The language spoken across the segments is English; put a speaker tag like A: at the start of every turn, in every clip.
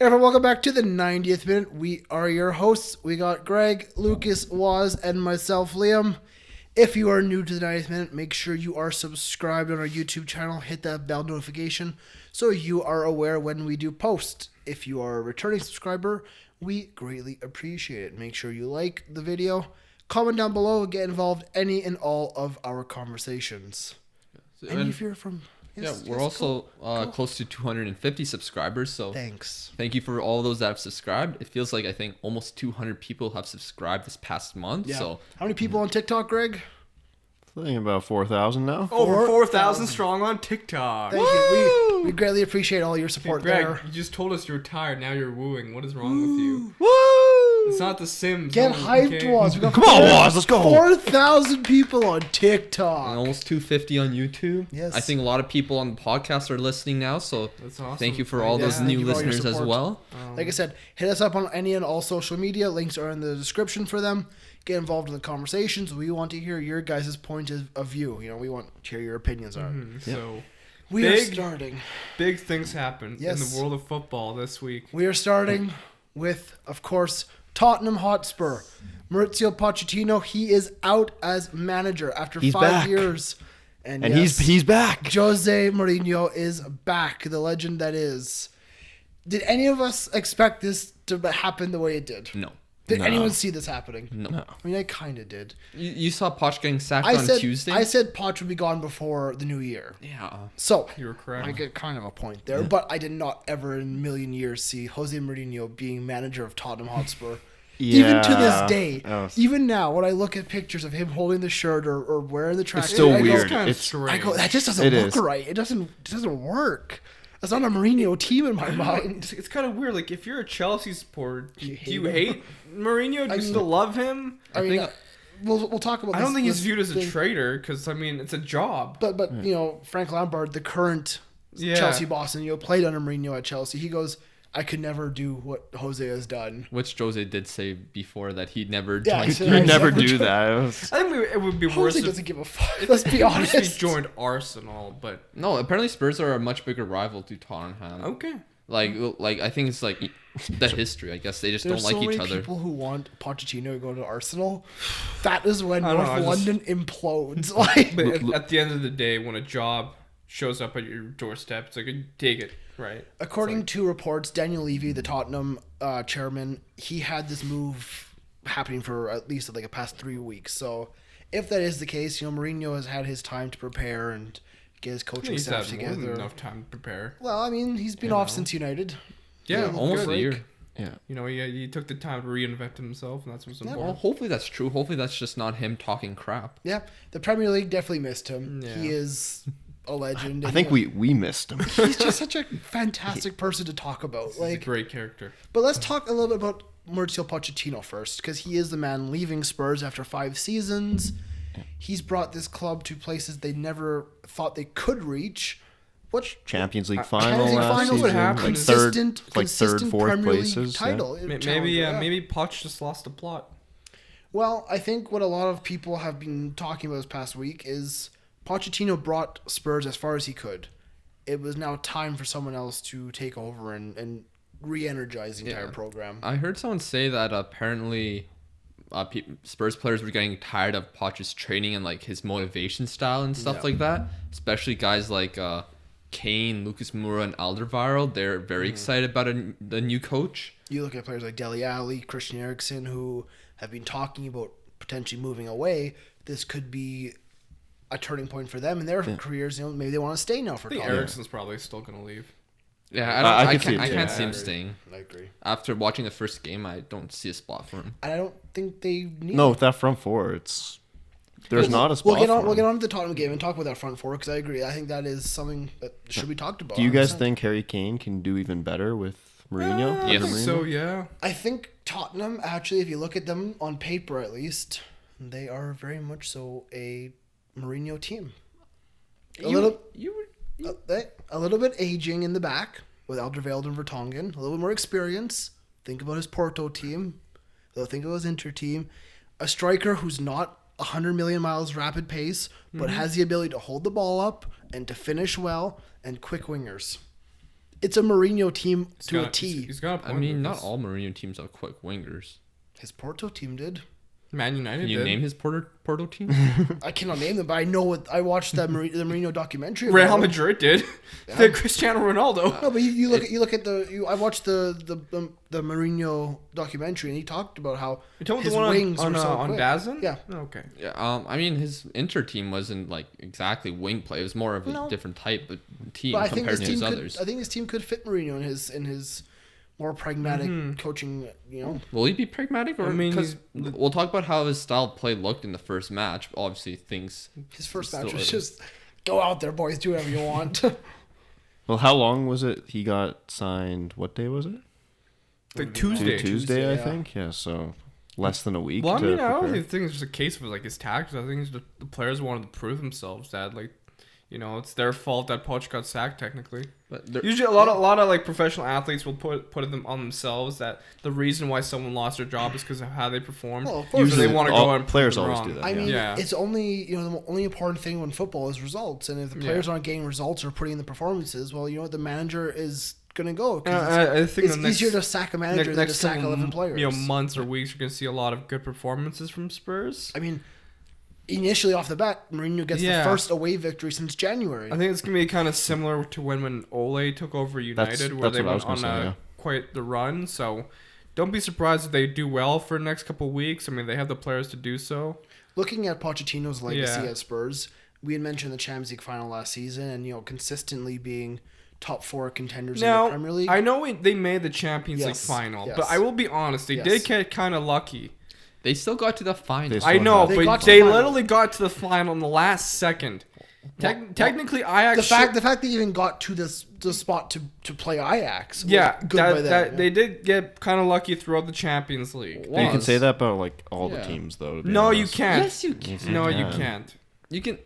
A: Everyone, welcome back to the 90th minute. We are your hosts. We got Greg, Lucas, Waz, and myself, Liam. If you are new to the 90th minute, make sure you are subscribed on our YouTube channel. Hit that bell notification so you are aware when we do post. If you are a returning subscriber, we greatly appreciate it. Make sure you like the video, comment down below, get involved any and all of our conversations. And if you're from...
B: We're also close to 250 subscribers, so thank you for all those that have subscribed. It feels like I think almost 200 people have subscribed this past month. Yeah. So
A: how many people on TikTok, Greg?
C: I think about 4,000 now.
D: Over 4,000 strong on TikTok.
A: Thank you. We greatly appreciate all your support,
D: Greg,
A: there.
D: You just told us you were tired. Now you're wooing. What is wrong with you?
A: Woo!
D: It's not The Sims.
A: Get hyped, Waz.
C: Come on, Waz. Let's go.
A: 4,000 people on TikTok.
B: And almost 250 on YouTube.
A: Yes.
B: I think a lot of people on the podcast are listening now, so
D: that's awesome.
B: Thank you for all those new listeners as well.
A: Like I said, hit us up on any and all social media. Links are in the description for them. Get involved in the conversations. We want to hear your guys' point of view. You know, we want to hear your opinions on it.
D: So
A: we are starting.
D: Big things happen in the world of football this week.
A: We are starting with, of course, Tottenham Hotspur. Maurizio Pochettino, he is out as manager after 5 years. And yes,
C: he's back.
A: Jose Mourinho is back, the legend that is. Did any of us expect this to happen the way it did?
B: No.
A: Did anyone see this happening?
B: No.
A: I mean, I kind of did.
B: You saw Poch getting sacked on Tuesday?
A: I said Poch would be gone before the new year.
B: Yeah.
A: So,
D: you were correct.
A: I get kind of a point there, but I did not ever in a million years see Jose Mourinho being manager of Tottenham Hotspur. Even to this day, even now, when I look at pictures of him holding the shirt or wearing the tracksuit,
C: it's still weird.
A: I go, that just doesn't look right. It doesn't work. That's not a Mourinho team in my mind.
D: It's kind of weird. Like, if you're a Chelsea supporter, do you hate Mourinho? Do you still love him?
A: I mean, we'll talk about this.
D: I don't think he's viewed as a traitor because, I mean, it's a job.
A: But you know, Frank Lampard, the current Chelsea boss, and played under Mourinho at Chelsea, he goes, I could never do what Jose has done.
B: Which Jose did say before that he'd never
C: do that.
D: I think it would be worse.
A: Jose doesn't give a fuck. Let's be honest.
D: He joined Arsenal, but
B: no. Apparently, Spurs are a much bigger rival to Tottenham.
D: Okay.
B: Like I think it's like the history. I guess they just don't like each other.
A: There's so many people who want Pochettino to go to Arsenal. That is when North London implodes. Like,
D: but at the end of the day, when a job shows up at your doorstep, it's like, take it. Right.
A: According to reports, Daniel Levy, the Tottenham chairman, he had this move happening for at least like the past 3 weeks. So if that is the case, Mourinho has had his time to prepare and get his coaching staff together.
D: More than enough time to prepare.
A: Well, I mean, he's been off since United.
B: Yeah, almost a year.
C: Yeah.
D: He took the time to reinvent himself, and that's what's important.
B: Well, hopefully that's true. Hopefully that's just not him talking crap.
A: Yeah, the Premier League definitely missed him. Yeah. He is a legend.
C: I think we missed him.
A: He's just such a fantastic person to talk about. Like,
D: he's a great character.
A: But let's talk a little bit about Maurizio Pochettino first, because he is the man leaving Spurs after 5 seasons. He's brought this club to places they never thought they could reach.
C: Champions League final last season,
D: what happened?
A: Consistent
C: fourth
A: Premier
C: places.
A: League title.
D: Yeah. Maybe Poch just lost the plot.
A: Well, I think what a lot of people have been talking about this past week is Pochettino brought Spurs as far as he could. It was now time for someone else to take over and re-energize the entire program.
B: I heard someone say that apparently Spurs players were getting tired of Poch's training and like his motivation style and stuff like that. Especially guys like Kane, Lucas Moura, and Alderweireld. They're very excited about the new coach.
A: You look at players like Dele Alli, Christian Eriksen, who have been talking about potentially moving away. This could be a turning point for them in their careers. Maybe they want to stay now for.
D: I think Eriksen's probably still going to leave.
B: Yeah, I can't see him staying.
A: I agree.
B: After watching the first game, I don't see a spot for him.
A: And I don't think they need.
C: No, with that front four, there's not a spot.
A: We'll get on to the Tottenham game and talk about that front four because I agree. I think that is something that should be talked about.
C: Do you guys think Harry Kane can do even better with Mourinho?
D: I think so, yeah.
A: I think Tottenham, actually, if you look at them on paper at least, they are very much so a Mourinho team. A little bit aging in the back with Alderweireld and Vertonghen. A little bit more experience. Think about his Porto team. Think of his Inter team. A striker who's not 100 million miles rapid pace, but has the ability to hold the ball up and to finish well, and quick wingers. It's a Mourinho team to a
D: got-
A: T.
D: He's got a point.
B: I mean, not
D: Lucas.
B: all Mourinho teams are quick wingers.
A: His Porto team did.
D: Man United
B: Can you
D: did.
B: name his Porto team?
A: I cannot name them, but I know what I watched the Mourinho documentary.
D: Real
A: about him.
D: Madrid did. The Cristiano Ronaldo.
A: No, but you look at I watched the Mourinho documentary, and he talked about how
D: You told
A: his
D: the one
A: wings
D: on
A: were so
D: on
A: quick.
D: Dazen?
A: Yeah.
D: Okay.
B: Yeah, I mean, his Inter team wasn't like exactly wing play. It was more of a
A: No.
B: different type of team
A: But I think
B: compared
A: his
B: to his
A: team
B: others.
A: could. I think his team could fit Mourinho in his more pragmatic
D: Mm-hmm.
A: coaching. You know,
B: Will he be pragmatic, or
D: I mean,
B: because we'll talk about how his style of play looked in the first match. Obviously, things
A: his first
B: still
A: match was
B: is.
A: just go out there, boys, do whatever you want.
C: Well, how long was it? He got signed. What day was it?
D: Like Tuesday.
C: Tuesday, I
A: yeah.
C: think. Yeah, so less than a week.
D: Well, I
C: to
D: mean, I don't
C: prepare.
D: think it's just a case of like his tactics. I think it's just the players wanted to prove themselves that like, you know, it's their fault that Poch got sacked technically.
B: But there-
D: Usually, a lot of like professional athletes will put them on themselves that the reason why someone lost their job is because of how they performed.
A: Well, of course.
D: Usually, they want to go and
C: players
D: prove it
C: always
D: wrong.
C: do that.
A: I mean,
D: Yeah.
A: it's only the only important thing in football is results, and if the players aren't getting results or putting in the performances, well, you know what, the manager is gonna go. 'Cause
D: I think
A: it's
D: the next,
A: easier to sack a manager than to sack
D: couple,
A: 11 players.
D: You know, months or weeks, you're gonna see a lot of good performances from Spurs.
A: I mean, initially off the bat, Mourinho gets
D: Yeah.
A: the first away victory since January.
D: I think it's gonna be kind of similar to when Ole took over United, where
C: that's
D: they
C: what I
D: went
C: was
D: on
C: gonna say,
D: quite the run. So, don't be surprised if they do well for the next couple of weeks. I mean, they have the players to do so.
A: Looking at Pochettino's legacy
D: Yeah.
A: at Spurs, we had mentioned the Champions League final last season, and consistently being top 4 contenders in the
D: Now,
A: Premier League.
D: I know they made the Champions League
A: Yes,
D: final,
A: yes.
D: but I will be honest, they
A: Yes.
D: did get kind of lucky.
B: they still got to the final.
C: They
D: I
C: still
D: know,
C: have-
A: They
D: but
A: got to
D: they
A: the final.
D: literally got to the final in the last second. Technically, Ajax.
A: the fact they even got to the spot to play Ajax. Was
D: yeah,
A: good by them.
D: that they did get kind of lucky throughout the Champions League.
C: You can
B: was.
C: say that about like all the
B: Yeah.
C: teams, though. to be
D: No, you
C: honest.
D: can't.
B: Yes, you can.
D: No, you
C: can.
D: can't.
B: You can.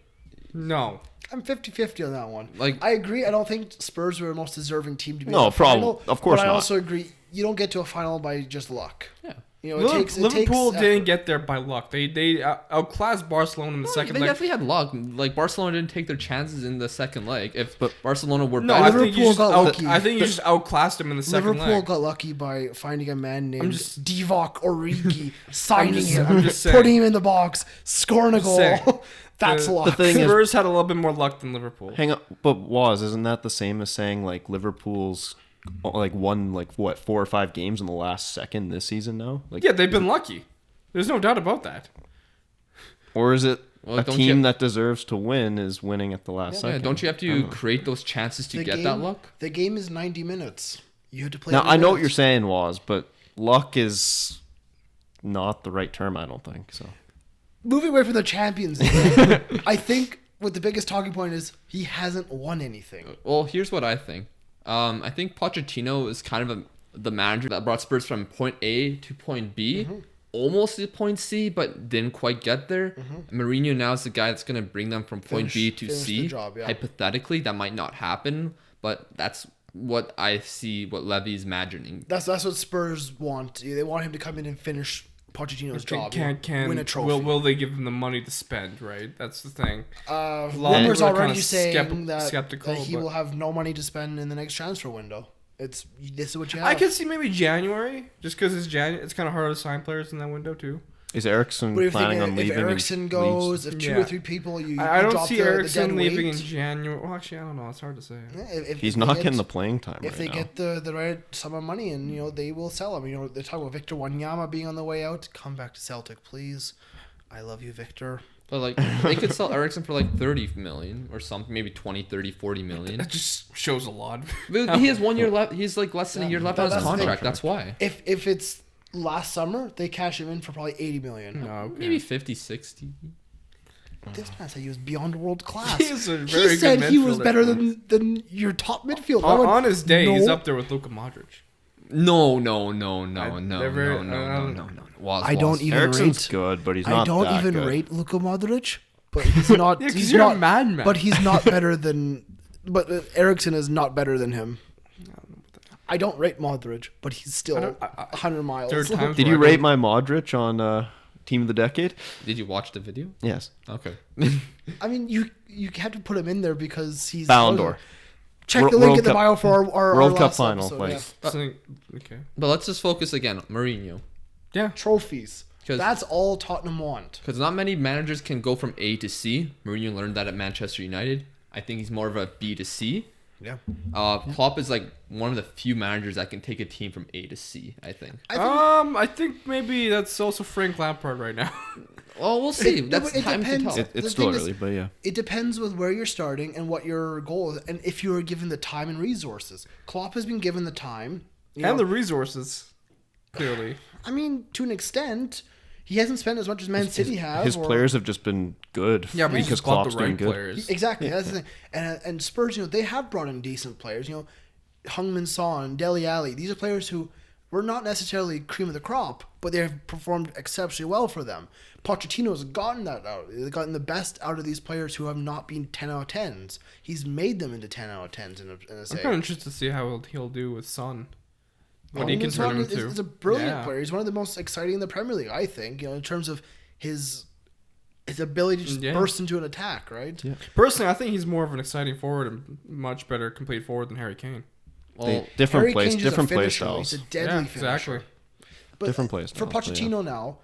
D: No.
A: I'm 50-50 on that one.
B: Like-
A: I agree. I don't think Spurs were the most deserving team to be
C: No,
A: in the final.
C: of course
A: but I
C: not.
A: also agree you don't get to a final by just luck.
B: Yeah.
D: Liverpool
A: effort.
D: didn't get there by luck. They outclassed Barcelona in the second
B: They
D: leg.
B: definitely had luck. Like Barcelona didn't take their chances in the second leg. If
C: But-
B: Barcelona were
D: No,
B: better,
D: I think you
A: Liverpool
D: just
A: got lucky.
D: I think you just outclassed them in the second
A: Liverpool
D: leg.
A: got lucky by finding a man named
D: just-
A: Divock Origi, signing him,
D: I'm just saying.
A: putting him in the box, scoring a
D: Just
A: goal.
D: saying.
A: That's
D: The
A: luck.
C: thing is-
D: Spurs had a little bit more luck than Liverpool.
C: Hang on, but isn't that the same as saying like Liverpool's like won like what 4 or 5 games in the last second this season now? Like,
D: Yeah, they've been lucky. There's no doubt about that.
C: or is it
B: Well,
C: a
B: don't
C: team
B: you-
C: that deserves to win is winning at the last
B: yeah,
C: second?
B: don't you have to create those chances to get that luck?
A: The game is 90 minutes. You had to play.
C: Now
A: 90
C: I know what
A: minutes.
C: you're saying, Waz, but luck is not the right term. I don't think so.
A: Moving away from the Champions League, I think what the biggest talking point is he hasn't won anything.
B: Well, here's what I think. I think Pochettino is kind of the manager that brought Spurs from point A to point B, almost to point C, but didn't quite get there. Mourinho now is the guy that's going to bring them from point B to
A: finish
B: C.
A: the job, yeah.
B: Hypothetically, that might not happen, but that's what I see, what Levy's imagining.
A: That's what Spurs want. They want him to come in and finish Pochettino's job. Win a trophy.
D: Will they give him the money to spend? Right, that's the thing.
A: Rumors
D: people are kinda
A: already saying that
D: skeptical,
A: he
D: but-
A: will have no money to spend in the next transfer window. This is what you have.
D: I could see maybe January, just because it's January. It's kind of hard to sign players in that window too.
C: Is Ericsson
A: But if,
C: planning on
A: if
C: leaving?
A: Ericsson goes, if 2
D: Yeah.
A: or 3 people,
D: I don't
A: drop
D: see
A: the
D: Ericsson
A: dead
D: leaving
A: weight.
D: in January. Well, actually, I don't know. It's hard to say.
A: Yeah, if
C: He's
A: they
C: not
A: get-
C: getting the playing time
A: If
C: right
A: they
C: now.
A: get the right sum of money, and they will sell him. They're talking about Victor Wanyama being on the way out. Come back to Celtic, please. I love you, Victor.
B: But like they could sell Ericsson for like 30 million or something, maybe 20, 30, 40 million.
D: That just shows a lot.
B: But he has 1 year left. He's like less than a year left on his
A: That's the thing.
B: contract. That's why.
A: If it's last summer, they cash him in for probably 80 million.
D: No, okay.
B: Maybe 50, 60.
A: This man said he was beyond world class.
D: He is a very
A: He
D: good
A: said he was
D: midfielder.
A: better than your top midfielder. I
D: On,
A: went,
D: on his day, he's
A: "No."
D: up there with Luka Modric.
B: No.
D: they're very-
B: Was,
A: I don't even
C: Ericsson's
A: rate.
C: good, but he's
A: I
C: not
A: don't
C: that
A: even
C: good.
A: rate Luka Modric, but he's not.
D: Yeah, 'cause
A: he's
D: you're a
A: not
D: madman.
A: But he's not better than. But Ericsson is not better than him. I don't rate Modric, but he's still 100 miles.
D: Third time.
C: Did you rate my Modric on Team of the Decade?
B: Did you watch the video?
C: Yes.
B: Okay.
A: I mean, you have to put him in there because he's
C: Ballon d'Or.
A: Check the link in the bio for our
C: World Cup
A: last
C: final.
A: episode,
C: Like,
D: Okay.
B: But let's just focus again. Mourinho.
D: Yeah.
A: trophies.
B: 'Cause-
A: That's all Tottenham want.
B: Because not many managers can go from A to C. Mourinho learned that at Manchester United. I think he's more of a B to C.
A: Yeah.
B: Klopp is like one of the few managers that can take a team from A to C, I think.
D: I think maybe that's also Frank Lampard right now.
B: Well, we'll see.
A: It
B: That's time to
A: depends.
B: tell.
A: The
C: it's still
A: thing is,
C: early, but yeah.
A: It depends with where you're starting and what your goal is, and if you are given the time and resources. Klopp has been given the time
D: And the resources, clearly.
A: I mean, to an extent, he hasn't spent as much as Man City have.
C: His
A: or-
C: players have just been good.
D: Yeah, but he
C: because
D: just bought
C: Klopp's
D: the
C: doing
D: right
C: good.
D: players.
A: Exactly. That's the thing. And Spurs, they have brought in decent players. Heung-min Son, Dele Alli. These are players who were not necessarily cream of the crop, but they have performed exceptionally well for them. Pochettino has gotten that out. They've gotten the best out of these players who have not been 10 out of 10s. He's made them into 10 out of 10s in a
D: I'm
A: say.
D: kind of interested to see how he'll do with Son. What he can turn him into.
A: He's a brilliant
D: Yeah.
A: player. He's one of the most exciting in the Premier League, I think, in terms of his ability to just
D: Yeah.
A: burst into an attack, right?
C: Yeah.
D: Personally, I think he's more of an exciting forward and much better complete forward than Harry Kane.
B: Well,
C: Different
A: Harry
C: plays,
A: Kane's just a
C: different play
A: finisher.
C: styles.
A: He's a deadly
D: Yeah,
A: finisher.
D: exactly.
A: But
C: Different play
A: for
C: styles, but
A: Pochettino now,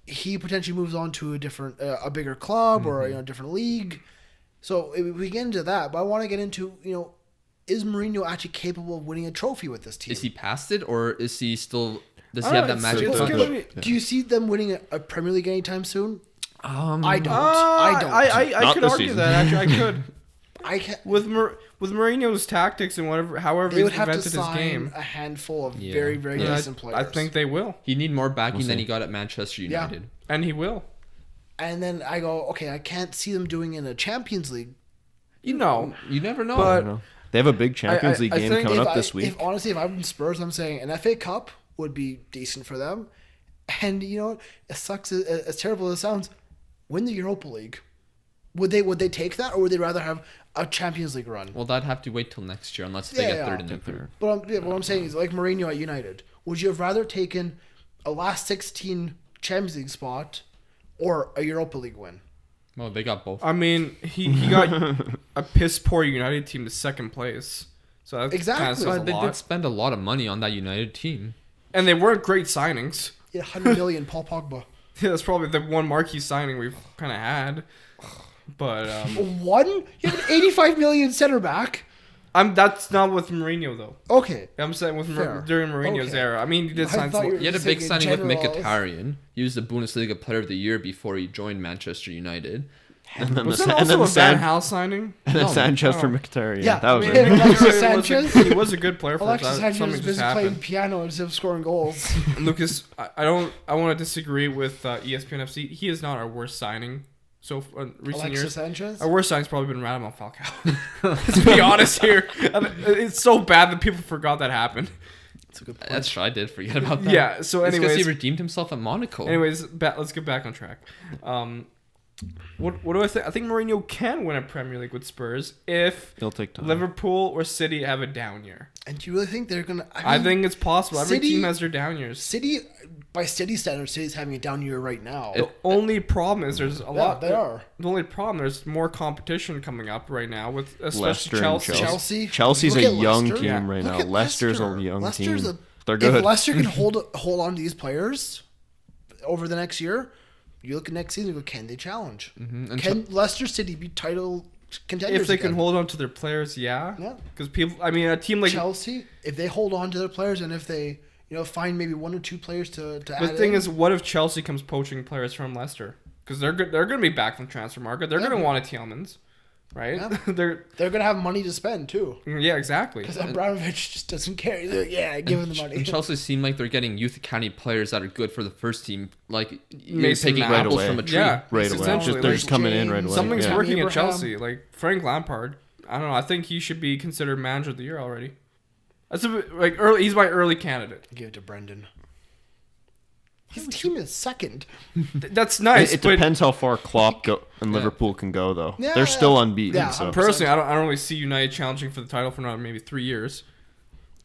A: he potentially moves on to a different, a bigger club or a different league. So we get into that, but I want to get into is Mourinho actually capable of winning a trophy with this team?
B: is he past it or is he still? Does he
D: I
B: have
D: don't
B: that
D: know,
B: magic
D: it's
B: touch?
D: gonna be-
A: Do you see them winning a Premier League anytime soon? I don't.
D: I
C: Not
D: could
C: this
D: argue
C: season.
D: that. Actually, I could.
A: I can't.
D: With Mourinho's tactics and however
A: They
D: he's
A: would have to
D: invented his
A: sign
D: game,
A: a handful of
B: Yeah.
A: very, very
D: Yeah,
A: decent players.
D: I think they will,
B: He need more backing
C: We'll
B: than
C: see.
B: he got at Manchester
A: Yeah.
B: United.
D: and he will.
A: And then I go, okay, I can't see them doing it in a Champions League.
B: You never know.
C: I don't know. They have a big Champions
D: I
C: League game
D: think
C: coming up
A: I-
C: this week.
A: If honestly, if I'm Spurs, I'm saying an FA Cup would be decent for them. And what? It sucks as terrible as it sounds. Win the Europa League. Would they take that, or would they rather have a Champions League run?
B: Well, that'd have to wait till next year unless they
A: Yeah,
B: get
A: yeah.
B: third in the group.
A: But what I'm saying is, like Mourinho at United, would you have rather taken a last 16 Champions League spot or a Europa League win?
B: Well, they got both.
D: I mean, he got a piss poor United team to second place, so that
A: Exactly.
D: kind of says
B: But
D: a
B: they
D: lot.
B: did spend a lot of money on that United team.
D: And they weren't great signings.
A: Yeah, 100 million, Paul Pogba.
D: Yeah, that's probably the one marquee signing we've kind of had. But
A: One? You have an 85 million center back.
D: that's not with Mourinho though.
A: Okay.
D: I'm saying with
A: Fair.
D: during Mourinho's
A: Okay.
D: era. I mean, he did
A: I
D: sign.
A: thought you were
B: He had a
A: just
B: big
A: saying in
B: signing with
A: general.
B: Mkhitaryan. He was the Bundesliga Player of the Year before he joined Manchester United.
C: And then
D: Was
C: the,
D: that
C: and
D: also
C: then
D: a
C: the
D: Van
C: San,
D: Hal signing?
C: and then
B: No,
C: Sanchez
D: no.
C: for Mkhitaryan.
A: Yeah,
C: that was
A: I
C: it.
A: mean- Alexis
D: He was a-
A: Sanchez?
D: He was a good player for
A: Alexis
D: us.
A: Sanchez
D: Something
A: was
D: just
A: busy playing
D: happened.
A: piano instead of scoring goals.
D: Lucas, I want to disagree with ESPN FC. He is not our worst signing. So recent
A: Alexis
D: years,
A: Sanchez?
D: our worst signing's probably been Radamel Falcao. Let's be honest here. It's so bad that people forgot that happened.
A: That's a good point.
B: That's true. I did forget about that.
D: Yeah. So
B: It's because he
D: anyways,
B: redeemed himself at Monaco.
D: let's get back on track. What do I think? I think Mourinho can win a Premier League with Spurs if
C: It'll take time.
D: Liverpool or City have a down year.
A: And do you really think they're going to...
D: I think it's possible. Every
A: City-
D: team has their down years.
A: City, by City standards, City's having a down year right now.
D: The only problem is there's a lot.
A: they are.
D: The only problem there's more competition coming up right now with especially
C: Leicester and
D: Chelsea.
C: Chelsea.
A: Chelsea.
C: Chelsea's
A: Look
C: a
A: at
C: young
A: Leicester.
C: team
D: Yeah.
C: right
A: Look
C: now.
A: at
C: Leicester's
A: Leicester.
C: a young
A: Leicester's
C: team.
A: a-
C: They're good.
A: If Leicester can hold on to these players over the next year, you look at next season and go, can they challenge?
B: And
A: Can Leicester City be title contenders
D: If they can
A: again?
D: hold on to their players, yeah.
A: Yeah.
D: Because people, I mean, a team like
A: Chelsea, if they hold on to their players and if they find maybe one or two players to add
D: the thing
A: in,
D: is, what if Chelsea comes poaching players from Leicester? Because they're good. They're going to be back from transfer market. They're
A: Yeah.
D: going to want a Tielemans, right?
A: Yeah.
D: they're
A: they're going to have money to spend too.
D: yeah, exactly.
A: Because Abramovich just doesn't care. He's like, yeah, give him the money.
B: And Chelsea seem like they're getting youth academy players that are good for the first team. Like you're
D: Mason
B: taking
D: Mount.
B: apples
C: Right
B: from a
C: away.
B: tree.
D: Yeah,
C: Right
D: it's
C: away.
D: essentially,
C: Just, they're
D: like,
C: just coming in right away.
D: something's
C: yeah.
D: working at
A: Abraham.
D: Chelsea. Like Frank Lampard, I don't know. I think he should be considered manager of the year already. That's a bit, like early. He's my early candidate.
A: Give it to Brendan. His team is second.
D: That's nice.
C: It
D: but
C: depends how far Klopp and
B: Yeah.
C: Liverpool can go, though.
A: Yeah,
C: They're still
A: yeah.
C: unbeaten.
A: Yeah,
C: so.
D: Personally, I don't really see United challenging for the title for another maybe 3 years.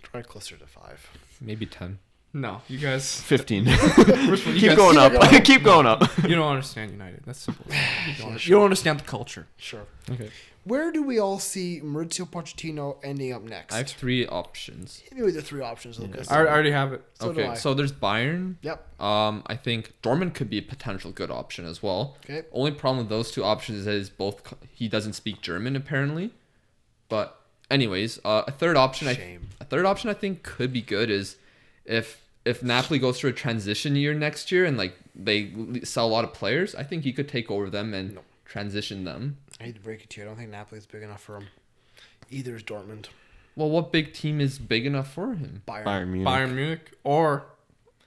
A: Try closer to 5.
B: Maybe 10.
D: No, you guys.
C: 15.
D: First of all, you
C: Keep
D: guys-
C: going up. Keep going up.
D: You don't understand United. That's simple. You don't understand the culture.
A: Sure.
B: Okay.
A: where do we all see Maurizio Pochettino ending up next?
B: I have 3 options.
A: Hit me with the 3 options, Lucas.
D: I already have it.
A: So do I.
B: Okay, so there's Bayern.
A: Yep.
B: I think Dortmund could be a potential good option as well.
A: Okay.
B: Only problem with those 2 options is he doesn't speak German apparently. But anyways, a third option I think could be good is if Napoli goes through a transition year next year and like they sell a lot of players, I think he could take over them and transition them.
A: I hate to break it to you. I don't think Napoli's big enough for him. Either is Dortmund.
B: Well, what big team is big enough for him?
C: Bayern Munich.
D: Bayern Munich or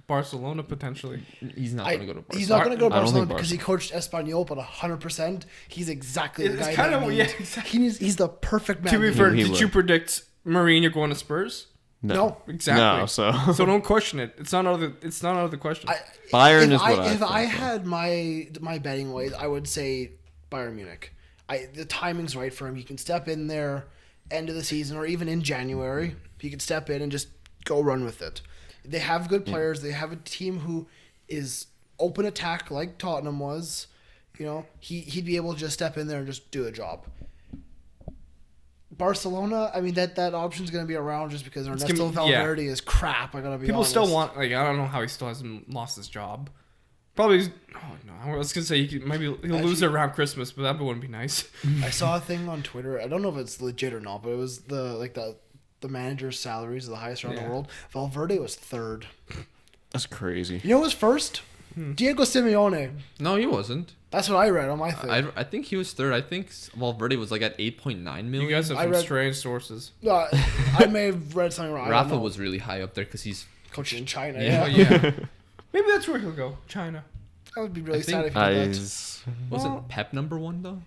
D: Barcelona potentially.
B: He's not going to go to Barcelona.
A: He's not going to go to
C: I don't think
A: Barcelona because he coached Espanyol, but 100%. He's exactly the
D: It's
A: guy
D: kind
A: that
D: of-
A: needs.
D: yeah, exactly.
A: He's the perfect man.
D: To be
A: to
D: fair,
C: He
D: did
C: will.
D: you predict Mourinho going to Spurs?
A: No.
D: Exactly.
C: No, so
D: So don't question it. It's not out of the question.
C: Bayern
A: if
C: is what I
A: if
C: think,
A: I
C: though.
A: had my betting ways, I would say Bayern Munich. The timing's right for him. He can step in there end of the season or even in January. He can step in and just go run with it. They have good players. They have a team who is open attack like Tottenham was. You know, he'd be able to just step in there and just do a job. Barcelona, I mean that option's going to be around just because Ernesto Valverde is crap. I gotta be
D: People
A: honest.
D: still want I don't know how he still hasn't lost his job. Probably. Oh no, I was gonna say maybe he'll lose it around Christmas, but that wouldn't be nice.
A: I saw a thing on Twitter. I don't know if it's legit or not, but it was the manager's salaries are the highest around the world. Valverde was 3rd.
C: That's crazy.
A: You know who was 1st? Diego Simeone.
B: No, he wasn't.
A: That's what I read on my thing.
B: I think he was 3rd. I think Valverde was like at 8.9 million.
D: You guys have
A: I
D: some
A: read-
D: strange sources.
A: I may have read something wrong. I don't
B: Rafa
A: know.
B: was really high up there because he's
A: coaching in China.
B: Yeah.
A: Yeah,
D: Oh, yeah. Maybe that's where he'll go. China.
A: that would be really
B: I think
A: sad if he
C: I,
A: did that.
B: wasn't Pep number 1 though.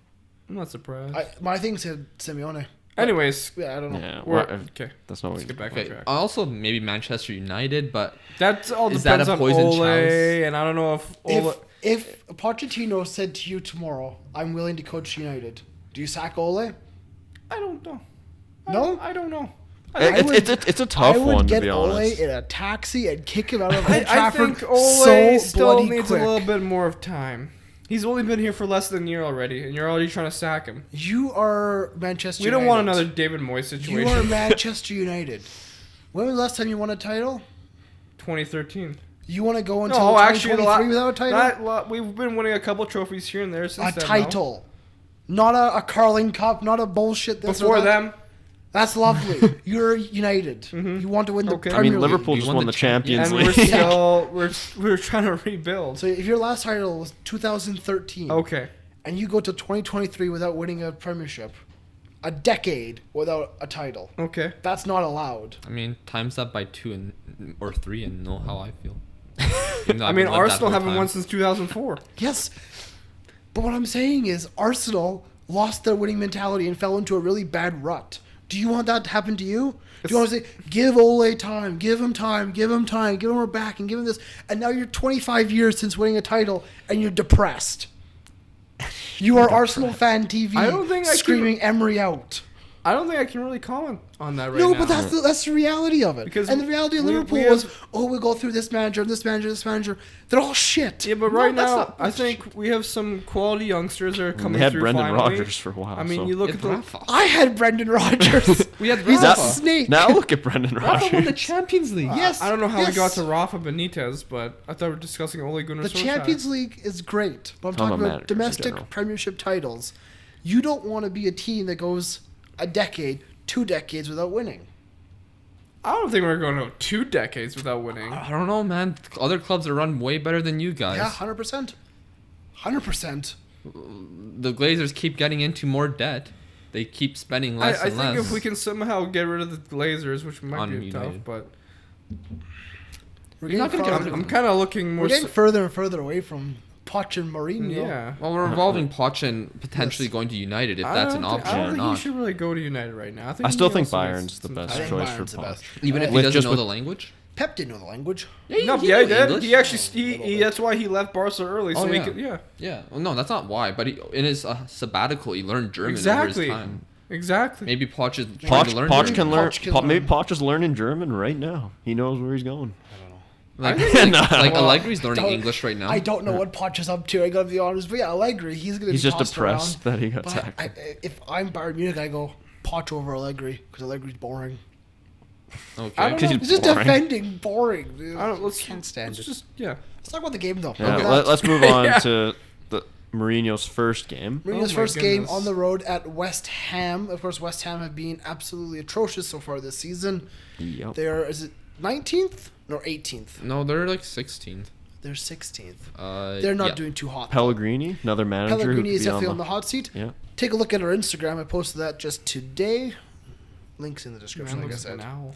D: I'm not surprised.
A: My thing said Simeone.
D: Anyways,
A: Yeah, I don't know.
C: yeah,
D: we're,
C: well,
D: okay.
C: that's not what
D: Let's get back on
B: Okay.
D: track.
B: Also, maybe Manchester United, but
D: That all
B: Is that
D: depends
B: a
D: on
B: poison
D: Ole,
B: chalice?
D: and I don't know if Ole.
A: If Pochettino said to you tomorrow, "I'm willing to coach United," do you sack Ole?
D: I don't know.
A: No?
D: I don't know.
C: it's a tough
A: I would
C: one,
A: get
C: to be
A: Ole
C: honest.
A: in a taxi and kick him out of
D: I
A: Old Trafford
D: think Ole
A: so
D: still
A: bloody
D: needs
A: quick.
D: a little bit more of time. He's only been here for less than a year already, and you're already trying to sack him.
A: You are Manchester
D: We
A: United.
D: don't want another David Moyes situation.
A: You are Manchester United. When was the last time you won a title?
D: 2013.
A: You want to go until
D: No, actually,
A: 2023 without a title?
D: we've been winning a couple trophies here and there since
A: A
D: then.
A: title. Not a Carling Cup, not a bullshit.
D: No?
A: This or
D: Before
A: that.
D: them,
A: That's lovely. You're United. You want to win the
D: Okay.
C: I
A: Premier
C: mean,
A: League.
C: Liverpool
B: You
C: just
B: won
C: won
B: the
C: the Champions
D: and we're
C: League.
D: still we're trying to rebuild.
A: So if your last title was 2013,
D: Okay.
A: and you go to 2023 without winning a premiership, a decade without a title,
D: Okay.
A: that's not allowed.
B: I mean, times that by 2 or 3 and know how I feel. Even though
D: I
B: I've
D: mean,
B: lived that
D: Arsenal
B: whole
D: haven't
B: time.
D: won since 2004.
A: Yes, but what I'm saying is Arsenal lost their winning mentality and fell into a really bad rut. Do you want that to happen to you? Do you want to say, give Ole time, give him time, give him time, give him her back, and give him this, and now you're 25 years since winning a title, and you're depressed. You are Arsenal fan TV
D: I don't think I can-
A: screaming Emery out.
D: I don't think I can really comment on that right
A: No,
D: now.
A: but that's the reality of it.
D: Because
A: and the reality of
D: we-
A: Liverpool
D: we have-
A: was, we go through this manager, this manager, this manager. They're all shit.
D: Yeah, but
A: No,
D: right
A: that's
D: now,
A: not-
D: I think we have some quality youngsters that are coming
C: They had
D: through
C: Brendan
D: finally.
C: Rodgers for a while.
D: I mean,
C: so.
D: you look at
B: It's
D: the...
B: Rafa.
A: I had Brendan Rodgers.
B: We had
A: He's a
B: Rafa.
A: snake.
C: Now look at Brendan
B: Rafa won the
C: Rodgers.
B: Champions League.
A: Yes.
D: I don't know how
A: yes.
D: we got to Rafa Benitez, but I thought we were discussing Ole Gunnar
A: The
D: Solskjaer.
A: Champions League is great, but I'm
C: Talking
A: talking
C: about
A: about
C: managers in
A: domestic
C: general.
A: premiership titles. You don't want to be a team that goes a decade, 2 decades without winning.
D: I don't think we're going to go 2 decades without winning.
B: I don't know, man. Other clubs are run way better than you guys.
A: Yeah, 100%. 100%.
B: The Glazers keep getting into more debt. They keep spending
D: I
B: less and
D: think
B: less.
D: if we can somehow get rid of the Glazers, which might
B: On
D: be tough,
B: United.
D: but
A: We're
B: You're not
A: getting
B: gonna get
A: farther-
B: rid of
D: I'm kind of looking more...
A: We're getting further and further away from Poch and Mourinho.
D: yeah.
B: Well, we're involving Poch and potentially going to United if that's an option
D: I don't
B: or
D: think
B: not.
D: he should really go to United right now.
C: I still
D: he
C: think
D: also needs
C: Bayern's the
D: some
C: best
A: I
D: time.
A: think
C: choice for
A: Bayern's the best.
C: Poch.
B: Even if he
C: With-
B: doesn't
C: just
B: know
C: with-
B: the language.
A: Pep didn't know the language.
D: No, yeah,
B: knew
D: he did.
B: English.
D: He actually,
A: little bit.
D: that's why he left Barca early. So
B: Oh,
D: he
B: yeah.
D: could, yeah,
B: Yeah. Well, no, that's not why. But in his sabbatical, he learned German over
D: exactly,
B: his time.
D: exactly.
B: Maybe Poch is trying to learn
C: Poch
B: German.
C: can learn.
A: Poch can
C: Maybe
A: learn.
C: Poch is learning German right now. He knows where he's going.
B: Like,
C: No.
B: like
A: Well,
B: Allegri's learning
A: don't-
B: English right now.
A: I don't know what Poch is up to. I gotta be honest, but yeah, Allegri, he's gonna.
C: He's
A: be
C: just
A: tossed
C: depressed
A: around.
C: that he got
A: But
C: sacked.
A: if I'm Bayern Munich, I go Poch over Allegri because Allegri's boring. I
B: Okay.
A: don't know.
C: 'Cause he's
A: He's just
C: boring.
A: defending boring. Dude.
D: I don't. Let's
A: can't stand
D: let's
A: it.
D: Just yeah.
A: Let's talk about the game though.
C: Yeah,
A: Okay.
C: let's move on to the Mourinho's first game.
A: Mourinho's
D: Oh my
A: first game
D: goodness.
A: on the road at West Ham. Of course, West Ham have been absolutely atrocious so far this season.
C: Yep.
A: They're is it 19th or 18th?
B: No, they're like 16th.
A: They're 16th.
B: Uh,
A: They're not
B: yeah.
A: doing too hot.
C: Pellegrini, another manager who
A: Pellegrini
C: could
A: is
C: be
A: definitely
C: on
A: on the hot seat.
C: Yeah.
A: Take a look at our Instagram. I posted that just today. Links in the description,
D: Man
A: like I
D: looks like
A: said.
D: an owl.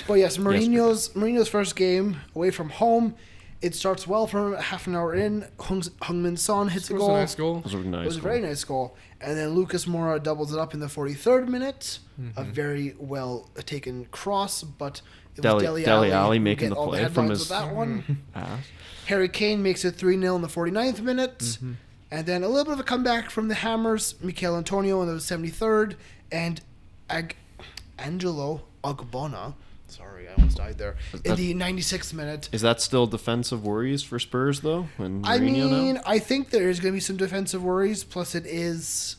A: But yes, Mourinho's first game away from home. It starts well for him. Half an hour in, Heung-min Son hits a
D: It was
A: goal.
D: a nice goal.
C: It was a nice
A: It was a
C: goal.
A: very nice goal. And then Lucas Moura doubles it up in the 43rd minute. A very well taken cross, but it was
C: Dele
A: Dele
C: Alli
A: Alli who
C: making
A: get
C: the
A: all
C: play from
A: headlines
C: his-
A: with that one.
C: Ass.
A: Harry Kane makes it 3-0 in the 49th minute. And then a little bit of a comeback from the Hammers. Mikel Antonio in the 73rd. And Angelo Ogbonna. Sorry, I almost died there. In
C: That-
A: the 96th minute.
C: Is that still defensive worries for Spurs though? When
A: I
C: Mourinho
A: mean,
C: now?
A: I think there is going to be some defensive worries. Plus, it is,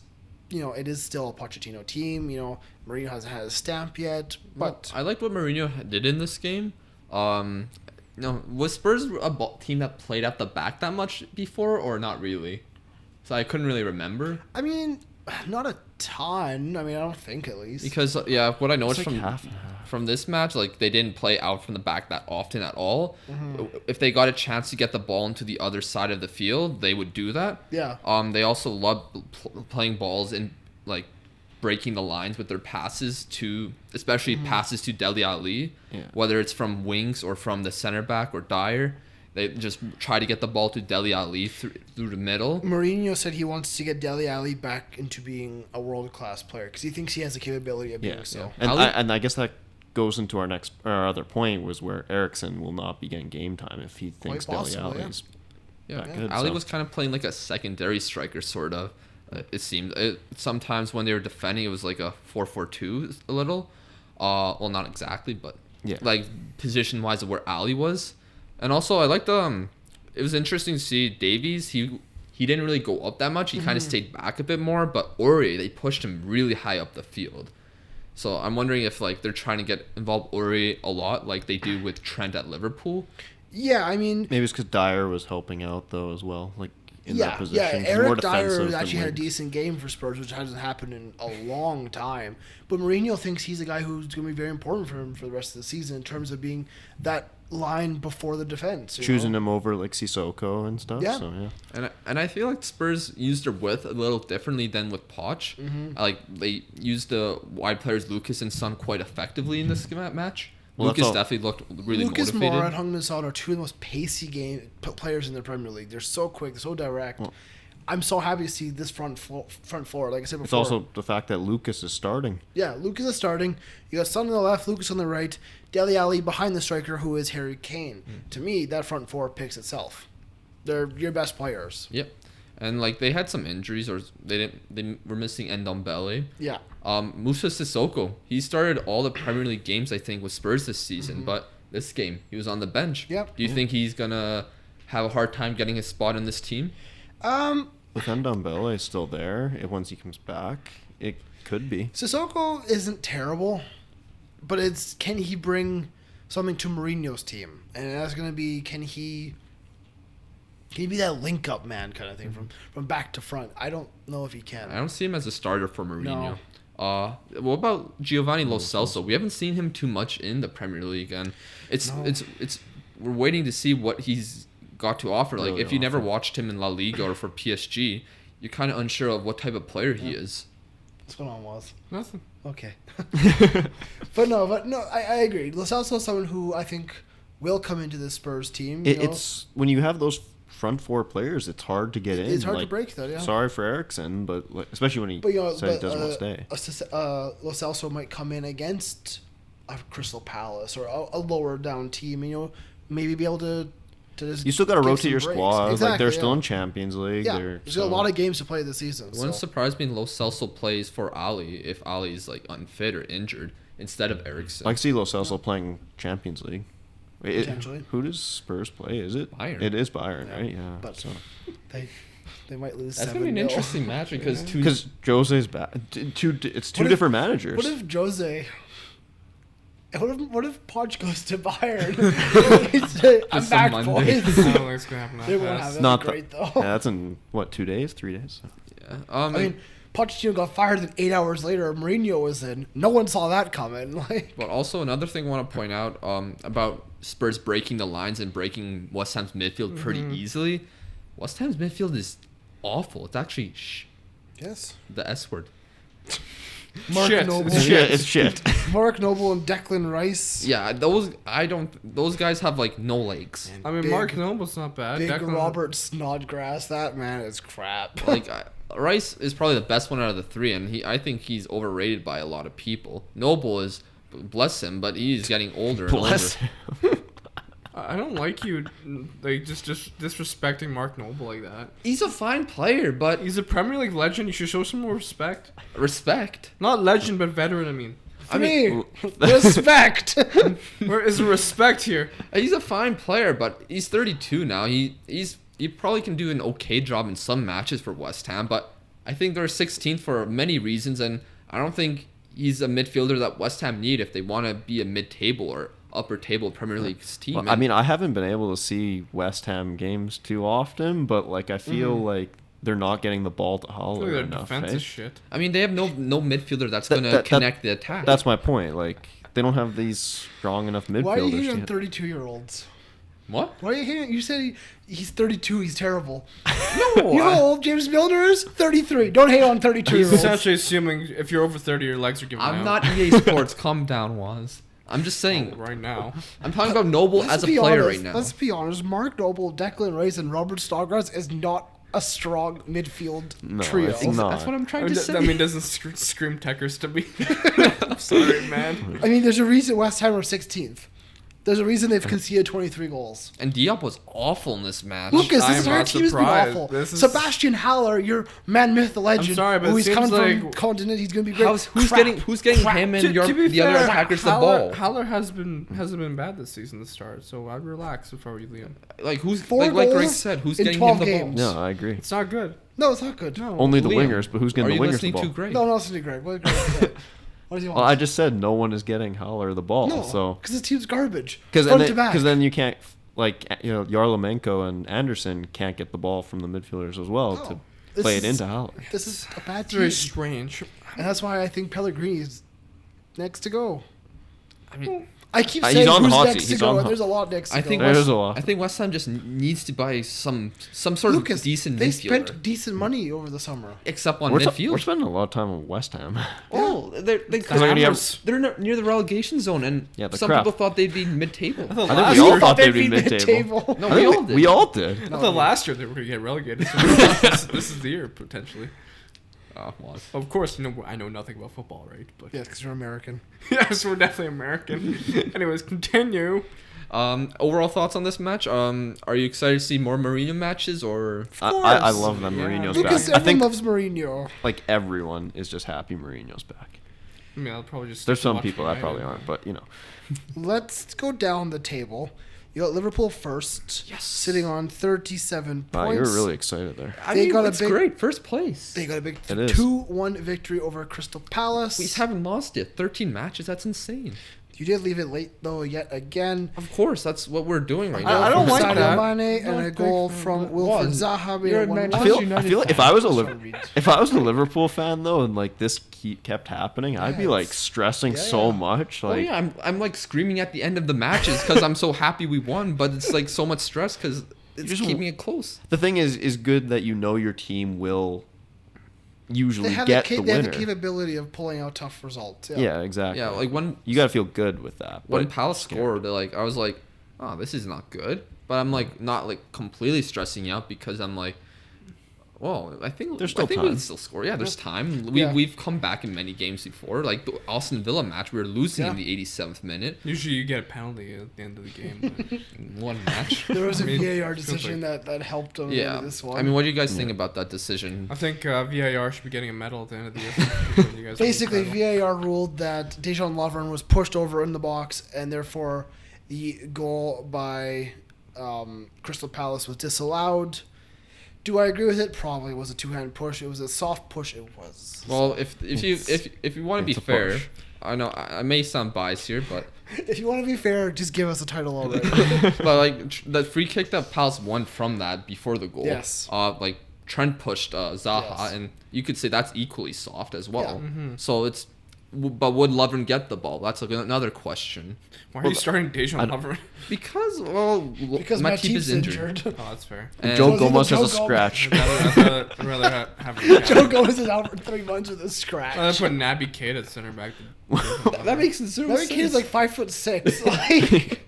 A: it is still a Pochettino team. Mourinho hasn't had a stamp yet. But
B: I liked what Mourinho did in this game. Was Spurs a team that played at the back that much before, or not really? So I couldn't really remember.
A: I mean, not a ton. I mean, I don't think at least.
B: Because what I noticed
C: It's like
B: from
C: half and half.
B: from this match, like they didn't play out from the back that often at all.
A: Mm-hmm.
B: If they got a chance to get the ball into the other side of the field, they would do that.
A: Yeah.
B: They also love playing balls and like breaking the lines with their passes to, especially passes to Dele Alli,
C: Yeah.
B: whether it's from wings or from the center back or Dyer. They just try to get the ball to Dele Alli through the middle.
A: Mourinho said he wants to get Dele Alli back into being a world-class player because he thinks he has the capability of being
C: Yeah.
A: so.
C: And
B: Ali-
C: and I guess that goes into our other point was where Eriksson will not be getting game time if he thinks
A: Quite
C: Dele
A: possible, yeah.
C: Alli's
B: Yeah,
C: back good.
B: Ali
C: so.
B: was kind of playing like a secondary striker, sort of. It seemed sometimes when they were defending, it was like a 4-4-2 a little. Well, not exactly, but
C: Yeah.
B: like position wise of where Ali was. And also, I liked it was interesting to see Davies. He didn't really go up that much. He kind of stayed back a bit more. But Ori, they pushed him really high up the field. So I'm wondering if like they're trying to get involved Ori a lot, like they do with Trent at Liverpool.
A: Yeah, I mean,
C: Maybe it's because Dyer was helping out though as well, like in that position.
A: Yeah,
C: He's more
A: Eric
C: defensive
A: Dyer
C: than
A: actually had a
C: wings.
A: decent game for Spurs, which hasn't happened in a long time. But Mourinho thinks he's a guy who's going to be very important for him for the rest of the season in terms of being that line before the defense.
C: Choosing him over like Sissoko and stuff.
A: Yeah.
C: So yeah.
B: And I feel like Spurs used their width a little differently than with Poch. Like they used the wide players Lucas and Son quite effectively in this match.
C: Well, that's
B: Lucas
C: all-
B: definitely looked really
A: Lucas
B: motivated.
A: Moura and Heung-min Son are two of the most pacey players in the Premier League. They're so quick, they're so direct. I'm so happy to see this front four. Like I said before,
C: It's also the fact that Lucas is starting.
A: yeah, Lucas is starting. You got Son on the left, Lucas on the right, Dele Alli behind the striker, who is Harry Kane. To me, that front four picks itself. They're your best players.
B: Yep. And like they had some injuries, or they were missing Ndombele.
A: Yeah.
B: Musa Sissoko, he started all the Premier League games I think with Spurs this season, but this game he was on the bench.
A: Yep.
B: Do you think he's gonna have a hard time getting his spot in this team?
C: With Ndombele still there, once he comes back, it could be.
A: Sissoko isn't terrible, but it's can he bring something to Mourinho's team, and that's gonna be can he be that link up man kind of thing from back to front. I don't know if he can.
B: I don't see him as a starter for Mourinho. What about Giovanni Lo Celso? We haven't seen him too much in the Premier League, and it's we're waiting to see what he's got to offer. Like
C: Really
B: if you never
C: offer.
B: watched him in La Liga or for PSG, you're kind of unsure of what type of player he is.
A: What's going on, Waz?
D: Nothing.
A: Okay. but no, I agree. Lo Celso is someone who I think will come into the Spurs team. you know?
C: It's when you have those front four players, it's hard to get in.
A: It's hard to
C: like,
A: break that, yeah.
C: Sorry for Eriksson, but like, especially when he
A: But
C: said he doesn't want to stay.
A: Lo Celso might come in against a Crystal Palace or a lower down team. Maybe be able to just
C: You still got to
A: give
C: rotate
A: some
C: your
A: breaks.
C: squad. Like
A: Exactly,
C: they're
A: yeah.
C: still in Champions League.
A: Yeah,
C: They're,
A: there's a lot of games to play this season.
B: It wouldn't
A: So.
B: surprise me if Lo Celso plays for Ali if Ali's like unfit or injured instead of Eriksson.
C: I can see Lo Celso playing Champions League.
A: potentially.
C: Who does Spurs play? Is it
B: Bayern.
C: It is Bayern,
A: Yeah.
C: right? Yeah.
A: But
C: So
A: they might lose.
B: That's gonna be an
A: 7-0.
B: interesting match because
C: because Jose's back. It's two
A: What if-
C: different managers.
A: What if Jose? What if Poch goes to Bayern? I'm
B: Just
A: back,
B: on
A: boys.
B: Monday.
D: I don't think it's gonna happen that
A: They won't
D: fast.
A: have that.
C: Not
A: Great though.
C: yeah, that's in what 2 days, 3 days.
B: yeah.
A: I mean, Pochettino got fired, and 8 hours later, Mourinho was in. No one saw that coming. Like,
B: But also another thing I want to point out about Spurs breaking the lines and breaking West Ham's midfield pretty easily. West Ham's midfield is awful. It's actually
A: yes,
B: the S word.
A: Mark
D: Shit.
A: Noble,
D: It's
C: It's shit.
A: Mark Noble and Declan Rice,
B: Yeah, those guys have like no legs.
D: I mean,
A: Big-
D: Mark Noble's not bad.
A: Big
D: Declan-
A: Robert Snodgrass. That man is crap.
B: Like Rice is probably the best one out of the three, and I think he's overrated by a lot of people. Noble is, bless him, but he's getting older and
C: Bless
B: older.
D: I don't like you, like just disrespecting Mark Noble like that.
B: He's a fine player, but
D: He's a Premier League legend. You should show some more respect.
B: respect.
D: Not legend, but veteran. I mean,
A: Me, respect.
D: where is the respect here?
B: He's a fine player, but he's 32 now. He probably can do an okay job in some matches for West Ham, but I think they're 16th for many reasons, and I don't think he's a midfielder that West Ham need if they want to be a mid-table or upper table Premier League's team.
C: Well, I mean, I haven't been able to see West Ham games too often, but like I feel like they're not getting the ball to
D: I feel
C: Haller
D: like their
C: enough.
D: defense
C: eh?
D: is shit.
B: I mean, they have no midfielder that's
C: That-
B: going to
C: that-
B: connect the attack.
C: That's my point. Like they don't have these strong enough midfielders.
A: Why are you hating
C: to
A: on 32-year-olds?
B: What?
A: Why are you hating? You said he's 32. He's terrible.
B: No,
A: You know how old James Milner is? 33. Don't hate on
D: He's
A: 32-year-olds.
D: essentially assuming if you're over 30, your legs are giving out.
B: I'm not EA Sports. Calm down, Waz. I'm just saying.
D: right now.
B: I'm talking about Noble as a player right now.
A: Let's be honest. Mark Noble, Declan Rice, and Robert Snodgrass is not a strong midfield
C: No,
A: trio.
C: it's not.
B: That's what I'm trying to say.
D: I mean, doesn't scream Techers to me. I'm sorry, man.
A: I mean, there's a reason West Ham are 16th. There's a reason they've conceded 23 goals.
B: And Diop was awful in this match.
A: Lucas,
D: I
A: this
D: am
A: entire
D: not
A: team has been
D: surprised.
A: awful.
D: This is-
A: Sebastian Haller, your man, myth, the legend.
D: sorry, but it
A: he's
D: seems
A: coming from
D: like-
A: continent. He's going to be great.
B: Who's
A: Crap.
B: getting him and
D: To be
B: the other
D: fair,
B: attackers the
D: Haller-
B: ball?
D: Haller hasn't been bad this season to start, so I'd relax if I were you, Liam.
B: Like who's
A: Four
B: like Greg
A: goals
B: said, who's
A: in
B: getting
A: 12
B: him the
A: games.
B: ball?
C: No, I agree.
D: It's not good.
A: No, it's not good.
D: No.
C: Only the
B: Liam,
C: wingers, but who's getting
B: Are
C: the
B: you
C: wingers the
B: listening
C: ball?
B: to Greg?
A: No, listen to Greg. What did Greg say? What does he want?
C: Well, I just said no one is getting Haller the ball,
A: no,
C: so
A: because his team's garbage.
C: because
A: Front to back.
C: then you can't like Yarmolenko and Anderson can't get the ball from the midfielders as well
A: No.
C: to
A: This
C: play it
A: is-
C: into Haller.
A: This is a bad
D: It's
A: team.
D: very strange.
A: And that's why I think Pellegrini is next to go.
B: I mean,
A: I keep
C: He's
A: saying
C: on
A: who's
C: hot
A: next
C: seat.
A: to
C: He's
A: go,
C: on
A: and
C: hot-
A: there's a lot next to
B: I
A: go.
B: think
C: There's a lot.
B: I think West Ham just needs to buy some sort
A: Lucas,
B: of decent
A: they
B: midfielder,
A: spent decent money over the summer.
B: except on
C: We're
B: midfield.
C: spending a lot of time on West Ham.
B: Oh, they're
C: Hammers.
B: near the relegation zone, and
C: Yeah, the
B: some
C: crap.
B: people thought they'd be mid-table.
D: I thought
C: I think
D: last
C: we all
D: year,
C: thought they'd be mid-table.
B: No,
C: I
B: we
C: think
B: all did.
C: We all did.
D: I thought last year they were going to get relegated. So this is the year potentially.
B: Oh, was.
D: Of course, I know nothing about football, right? But
A: Yeah, because you're American.
D: yes, we're definitely American. Anyways, continue.
B: Overall thoughts on this match? Are you excited to see more Mourinho matches or?
C: I love that
D: Yeah.
C: Mourinho's
A: Lucas,
C: back. I
A: everyone
C: think
A: loves Mourinho.
C: like everyone is just happy Mourinho's back.
D: I mean, I'll probably just.
C: There's
D: stick to
C: some
D: watching
C: people that
D: United.
C: probably aren't, but you know.
A: Let's go down the table. You got Liverpool first,
B: Yes.
A: sitting on 37
C: Wow,
A: points.
C: you're really excited there.
B: I
A: They
B: mean,
A: got a
B: it's
A: big-
B: great. First place.
A: They got a big
C: It is.
A: 2-1 victory over Crystal Palace.
B: We haven't lost yet. 13 matches. That's insane.
A: You did leave it late, though, yet again.
B: Of course, that's what we're doing right now.
A: I don't
B: From
A: like
B: Sadio
A: Sadio Mane
B: Not
A: and a goal
B: big
A: from
B: fan.
A: Wilfred
B: Was.
A: Zaha being
B: You're
A: a
B: a
A: 1-1.
B: Man-
C: I feel
B: United
C: like if
B: fan.
C: I was a
A: Sorry, Reed.
C: if I was a Liverpool fan though, and like this kept happening, I'd be
A: Yeah,
C: like
A: it's-
C: stressing
A: yeah,
C: so
A: yeah.
C: much.
B: Oh
C: Like,
B: yeah, I'm like screaming at the end of the matches because I'm so happy we won, but it's like so much stress because it's
C: Just-
B: keeping it close.
C: the thing is good that you know your team will usually
A: They have,
C: get
A: the,
C: the
A: they have
C: winner.
A: the capability of pulling out tough results. Yeah.
C: Yeah, exactly.
B: Yeah, like when
C: you got to feel good with that.
B: when
C: but
B: Palace
C: scared.
B: scored, like I was like, oh, this is not good. But I'm like not like completely stressing out because I'm like, well, I think
C: There's still
B: we
C: time.
B: can still score. Yeah, there's time.
A: Yeah.
B: We've come back in many games before. Like the Aston Villa match, we were losing in
A: Yeah.
B: the 87th minute.
D: Usually, you get a penalty at the end of the game. But
B: In one match.
A: There was a
D: I mean,
A: VAR
D: feels
A: decision that helped them
B: Yeah.
A: in this one.
B: I mean, what do you guys think about that decision?
D: I think VAR should be getting a medal at the end of the year. for you guys
A: Basically,
D: win the title.
A: VAR ruled that Dejan Lovren was pushed over in the box, and therefore The goal by Crystal Palace was disallowed. Do I agree with it? Probably was a two-hand push. It was a soft push. It was.
B: Well, if you want to be
C: it's a
B: fair,
C: push.
B: I know I may sound biased here, but
A: If you want to be fair, just give us a title already.
B: but like the free kick that Palace won from that before the goal.
A: Yes.
B: Like Trent pushed Zaha,
A: Yes.
B: and you could say that's equally soft as well.
A: Yeah.
B: So it's. But would Lovren get the ball? That's like another question.
D: Why are you starting Dejan Lovren?
B: Because
A: Because
B: Matip is
A: Matip's
B: injured.
A: injured.
D: Oh, that's fair.
B: And
C: Joe
A: Was he the
C: Gomez has
A: Joe
C: a
A: Gomez?
C: scratch.
D: I'd rather have him.
A: Joe Gomez is out for 3 months with a scratch.
D: I'd put Naby Keita at center back.
B: that makes zero
A: That
B: sense.
A: kid's like 5'6". Like,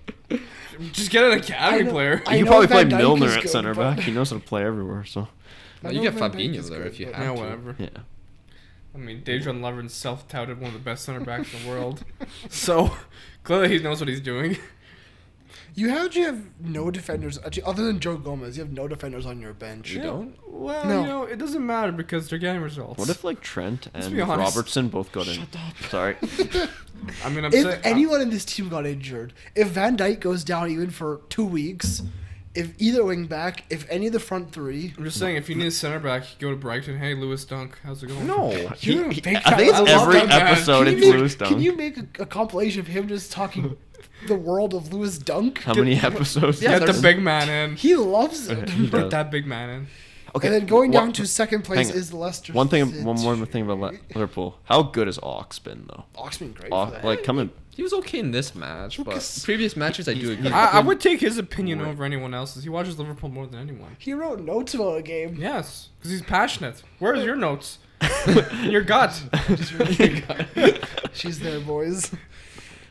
D: Just get an
A: I
D: academy
A: know-
D: player.
A: I
C: You
A: know
C: probably play
A: Van Dijk
C: Milner
A: is
C: at
A: good,
C: center
A: but-
C: back. He knows how to play everywhere. So
A: I
B: You
A: know
B: get
A: Van Dijk
B: Fabinho
A: is
B: there
A: good,
B: if you
A: but-
B: have
D: Yeah,
B: to.
D: whatever.
C: yeah.
D: I mean, Dejan Lovren's self-touted one of the best center backs in the world. So clearly he knows what he's doing.
A: You have no defenders actually, other than Joe Gomez. You have no defenders on your bench.
B: You don't?
D: Well,
A: No.
D: you know, it doesn't matter because they're getting results.
C: What if like Trent
D: Let's
C: and
D: be honest.
C: Robertson both got in? Sorry.
D: I mean, I'm
A: If
D: saying
A: anyone in this team got injured, if Van Dijk goes down even for 2 weeks, if either wing back, if any of the front three,
D: I'm just saying, if you need a center back, you go to Brighton. Hey, Lewis Dunk, how's it going?
B: No.
A: you're a big
C: I think it's
A: fan. I love
C: every
A: that man.
C: episode
A: Can
C: it's
A: you make-
C: Lewis
A: Can
C: Dunk.
A: you make a compilation of him just talking the world of Lewis Dunk?
C: How many episodes?
B: Yeah,
C: is
D: Get the
C: there?
D: big man in.
A: He loves it.
C: He
D: Put
C: does.
D: that big man in.
C: Okay.
A: And then going
C: what-
A: down to second place
C: hang on.
A: is Leicester.
C: One thing,
A: City.
C: one more thing about Liverpool. How good has Ox been though?
A: Ox been great for that.
C: Like coming.
B: He was okay in this match, but
A: Lucas-
B: previous matches I do agree.
D: I would take his opinion over anyone else's. He watches Liverpool more than anyone.
A: He wrote notes about a game.
D: Yes, because he's passionate. Where's your notes? In your gut.
A: She's there, boys.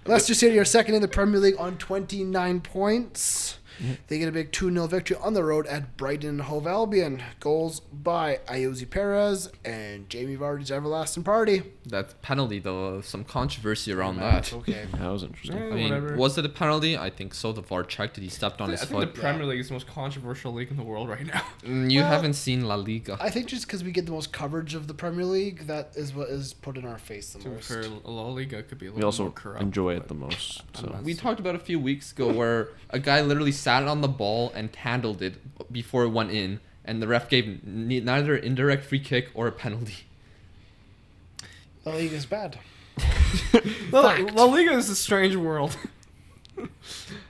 A: Leicester City are second in the Premier League on 29 points. They get a big 2-0 victory on the road at Brighton and Hove Albion. Goals by Ayoze Perez and Jamie Vardy's everlasting party.
B: That penalty though, some controversy around
A: That's
B: that.
A: okay.
C: That was interesting.
D: Yeah.
B: I mean,
D: Whatever.
B: was it a penalty? I think so. The VAR checked it. He stepped on
D: I
B: his
D: think the
B: foot.
D: Premier League is the most controversial league in the world right now.
B: You
A: Well,
B: haven't seen La Liga.
A: I think just because we get the most coverage of the Premier League, that is what is put in our face the
D: To be
A: most.
D: fair, La Liga could be a little
C: We also
D: more corrupt.
C: enjoy it
D: but
C: the most.
D: I'm
C: So
D: not-
B: We talked about a few weeks ago where a guy literally sat on the ball and handled it before it went in, and the ref gave neither an indirect free kick or a penalty.
A: The league is bad.
D: La Liga is a strange world.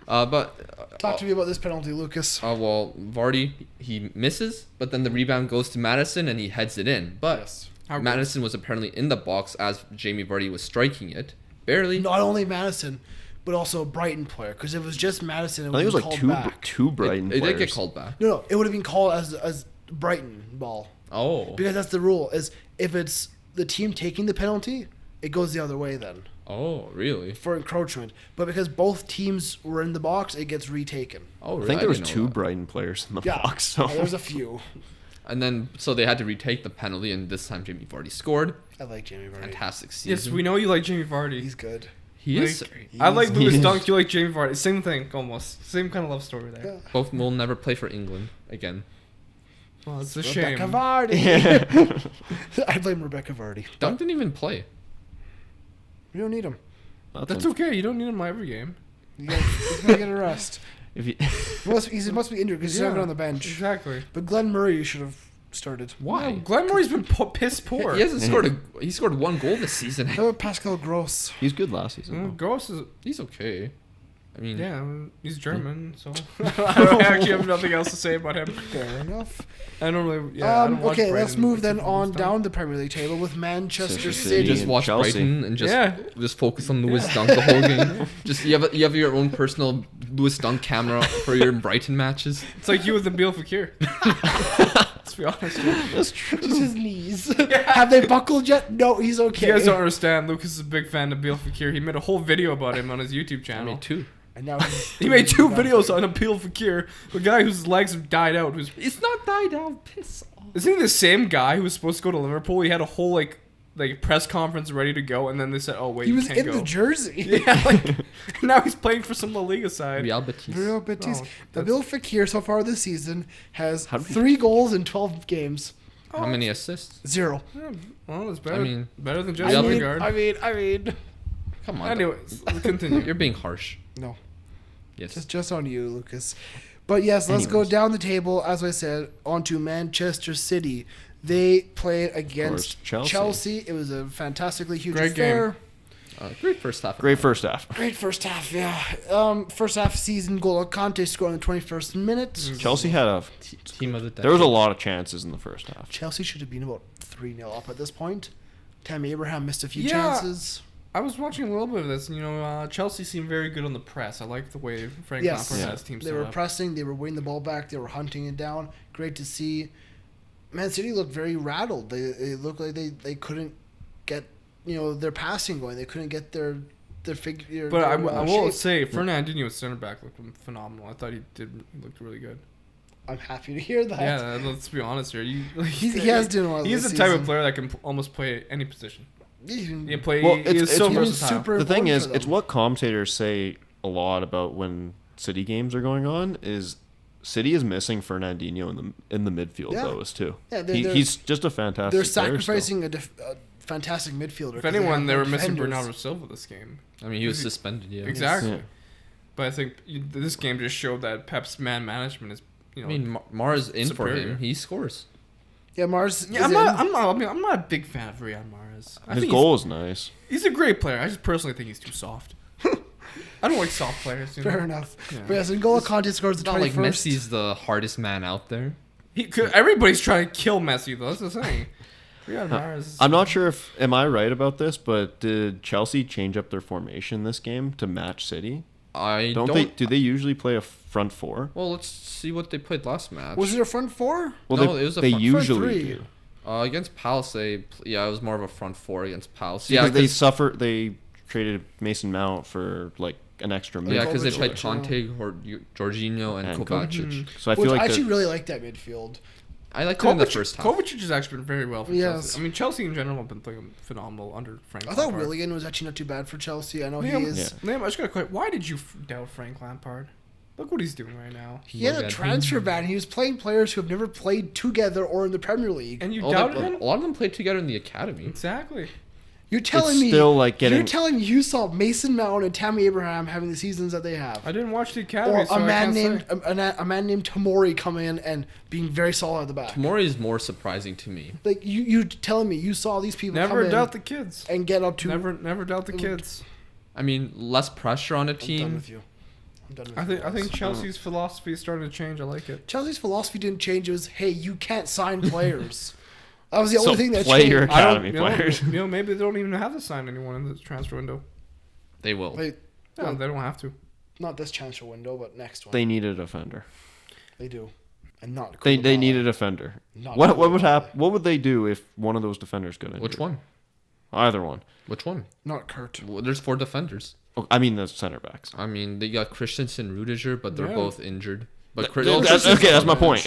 A: Talk to me about this penalty, Lucas.
B: Well, Vardy, he misses, but then the rebound goes to Madison and he heads it in. But
A: Yes.
D: How good.
B: Madison was apparently in the box as Jamie Vardy was striking it. Barely.
A: Not only Madison, but also a Brighton player. Because if it was just Madison, it
C: I
A: would
C: think it
A: have
C: was
A: been
C: like
A: called back.
C: two Brighton
B: It
C: players.
B: did get called back.
A: No, it would have been called as Brighton ball.
B: Oh.
A: Because that's the rule. Is if it's the team taking the penalty, it goes the other way then
B: Oh, really?
A: for encroachment. But because both teams were in the box, it gets retaken.
B: Oh, really?
C: I think there was
B: didn't know
C: two
B: that.
C: Brighton players in the
A: Yeah,
C: box. So
A: there's a few.
B: And then, so they had to retake the penalty, and this time Jamie Vardy scored.
A: I like Jamie Vardy.
B: Fantastic season.
D: Yes, we know you like Jamie Vardy.
A: He's good.
B: He is.
D: Like, I like
C: He's-
D: Lewis
C: he's-
D: Dunk. You like Jamie Vardy. Same thing, almost. Same kind of love story there.
A: Yeah.
B: Both will never play for England again.
D: Well, it's a shame.
A: Rebecca Vardy. I blame Rebecca Vardy.
B: Dunk didn't even play.
A: We don't need him.
D: That's okay. You don't need him in every game.
A: He's gonna get a rest.
C: If you,
A: He must be injured because he's not even on the bench.
D: Exactly.
A: But Glenn Murray should have started.
B: Why?
D: No, Glenn Murray's been piss poor.
B: He hasn't scored He scored one goal this season.
A: How about Pascal Gross?
C: he's good last season. though.
D: Gross is
B: He's okay. I mean,
D: yeah. He's German, so I don't actually have nothing else to say about him.
A: Fair enough.
D: I don't really. Yeah. I don't watch
A: Okay, let's
D: Brighton
A: move then
D: because of
A: on
D: Lewis
A: down
D: Dunk.
A: the Premier League table with Manchester
C: Manchester
A: City.
C: City.
B: just
C: and
B: watch
C: Chelsea.
B: Brighton and
D: Yeah.
B: just focus on Lewis Dunk the whole game. Just you have your own personal Lewis Dunk camera for your Brighton matches.
D: It's like you with the Bill Fakir. Let's be honest. Here.
C: That's true.
A: Just his knees. Have they buckled yet? No, he's okay.
D: You guys don't understand. Lucas is a big fan of Bill Fakir. He made a whole video about him on his YouTube
B: I
D: channel.
B: mean, two.
A: And now
D: He made 2 videos on Appeal Fakir, the guy whose legs have died out. Who's
B: It's not died out. Piss off.
D: isn't he the same guy who was supposed to go to Liverpool? He had a whole like press conference ready to go, and then they said, "Oh wait,
A: He
D: you
A: was
D: can't
A: in
D: go."
A: the jersey.
D: Yeah, like, now he's playing for some La Liga side.
B: Real Betis.
A: Real Betis.
D: Oh,
A: The Bill Fakir so far this season has
C: How did we-
A: 3 goals in 12 games.
B: How many assists?
A: 0.
D: Yeah, well, it's better.
B: I mean,
D: better than
B: I
D: Jesse
B: mean-
D: Lingard.
A: I mean.
B: Come on.
D: Anyways, continue.
B: You're being harsh.
A: No.
B: Yes.
A: Just on you, Lucas. But yes, let's go
C: Anyways.
A: down the table. As I said, onto Manchester City. They played against
C: course,
A: Chelsea.
C: Chelsea.
A: It was a fantastically huge
D: Great
A: affair.
B: Great first half.
C: Great first half.
A: Great first half, yeah. First half season goal of Conte scored in the 21st minute.
C: Chelsea had a.
B: Team of the decade.
C: There was a lot of chances in the first half.
A: Chelsea should have been about 3-0 up at this point. Tammy Abraham missed a few
D: Yeah.
A: chances.
D: I was watching a little bit of this, and Chelsea seemed very good on the press. I like the way Frank
A: Yes,
D: Lampard has team
A: they
D: set
A: were
D: up.
A: pressing, they were winning the ball back, they were hunting it down. Great to see. Man City looked very rattled. They looked like they couldn't get their passing going. They couldn't get their figure.
D: But I
A: their
D: will
A: shape.
D: say, Fernandinho, center back, looked phenomenal. I thought he looked really good.
A: I'm happy to hear that.
D: Yeah, let's be honest here.
A: he has done well.
D: He's
A: this
D: the type of
A: season.
D: player that can almost play any position. He can play.
C: Well,
D: he
C: it's-
D: is so
C: it's
D: versatile.
A: super-
C: The thing
A: important
C: is,
A: for
C: it's
A: them.
C: what commentators say a lot about when City games are going on. Is City is missing Fernandinho in the midfield
A: Yeah.
C: though, too.
A: Yeah,
C: He's just a fantastic.
A: They're
C: player still.
A: sacrificing a fantastic midfielder.
D: If
A: 'cause
D: anyone,
A: have
D: they
A: no
D: were missing
A: defenders.
D: Bernardo Silva this game.
B: I mean, he was suspended. Yeah.
D: Exactly.
C: Yeah.
D: But I think this game just showed that Pep's man management is.
B: I mean, Mara's in
D: superior.
B: for him. He scores.
A: Yeah, Mars.
D: Yeah, I'm not a big fan of Riyad Mahrez. I
C: His
D: think
C: goal is nice.
D: he's a great player. I just personally think he's too soft. I don't like soft players.
A: Fair enough.
D: Yeah.
A: But yes, N'Golo Conte scores the
B: It's not like
A: 21st.
B: Messi's the hardest man out there.
D: Everybody's trying to kill Messi, though. That's the thing. Riyad Mahrez.
C: I'm not sure if am I right about this, but did Chelsea change up their formation this game to match City?
B: I
C: Don't
B: don't.
C: they? Do they usually play a front four?
B: Well, let's see what they played last match.
A: Was it a front four?
C: Well,
B: No,
C: they,
B: it was a
C: they
B: front
C: usually
A: three.
C: do.
B: Against Palace, it was more of a front four against Palace.
C: Yeah,
B: Yeah,
C: they
B: 'cause-
C: suffered. They traded Mason Mount for like an extra minute.
B: yeah, because they
A: Kovacic,
B: played
A: yeah.
B: Conte, Jorginho, and Kovacic.
C: So I feel
A: Which
C: like
A: I actually
C: the,
A: really like that midfield.
B: I liked it in the first half.
D: Kovacic has actually been very well for
A: Yes.
D: Chelsea. I mean, Chelsea in general have been playing phenomenal under Frank
A: I thought
D: Lampard.
A: Willian was actually not too bad for Chelsea. I know
D: Liam,
A: he is.
C: Yeah.
D: Liam, I just got a question. Why did you doubt Frank Lampard? Look what he's doing right now.
A: He had a
B: Look at
A: transfer ban. He was playing players who have never played together or in the Premier League.
D: And you
B: Oh,
D: doubted
B: a
D: him?
B: lot of them played together in the academy.
D: Exactly.
A: You're telling
C: It's
A: me
C: still like
A: you're
C: getting-
A: telling me you saw Mason Mount and Tammy Abraham having the seasons that they have.
D: I didn't watch the academy,
A: Or
D: so
A: a
D: I
A: man
D: can't
A: named
D: say.
A: a man named Tomori come in and being very solid at the back.
B: Tomori is more surprising to me.
A: Like you telling me you saw these people
D: Never
A: come
D: doubt
A: in
D: the kids.
A: and get up to.
D: Never doubt the kids.
B: I mean, less pressure on a
A: I'm done
B: team.
A: with you. I'm done with
D: I
A: you.
D: think Chelsea's philosophy is starting to change. I like it.
A: Chelsea's philosophy didn't change. It was, hey, you can't sign players. That was the
C: So
A: only thing that
C: play
A: changed.
C: your
D: I don't-
C: academy players.
D: Maybe they don't even have to sign anyone in the transfer window.
B: They will.
A: Wait,
D: No, they don't have to.
A: not this transfer window, but next one.
C: They need a defender.
A: They do, and not.
C: They
A: Koulibaly.
C: need a defender.
A: Not
C: What would
A: Koulibaly.
C: happen? What would they do if one of those defenders got injured?
B: Which one?
C: Either one.
B: Which one?
A: Not Kurt.
B: Well, there's 4 defenders.
C: Oh, I mean the center backs.
B: I mean, they got Christensen, Rudiger, but they're
D: Yeah.
B: both injured. But
C: Okay, that's my point.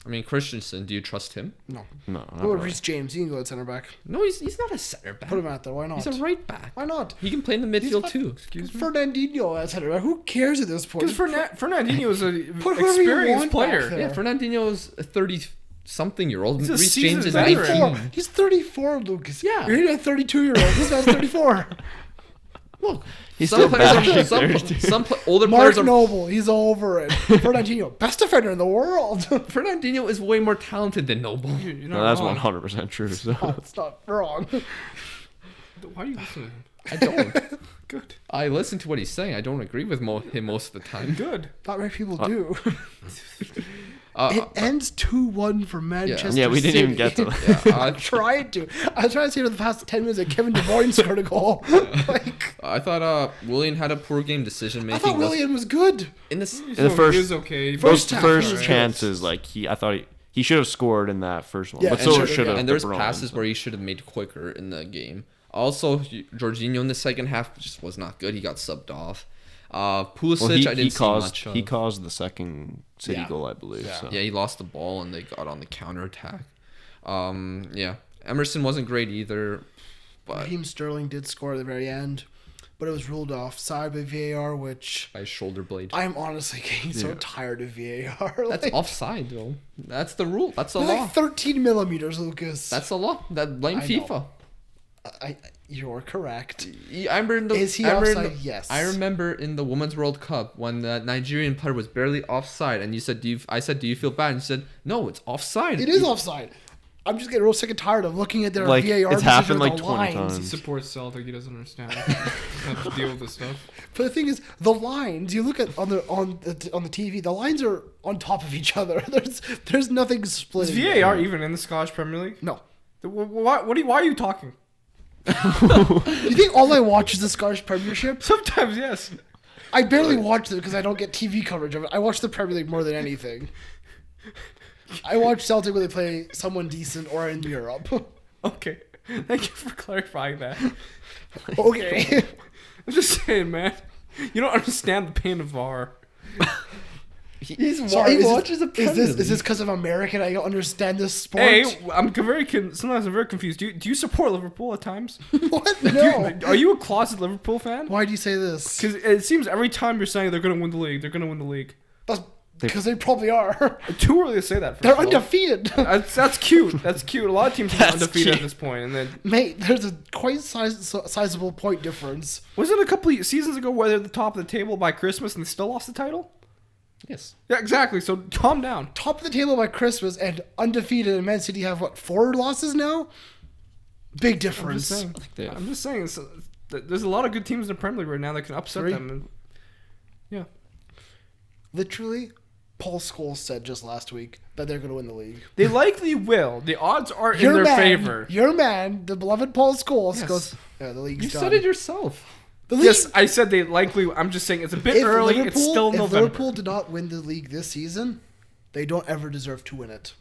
B: I mean, Christensen, do you trust him?
A: No.
C: No,
A: What
C: not
A: about
C: really.
A: Reece James? He can go at center back.
B: No, he's not a center back.
A: Put him out there. Why not?
B: He's a right back.
A: Why not?
B: He can play in the
A: He's
B: midfield
A: got-
B: too.
D: Excuse me.
A: Fernandinho at center back. Who cares at this point?
D: Because Fernandinho is an
A: Put whoever you
D: experienced
A: want
D: player.
A: back there.
B: Yeah, Fernandinho is a 30-something-year-old.
D: He's a
B: Reece James is
D: seasoned
B: 19.
D: veteran.
A: He's 34, Lucas.
B: Yeah.
A: You're hitting a 32-year-old. This man's 34.
B: Look,
C: He's
B: some
C: still
B: players
C: bashing
B: are, some,
C: 30.
B: some older
A: Mark
B: players are.
A: Noble, he's over it. Fernandinho, best defender in the world.
B: Fernandinho is way more talented than Noble.
D: You're
C: No,
D: not
C: that's
D: wrong.
C: 100% true. So.
A: It's not wrong.
D: Why are you listening?
B: I don't.
D: Good.
B: I listen to what he's saying. I don't agree with him most of the time.
D: Good.
A: Not many people do. It
B: Uh,
A: ends 2-1 for Manchester
C: Yeah, we didn't even get to
A: City.
C: that.
A: I tried to. I was trying to say for the past 10 minutes that Kevin De Bruyne scored a goal. Like,
B: I thought Willian had a poor game decision
A: I
B: making.
A: thought Willian was good.
B: in this.
C: In the first-
D: He was okay.
C: Those
A: First half,
C: first
A: he was
C: chances, like I thought he should have scored in that first one,
A: Yeah,
C: but
A: and
C: so
A: should've,
C: should have.
A: yeah.
B: And there's
C: De Bruyne,
B: passes
C: so.
B: where he should have made quicker in the game. Also, Jorginho in the second half just was not good. He got subbed off. Pulisic,
C: Well,
B: I didn't see much of.
C: he caused the second City
A: Yeah.
C: goal, I believe.
A: Yeah.
C: So.
B: Yeah, he lost the ball and they got on the counterattack. Yeah, Emerson wasn't great either. But
A: Raheem Sterling did score at the very end, but it was ruled offside by VAR, which
B: by shoulder blade.
A: I'm honestly getting so
C: Yeah.
A: tired of VAR.
B: That's
A: Like,
B: offside though. That's the rule. That's the
A: they're
B: law.
A: like 13 millimeters, Lucas.
B: That's the law. That blame
A: I know.
B: FIFA.
A: You're correct.
B: I remember in the,
A: Is he
B: I remember in
A: offside?
B: the-
A: Yes.
B: I remember in the Women's World Cup when the Nigerian player was barely offside, and you said, I said, do you feel bad? And you said, no, it's offside.
A: It is offside. I'm just getting real sick and tired of looking at their
C: Like,
A: VAR
C: it's
A: decision
C: happened
A: with
C: like
A: the
C: 20
A: lines.
C: times.
D: He supports Celtic. He doesn't understand. Have to deal with this stuff.
A: But the thing is, the lines you look at on the TV, the lines are on top of each other. There's nothing
D: Is
A: splitting.
D: VAR even in the Scottish Premier League?
A: No.
D: Why are you talking?
A: You think all I watch is the Scottish Premiership?
D: Sometimes, yes.
A: I barely watch it because I don't get TV coverage of it. I watch the Premier League more than anything. I watch Celtic when they play someone decent or in Europe.
D: Okay. Thank you for clarifying that.
A: Okay.
D: I'm just saying, man. You don't understand the pain of VAR.
B: He's
A: Sorry,
B: he watches the Premier
A: is this
B: League.
A: because I'm American? I don't understand this sport.
D: Hey, sometimes I'm very confused. Do you support Liverpool at times?
A: What? No.
D: Are you a closet Liverpool fan?
A: Why do you say this?
D: Because it seems every time you're saying they're going to win the league, they're going to win the league.
A: That's because they probably are.
D: Too early to say that.
A: They're
D: first of all.
A: undefeated.
D: That's cute. That's cute. A lot of teams are undefeated at this point, and then
A: Mate, there's a quite sizable point difference.
D: was it a couple of seasons ago where they're at the top of the table by Christmas and they still lost the title?
B: Yes.
D: Yeah, exactly. So calm down.
A: Top of the table by Christmas and undefeated, and Man City have, 4 losses now? Big
D: I'm
A: difference.
D: just saying.
B: they have-
D: I'm just saying. There's a lot of good teams in the Premier League right now that can upset
A: 3.
D: them. And, yeah.
A: Literally, Paul Scholes said just last week that they're going to win the league.
D: They likely will. The odds are in their favor.
A: Your man, the beloved Paul Scholes,
D: Yes.
A: goes, yeah, the league's
B: You
A: done.
B: said it yourself.
A: The league,
D: Yes, I said they likely. I'm just saying it's a bit early. It's still
A: if
D: November.
A: Liverpool did not win the league this season, they don't ever deserve to win it.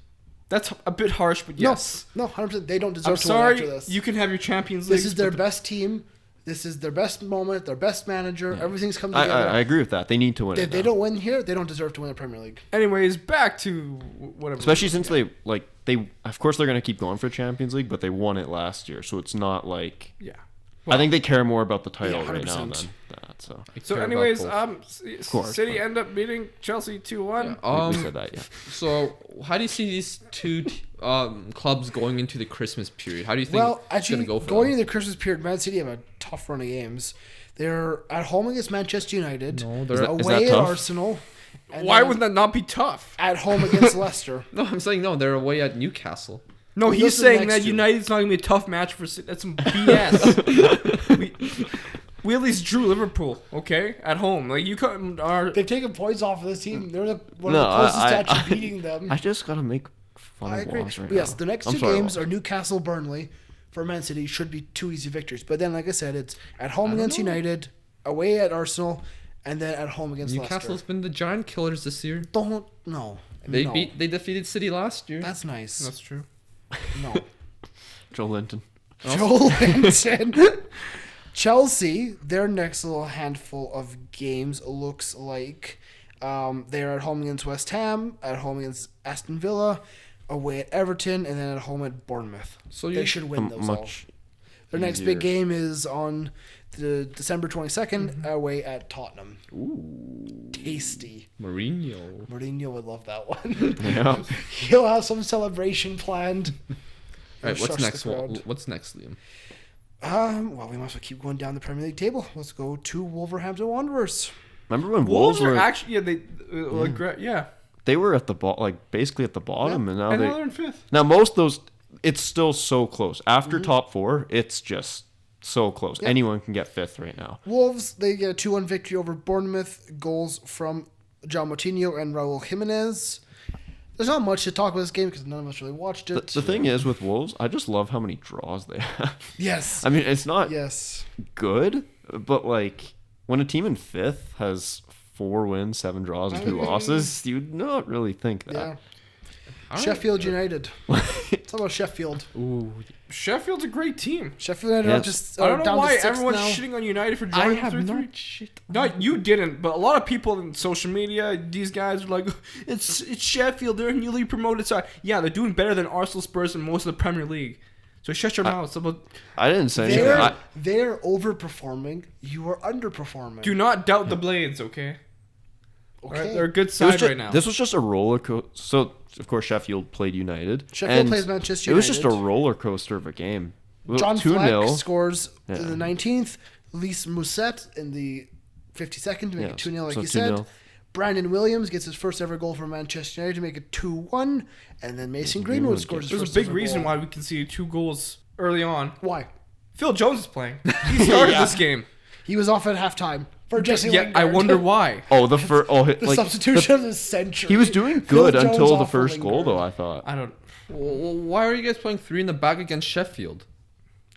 D: That's a bit harsh, but yes.
A: No, 100%. They don't deserve
D: I'm
A: to win after
D: sorry.
A: this.
D: You can have your Champions League.
A: This is their best team. This is their best moment, their best manager. Everything's come together.
C: I agree with that. They need to win
A: If
C: it
A: they
C: now.
A: don't win here, they don't deserve to win the Premier League.
D: Anyways, back to whatever.
C: Especially since they of course they're going to keep going for Champions League, but they won it last year, so it's not like
D: Yeah.
C: I think they care more about the title
A: Yeah,
C: right now
A: 100%.
C: than that. So
D: So,
B: care about
D: anyways,
B: both.
C: course,
D: City
C: but-
D: end up beating Chelsea 2-1.
C: we said that, yeah.
B: So how do you see these two clubs going into the Christmas period? How do you think
A: Well,
B: it's
A: actually,
B: going to go for
A: going
B: them?
A: into the Christmas period, Man City have a tough run of games. They're at home against Manchester United,
B: No,
C: Is
B: they're
C: that
A: away at
C: tough?
A: Arsenal, and
D: Why
A: then
D: would that not be tough?
A: at home against Leicester.
B: no. I'm saying no. They're away at Newcastle.
D: No,
A: Well,
D: he's
A: those are the
D: saying
A: next
D: that
A: two.
D: United's not going to be a tough match for City. That's some BS. we at least drew Liverpool, okay, at home. Like you couldn't.
A: They've taken points off of this team. They're one
C: No,
A: of the closest
C: I-
A: to actually beating them.
C: I just got to make fun
A: I
C: of
A: agree.
C: Walls right
A: But yes,
C: now.
A: the next
C: I'm
A: two
C: sorry,
A: games
C: Walls.
A: are Newcastle, Burnley. For Man City, should be 2 easy victories. But then, like I said, it's at home against United, away at Arsenal, and then at home against
B: Newcastle's
A: Leicester.
B: been the giant killers this year.
A: Don't no.
B: They
A: no.
B: They defeated City last year.
A: That's nice.
D: That's true.
A: No.
C: Joe Linton.
A: Joel Linton. Chelsea, their next little handful of games looks like they're at home against West Ham, at home against Aston Villa, away at Everton, and then at home at Bournemouth.
B: So
A: They
B: you
A: should win those all.
C: Much
A: Their next
C: easier.
A: big game is on the December 22nd, away at Tottenham. Ooh. Tasty.
B: Mourinho.
A: Mourinho would love that one.
C: Yeah.
A: He'll have some celebration planned.
B: All right, what's
A: Shush the
B: next?
A: crowd.
B: What's next, Liam?
A: Well, we might as well keep going down the Premier League table. Let's go to Wolverhampton Wanderers.
C: Remember when
D: Wolves
C: Wolves
D: are
C: were
D: actually yeah.
C: they were at the basically at the bottom, and now
D: And
C: they
D: now they're in fifth.
C: now most of those it's still so close. After
A: Mm-hmm.
C: top 4, it's just so close. Anyone can get 5th right now.
A: Wolves, they get a 2-1 victory over Bournemouth. Goals from John Moutinho and Raul Jimenez. There's not much to talk about this game because none of us really watched it.
C: The thing is with Wolves, I just love how many draws they have.
A: Yes.
C: I mean, it's not
A: Yes.
C: good, but like when a team in 5th has 4 wins, 7 draws, and 2 losses, you'd not really think that.
A: Yeah. Sheffield United. Let's talk about Sheffield.
B: Ooh,
D: Sheffield's a great team.
A: Sheffield United
C: Yeah,
A: are just
D: I don't know
A: down
D: why
A: to 6th
D: everyone's
A: now.
D: shitting on United for
B: I
D: drawing
B: have
D: 3-3.
B: not shit.
D: No, you didn't, but a lot of people in social media, these guys are like, it's Sheffield, they're a newly promoted side. Yeah, they're doing better than Arsenal, Spurs, and most of the Premier League. So shut your mouth.
C: I didn't say anything.
A: They're overperforming. You are underperforming.
D: Do not doubt the Blades, okay?
A: Okay.
D: Alright, they're a good
C: It was
D: side
C: just-
D: right now.
C: This was just a roller coaster. So, of course, Sheffield played United.
A: Sheffield
C: and
A: plays Manchester
C: It was just a
A: United.
C: roller coaster of a game. Well,
A: John
C: 2-0.
A: Fleck scores
C: Yeah.
A: in the 19th. Lise Mousset in the 52nd to make it 2-0, like
C: so
A: you said.
C: 2-0.
A: Brandon Williams gets his first ever goal for Manchester United to make it 2-1. And then Mason Greenwood scores his
D: There's a
A: first
D: big
A: ever
D: reason
A: goal.
D: why we conceded 2 goals early on.
A: Why?
D: Phil Jones is playing. He started this game.
A: He was off at halftime for Jesse
D: Yeah,
A: Lingard.
D: I wonder why.
C: Oh, the first. Oh,
A: The
C: like,
A: substitution of the century.
C: he was doing
A: Phil
C: good
A: Jones
C: until the
A: off for
C: first goal,
A: Lingard.
C: though. I thought.
D: I don't.
B: Well, why are you guys playing 3 in the back against Sheffield?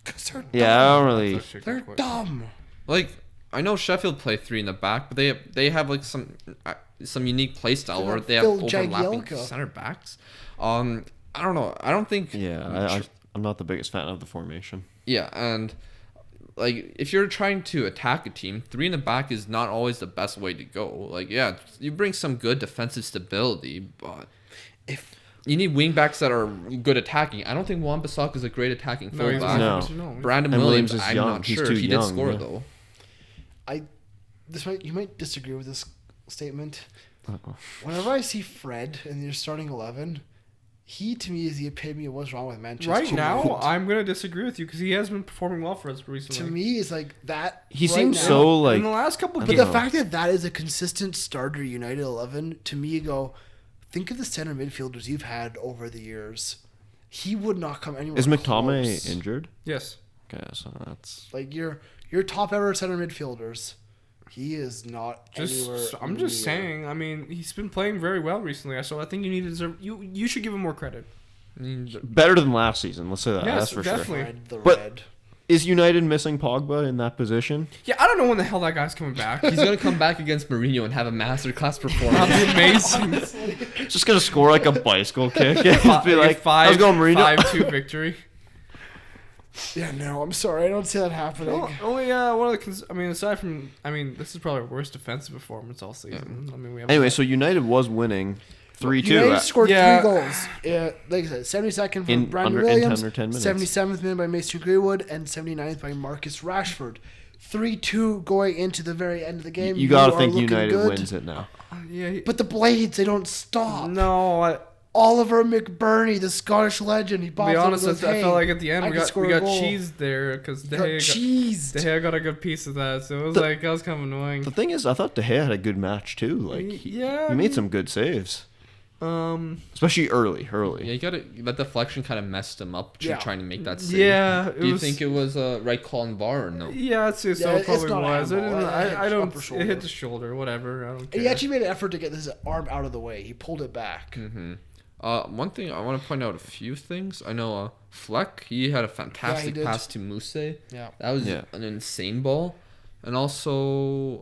A: 'Cause they're
C: Yeah, I don't really.
A: They're dumb.
B: Like, I know Sheffield play 3 in the back, but they have like some unique play style where they have
A: Phil
B: overlapping
A: Jagielka.
B: center backs. I don't know. I don't think.
C: Yeah, I'm not the biggest fan of the formation.
B: Yeah, and like if you're trying to attack a team, 3 in the back is not always the best way to go. Like, yeah, you bring some good defensive stability, but
A: If
B: you need wing backs that are good attacking. I don't think Wan-Bissaka is a great attacking
D: No, he's
B: fullback.
D: not.
C: No.
D: No.
B: Brandon
C: And
B: Williams,
C: Williams is
B: I'm
C: young.
B: not
C: He's
B: sure.
C: too
B: He
C: young,
B: did score
C: yeah.
B: though.
A: you might disagree with this statement.
C: Uh-oh.
A: Whenever I see Fred in your starting 11, he to me is the epitome of what's wrong with Manchester
D: Right now,
A: United.
D: I'm gonna disagree with you because he has been performing well for us recently.
A: To me, it's like that.
C: He
A: right
C: seems
A: now.
C: so like.
D: in the last couple
A: But
D: games.
A: the fact that that is a consistent starter United 11, to me, you go, think of the center midfielders you've had over the years. He would not come anywhere
C: Is
A: close.
C: McTominay injured?
D: yes,
C: Okay, so that's.
A: Like your top ever center midfielders, he is not anywhere.
D: I'm just
A: near.
D: saying. I mean, he's been playing very well recently. So I think you need to deserve. You should give him more credit.
B: I mean,
C: Better than last season, let's say that.
D: Yes,
C: That's for
D: definitely.
A: Fred the
C: But-
A: Red.
C: Is United missing Pogba in that position?
D: Yeah, I don't know when the hell that guy's coming back.
B: he's gonna come back against Mourinho and have a masterclass performance.
D: That'd be amazing.
C: Just gonna score like a bicycle kick. Just be like, how's it going, Mourinho?
D: 5-2 victory.
A: Yeah, no, I'm sorry, I don't see that happening.
D: Well, only one of the. I mean, aside from. I mean, this is probably our worst defensive performance all season. I mean, we have.
C: Anyway, so United was winning 3-2
A: United scored
D: Yeah.
A: 3 goals. Yeah, like I said, 72nd from
C: In
A: Brandon
C: under- in
A: Williams,
C: under 10 minutes.
A: 77th minute by Mason Greenwood, and 79th by Marcus Rashford. 3-2 going into the very end of the game.
C: You gotta
A: are
C: think
A: looking
C: United
A: good.
C: wins it now.
D: yeah.
A: But the Blades, they don't stop.
D: No,
A: Oliver McBurney, the Scottish legend, he
D: to
A: pops
D: be
A: up and
D: honest,
A: goes,
D: I
A: hey,
D: felt like at the end
A: I
D: we
A: can
D: got
A: score
D: we
A: a
D: got
A: goal.
D: cheese there because
A: Got cheesed.
D: De Gea got a good piece of that, so it was
C: The-
D: like that was kind of annoying.
C: The thing is, I thought De Gea had a good match too. Like,
D: Yeah,
C: he
D: I
C: made
D: mean-
C: some good saves,
D: Um,
C: especially early.
B: Yeah, you gotta. That deflection kind of messed him up
A: Yeah.
B: trying to make that save.
D: yeah.
B: Do you think it was a right call in VAR or no?
D: Yeah, I'd say so.
A: Yeah,
D: it
A: it's
D: probably
A: not a
D: was. I,
A: handball.
D: didn't,
A: It hit
D: I don't.
A: upper
D: It
A: shoulder.
D: hit the shoulder. Whatever. I don't care.
A: He actually made an effort to get his arm out of the way. He pulled it back.
B: Mm-hmm. One thing I want to point out a few things. I know Fleck, he had a fantastic
A: did.
B: pass to Muse.
A: Yeah.
B: That was
C: Yeah.
B: an insane ball. And also,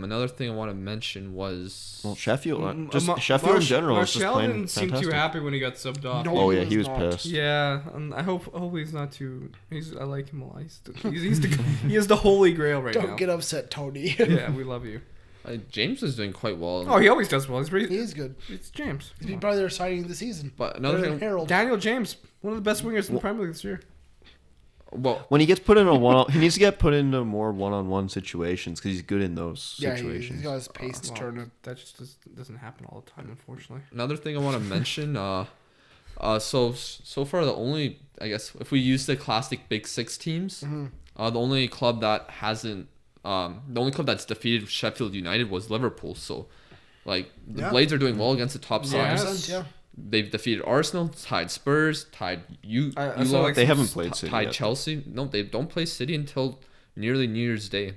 B: another thing I want to mention was
C: Well, Sheffield,
D: Mm,
C: just
D: Ma-
C: Sheffield in
D: Marsh-
C: general is just
D: Martial
C: playing
D: didn't seem
C: fantastic.
D: too happy when he got subbed off.
A: No.
C: Oh
A: He
C: yeah,
A: was
C: he was
A: not.
C: pissed.
D: Yeah, and I hope he's not too. I like him a lot. He is the holy grail right
A: Don't
D: now.
A: get upset, Tony.
D: Yeah, we love you.
B: James is doing quite well.
D: Oh, he always does well.
A: he is good.
D: It's James.
A: He's probably their signing of the season.
B: But another
A: Better than
B: thing,
A: Harold.
D: Daniel James, one of the best wingers in the Premier League this year.
B: well,
C: When he gets put in a one, he needs to get put into more one-on-one situations because he's good in those
A: Yeah,
C: situations.
A: he's got his pace to
D: Well,
A: turn it.
D: that just doesn't happen all the time, unfortunately.
B: another thing I want to mention. So far the only, I guess, if we use the classic Big Six teams,
A: Mm-hmm.
B: the only club that hasn't, the only club that's defeated Sheffield United was Liverpool. So, like the
A: Yeah.
B: Blades are doing well against the top
D: Yeah.
B: sides.
A: 100%, yeah.
B: They've defeated Arsenal, tied Spurs, tied
D: I saw, like,
C: They haven't played City
B: tied
C: yet.
B: Chelsea. No, they don't play City until nearly New Year's Day.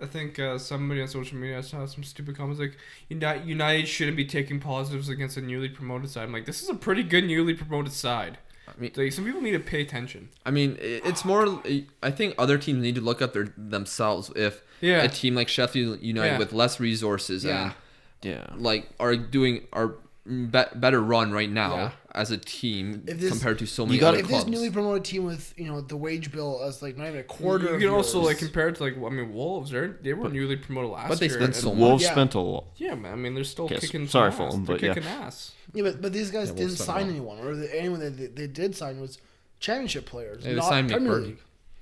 D: I think somebody on social media saw some stupid comments like United shouldn't be taking positives against a newly promoted side. I'm like, this is a pretty good newly promoted side.
B: I mean,
D: Like, some people need to pay attention.
B: it's more. I think other teams need to look at themselves. If
D: Yeah.
B: a team like Sheffield United
D: Yeah.
B: with less resources
A: Yeah.
C: Yeah.
B: and like are doing better run right now
A: Yeah.
B: as a team
A: If this-
B: compared to so many
C: gotta-
B: other
A: If
B: clubs.
A: this newly promoted team with the wage bill as like not even a
D: You
A: quarter, of
D: can also
A: yours-
D: like compare it to like Wolves. They were newly promoted last year.
B: but they spent
D: and-
B: so much.
C: Wolves
A: Yeah.
C: spent a lot.
D: Yeah, man. I mean, they're still
C: Yes,
D: kicking.
C: sorry,
D: some ass.
C: Fulham,
D: They're
C: but yeah.
D: kicking ass.
A: Yeah, but these guys
B: Yeah,
A: didn't
B: Wolves
A: sign
B: done
A: anyone, or anyone that they did sign was championship players.
B: Yeah, they
A: not
B: signed
A: Premier
B: McBurney.
A: League.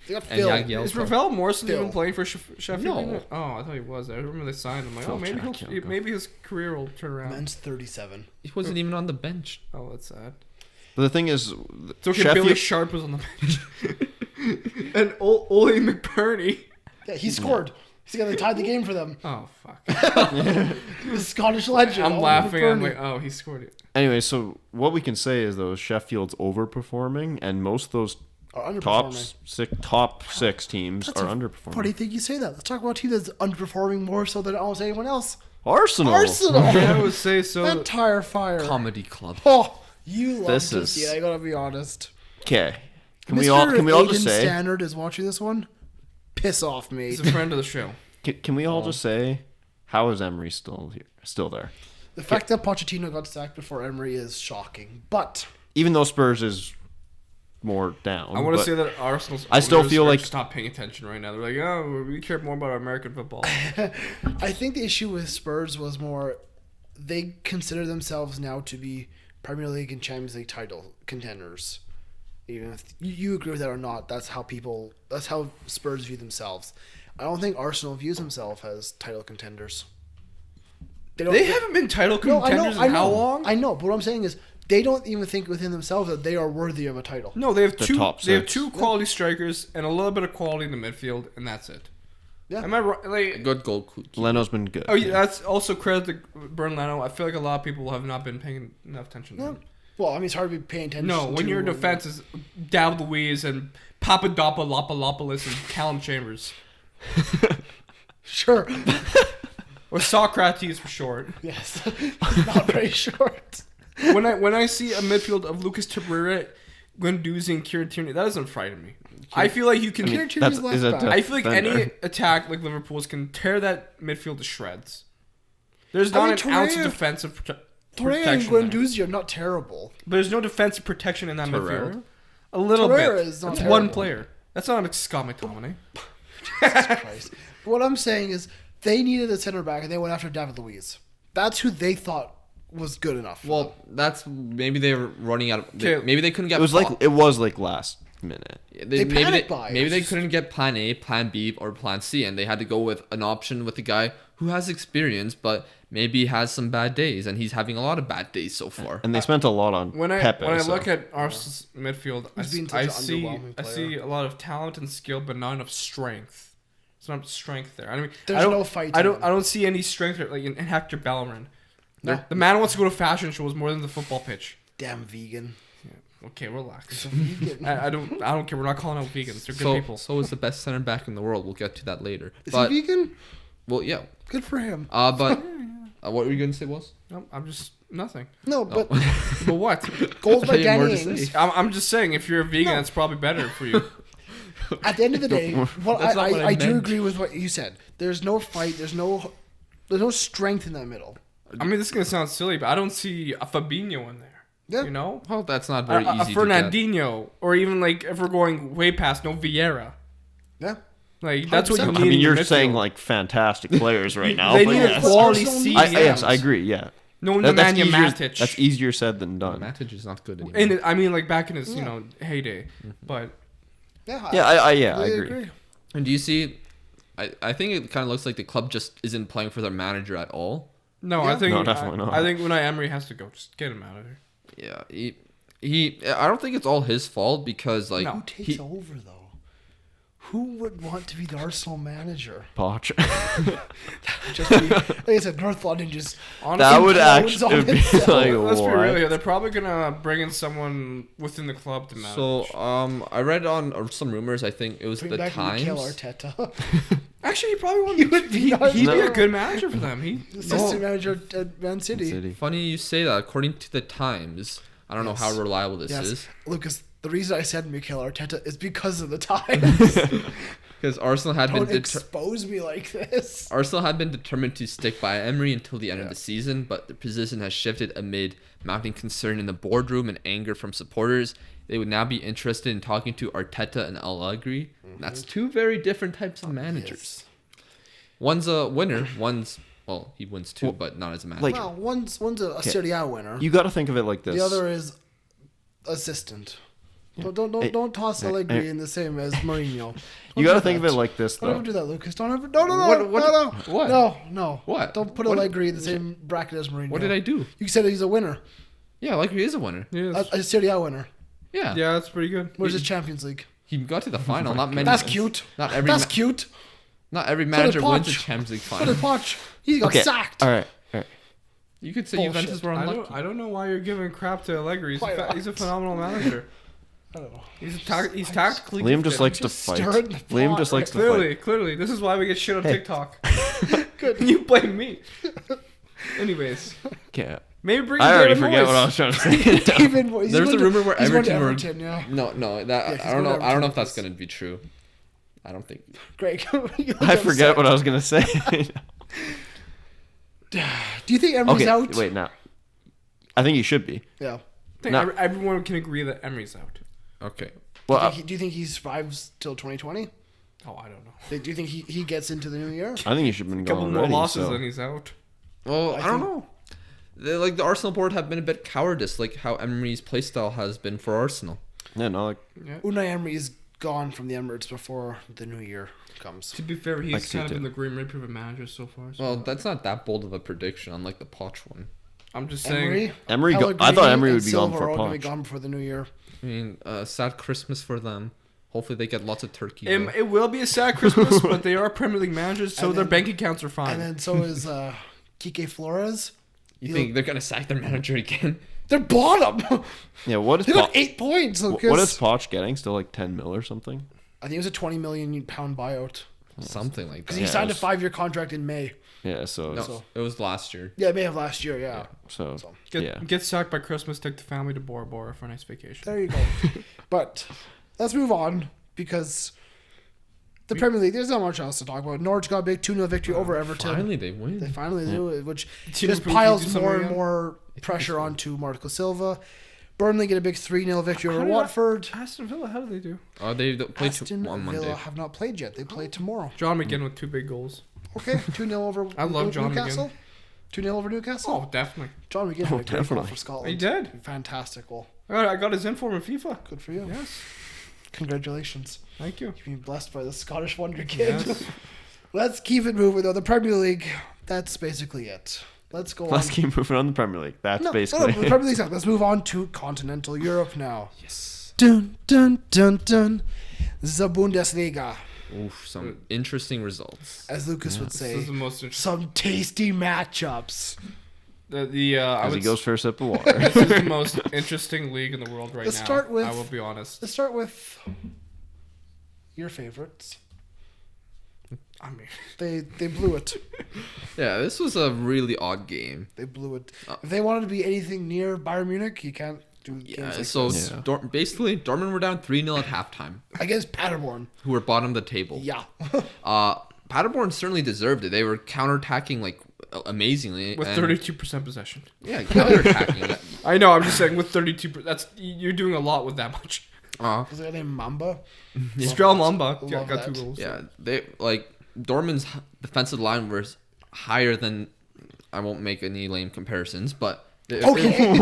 A: They got
B: And
A: Phil.
B: Jagielka.
D: Is Ravel Morrison
A: Phil.
D: even playing for Sheffield?
B: No.
D: United? Oh, I thought he was. I remember they signed him. Like,
C: Phil
D: oh, maybe
C: Jagielka.
D: maybe his career will turn around.
A: Men's 37.
B: He wasn't even on the bench.
D: Oh, that's sad.
C: But the thing is,
D: It's okay. Billy
C: Sheffield,
D: Sharp was on the bench. And Ole McBurney.
A: Yeah, he scored. He's gonna tie the game for them.
D: Oh fuck!
A: The Scottish legend.
D: I'm
A: Ole
D: laughing. I'm
A: McBurney.
D: like, oh, he scored it.
C: Anyway, so what we can say is though Sheffield's overperforming, and most of those
A: Are
C: top
A: underperforming.
C: top six teams
A: That's
C: are
A: a
C: underperforming.
A: Funny thing you say that. Let's talk about a team that's underperforming more so than almost anyone else.
C: Arsenal.
A: Arsenal.
D: I would say so.
A: That tire fire.
B: Comedy club.
A: Oh, you love
C: This
A: to
C: is-
A: see it. I gotta be honest.
C: Okay. Can
A: Mr.
C: we all just
A: Aiden
C: say?
A: Standard is watching this one. Piss off, mate.
D: He's a friend of the show.
C: Can we all just say, how is Emery still here? Still there?
A: The fact that Pochettino got sacked before Emery is shocking. But
C: Even though Spurs is more down.
D: I want to
C: but
D: say that Arsenal's.
C: I still
D: owners
C: feel
D: are
C: like-
D: just not paying attention right now. They're like, oh, we care more about American football.
A: I think the issue with Spurs was more they consider themselves now to be Premier League and Champions League title contenders. Even if you agree with that or not, that's how Spurs view themselves. I don't think Arsenal views themselves as title contenders.
D: They haven't been title
A: No,
D: contenders in how long?
A: I know, but what I'm saying is they don't even think within themselves that they are worthy of a title.
D: No, they have
C: The
D: two.
C: top
D: They have
C: six.
D: two quality strikers and a little bit of quality in the midfield, and that's it.
A: Yeah.
D: Am I right? Like,
B: Good goal.
C: Leno's been good.
D: oh yeah, that's also credit to Bern Leno. I feel like a lot of people have not been paying enough attention to
A: Yeah.
D: him.
A: Well, I mean, it's hard to be paying attention.
D: No, when
A: to
D: your defense is David Luiz and Papadopoulos and Callum Chambers.
A: Sure.
D: Or Socrates for short.
A: Yes. Not very short.
D: When I see a midfield of Lucas Torreira, Guendouzi, and Kieran Tierney, that doesn't frighten me. I feel like you can.
A: Kieran Tierney's left back.
D: I feel like any
C: defender.
D: attack like Liverpool's can tear that midfield to shreds. There's
A: I
D: not
A: mean,
D: an ounce of
A: Torreira-
D: defensive
A: Torreira and
D: protection. there.
A: Guendouzi are not terrible.
D: But there's no defensive protection in that
B: Torreira?
D: midfield. A little
A: Torreira
D: bit.
A: is not
D: That's
A: terrible.
D: one player. That's not a Scott McTominay.
A: Jesus Christ. But what I'm saying is they needed a center back and they went after David Luiz. That's who they thought was good enough. for
B: Well, that's maybe they were running out of.
D: Okay.
B: Maybe they couldn't get.
C: It was like last minute.
A: They
B: maybe
A: panic buy.
B: maybe they
A: It's
B: couldn't get plan A, plan B, or plan C, and they had to go with an option with a guy who has experience, but maybe has some bad days, and he's having a lot of bad days so far.
C: And they spent a lot on
D: When I
C: Pepe. so-
D: look at Arsenal's midfield,
A: He's been
D: I
A: such an
D: see
A: underwhelming
D: I
A: player.
D: see a lot of talent and skill, but not enough strength. There's not strength there. I mean,
A: There's
D: I don't,
A: no fight
D: I
A: in
D: don't.
A: him.
D: I don't see any strength there, like in Hector Bellerin.
A: No.
D: The man wants to go to fashion shows more than the football pitch.
A: Damn vegan.
D: Okay, relax.
A: Vegan.
D: I don't care. We're not calling out vegans. They're good people.
B: So is the best center back in the world. We'll get to that later.
A: Is
B: But
A: he vegan?
B: well, yeah.
A: Good for him.
B: But what were you gonna say was?
D: No, I'm just nothing.
A: No, but
D: But what?
A: goals
B: I
A: by
B: had more
A: Danny
B: to
A: Ings.
B: say.
D: I'm just saying, if you're a vegan,
A: No.
D: that's probably better for you.
A: At the end of the day, well,
B: That's not what I
A: I do
B: meant.
A: agree with what you said. There's no fight. There's no strength in that middle.
D: I mean, this is gonna sound silly, but I don't see a Fabinho in there.
A: Yeah.
D: You know,
B: Well, that's not very
D: a
B: easy to get.
D: Fernandinho, or even like if we're going way past, no Vieira.
A: Yeah.
D: Like that's what you
A: 100%.
D: need.
C: I mean,
D: in your
C: you're saying
D: midfield.
C: like fantastic players right now.
D: They
C: but
D: need
C: yes.
D: a quality
A: Arsenal
D: CDM.
A: needs
C: Yes, I agree. Yeah,
D: No
C: that's
D: Nemanja
C: easier.
D: Matic.
C: That's easier said than done.
B: Matic is not good anymore.
D: And I mean, like back in his
A: Yeah.
D: heyday, but
A: Yeah.
C: Yeah, I
A: completely
C: agree.
B: And do you see? I think it kind of looks like the club just isn't playing for their manager at all.
D: no,
A: Yeah.
D: I think
C: No, definitely not.
D: I think Unai Emery has to go. Just get him out of there.
B: Yeah, he. I don't think it's all his fault because like
D: No.
A: Who takes
B: he,
A: over though? Who would want to be the Arsenal manager?
C: Poch.
A: Just be, like I said, North London just
D: Honestly,
C: That would
A: implodes on
C: actually be
A: itself.
C: like
D: let's be real here.
C: what?
D: They're probably gonna bring in someone within the club to manage.
B: So I read on some rumors. I think it was
A: bring
B: the
A: back Mikel
B: Times.
A: Arteta,
D: Actually, he probably
A: He
D: wouldn't.
A: would be
D: He'd
A: nice.
D: be a
C: No.
D: good manager for them. He
A: assistant manager at Man City.
C: City.
B: Funny you say that. According to the Times, I don't
A: Yes.
B: know how reliable this
A: Yes,
B: is
A: Lucas. The reason I said Mikel Arteta is because of the Times.
B: because Arsenal had
A: Don't
B: been
A: expose me like this.
B: Arsenal had been determined to stick by Emery until the end of
A: Yeah.
B: the season, but the position has shifted amid mounting concern in the boardroom and anger from supporters. They would now be interested in talking to Arteta and Allegri. That's two very different types of managers. One's a winner. One's he wins too, but not as a manager.
C: like-
A: Well, one's a Serie A winner.
C: You got to think of it like this.
A: The other is assistant. Don't toss Allegri in the same as Mourinho.
C: You got to think of it like this,
A: Don't
C: though.
A: ever do that, Lucas. Don't ever. No.
B: What?
A: No.
B: What?
A: Don't put
B: What-
A: Allegri in the same bracket as Mourinho.
B: What did I do?
A: You said he's a winner,
B: Yeah, Allegri is a winner.
D: yeah,
A: a Serie A winner.
B: Yeah.
D: yeah, that's pretty good.
A: Where's his Champions League?
B: He got to the final. Not many.
A: That's cute.
B: Not every.
A: That's cute.
B: Not every
A: did
B: manager wins a
A: Poch.
B: Champions League
A: So
B: final.
A: did Poch. He got
C: Okay.
A: sacked.
C: All right.
B: You could say
A: Bullshit.
B: Juventus were unlucky.
D: I don't know why you're giving crap to Allegri. He's a phenomenal manager.
A: I don't know.
D: He's tactically.
C: Liam just
D: gifted.
C: likes to
A: Just
C: fight.
A: stirring the
C: Liam
A: pot,
C: just likes to fight.
D: Clearly, this is why we get shit on
C: Hey.
D: TikTok. Good. You blame me. Anyways,
C: Yeah.
D: maybe bring.
C: I already
D: David
C: forget
D: Moyes.
C: what I was trying to say.
A: David Moyes.
B: There's a rumor where
A: he's going to
B: Everton were.
A: yeah.
B: No, that
A: Yeah, he's
B: I don't
A: going
B: know.
A: to
B: I don't know if
A: Everton.
B: that's gonna be true. I don't think.
A: Greg.
C: I forget what I was gonna say.
A: Do you think Emery's
C: Okay,
A: out?
C: wait now. I think he should be.
A: Yeah.
D: I think
C: No.
D: everyone can agree that Emery's out.
B: Okay.
C: Well,
A: Do you think he survives till 2020?
D: Oh, I don't know.
A: Do you think he gets into the new year?
C: I think he should have been
D: A couple
C: going
D: more
C: already.
D: losses
C: so.
D: and he's out.
B: Well,
A: I
B: I don't
A: think-
B: know. The Arsenal board have been a bit cowardice, like how Emery's playstyle has been for Arsenal.
C: Yeah, no, like
D: Yeah.
A: Unai Emery is gone from the Emirates before the new year comes.
D: To be fair,
C: I
D: he's
C: see
D: kind of
C: too.
D: been the Green Reaper of managers so far. So
B: Well, that's not that bold of a prediction, unlike the Poch one.
D: I'm just saying.
A: Emery.
C: Emery. I
A: Pellegrini
C: thought Emery
A: and
C: would be gone
A: Silva
C: before
A: are all gonna be
C: Poch.
A: gone before the new year.
B: I mean, sad Christmas for them. Hopefully they get lots of turkey. though.
D: It will be a sad Christmas, but they are Premier League managers, so
A: And
D: their
A: then-
D: bank accounts are fine.
A: And then so is Kike Flores.
B: You think they're gonna sack their manager again?
A: They're bottom.
C: Yeah, what is
A: They got
C: Poch?
A: 8 points.
C: What is Poch getting? Still like 10 mil or something?
A: I think it was a £20 million buyout
B: Something like
A: because
B: that.
A: he
C: Yeah,
A: signed
C: it
A: a
C: was-
A: 5-year contract in May.
C: Yeah, so
B: No, it was last year.
A: Yeah, May of last year. Yeah.
C: so yeah.
D: Get sacked by Christmas, take the family to Bora Bora for a nice vacation.
A: There you go. But let's move on because the Premier League, there's not much else to talk about. Norwich got a big 2-0 victory over Everton.
B: Finally, they win.
A: They finally do it, which
D: Team
A: just
D: improved,
A: piles
D: you do
A: more
D: something
A: and more pressure onto Marco Silva. Burnley get a big 3-0 victory
D: How
A: over
D: did
A: Watford.
D: Aston Villa, how do they do?
B: Oh, they played
A: Aston
B: on Monday.
A: Villa have not played yet. They play tomorrow.
D: John McGinn with 2 big goals.
A: Okay, 2-0 over
D: I love John
A: Newcastle. 2-0 over Newcastle.
D: Oh, definitely.
A: John McGinn had a great goal
C: definitely.
A: for Scotland.
D: He did.
A: Fantastic goal.
D: I got his inform in FIFA.
A: Good for you.
D: Yes.
A: Congratulations.
D: Thank you.
A: You've been blessed by the Scottish Wonder Kid.
D: Yes.
A: Let's keep it moving though. The Premier League, that's basically it. Let's go
C: Let's
A: on.
C: keep moving on the Premier League. That's
A: No,
C: basically
A: the Premier League's out. Let's move on to continental Europe now.
B: Yes.
A: Dun dun dun dun. The Bundesliga,
B: Oof, some interesting results.
A: as Lucas would
D: This
A: say.
D: is the most interesting.
A: Some tasty matchups.
D: I
C: as he
D: would
C: goes for a sip of water.
D: This is the most interesting league in the world right
A: Let's
D: now.
A: start with-
D: I will be honest.
A: Let's start with your favorites.
D: I mean,
A: They blew it.
B: Yeah, this was a really odd game.
A: They blew it. If they wanted to be anything near Bayern Munich, you can't do
B: Yeah,
A: games like
B: so
A: this.
C: Yeah.
B: basically, Dortmund were down 3-0 at halftime,
A: Against Paderborn.
B: who were bottom of the table.
A: Yeah.
B: Paderborn certainly deserved it. They were counterattacking like amazingly.
D: with
B: and-
D: 32% possession.
B: Yeah, counterattacking.
D: I know. I'm just saying with 32%. That's you're doing a lot with that much.
A: Was there a name Mamba?
D: Strel Mamba
A: Love
D: got 2
A: that.
D: goals.
B: Yeah, they like Dortmund's defensive line was higher than. I won't make any lame comparisons, but
A: Okay.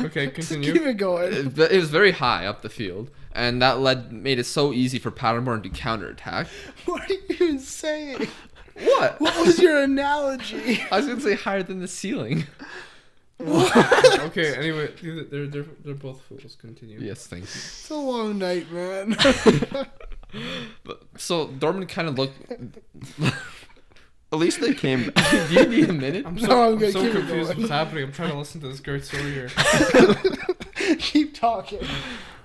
D: Okay. Continue.
A: Keep it going.
B: it was very high up the field, and that made it so easy for Paderborn to counterattack.
A: What are you saying?
B: What?
A: What was your analogy?
B: I was gonna say higher than the ceiling.
D: Okay. Anyway, they're both fools. Continue.
B: Yes, thank you.
A: It's a long night, man.
B: So Dortmund kind of looked.
C: At least they came.
B: Do you need a minute?
D: I'm
A: No,
D: so,
A: I'm gonna
D: so
A: keep it
D: confused
A: going.
D: what's happening. I'm trying to listen to this great story here.
A: Keep talking.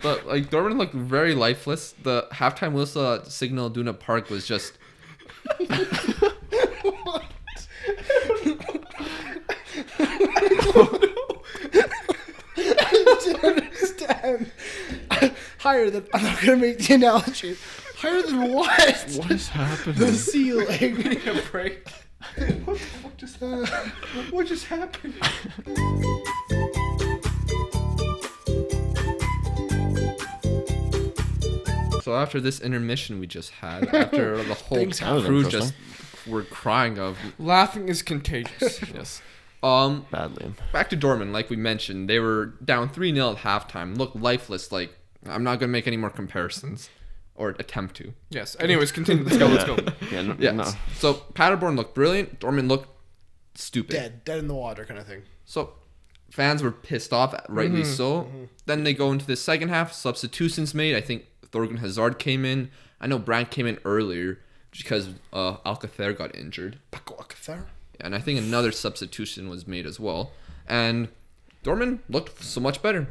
B: But like Dortmund looked very lifeless. The halftime whistle at Signal Iduna Park was just.
A: I don't understand. Higher than. I'm not gonna make the analogy. Higher than what?
C: What is happening?
A: The ceiling.
D: A break. What just happened?
B: So after this intermission we just had, after the whole
A: Things
C: happen.
B: crew
C: That was
B: just were crying of
D: Laughing is contagious.
B: yes.
C: Badly.
B: Back to Dortmund, like we mentioned, they were down 3-0 at halftime, looked lifeless. Like I'm not gonna make any more comparisons, or attempt to.
D: Yes. Anyways, continue. Let's go. Let's go.
C: Yeah, no,
B: Yeah.
C: no.
B: So Paderborn looked brilliant. Dortmund looked stupid.
A: Dead in the water, kind of thing.
B: So fans were pissed off, rightly so. Then they go into the second half, substitutions made. I think Thorgan Hazard came in. I know Brandt came in earlier because Alcacer got injured.
A: Paco Alcacer.
B: And I think another substitution was made as well. And Dortmund looked so much better.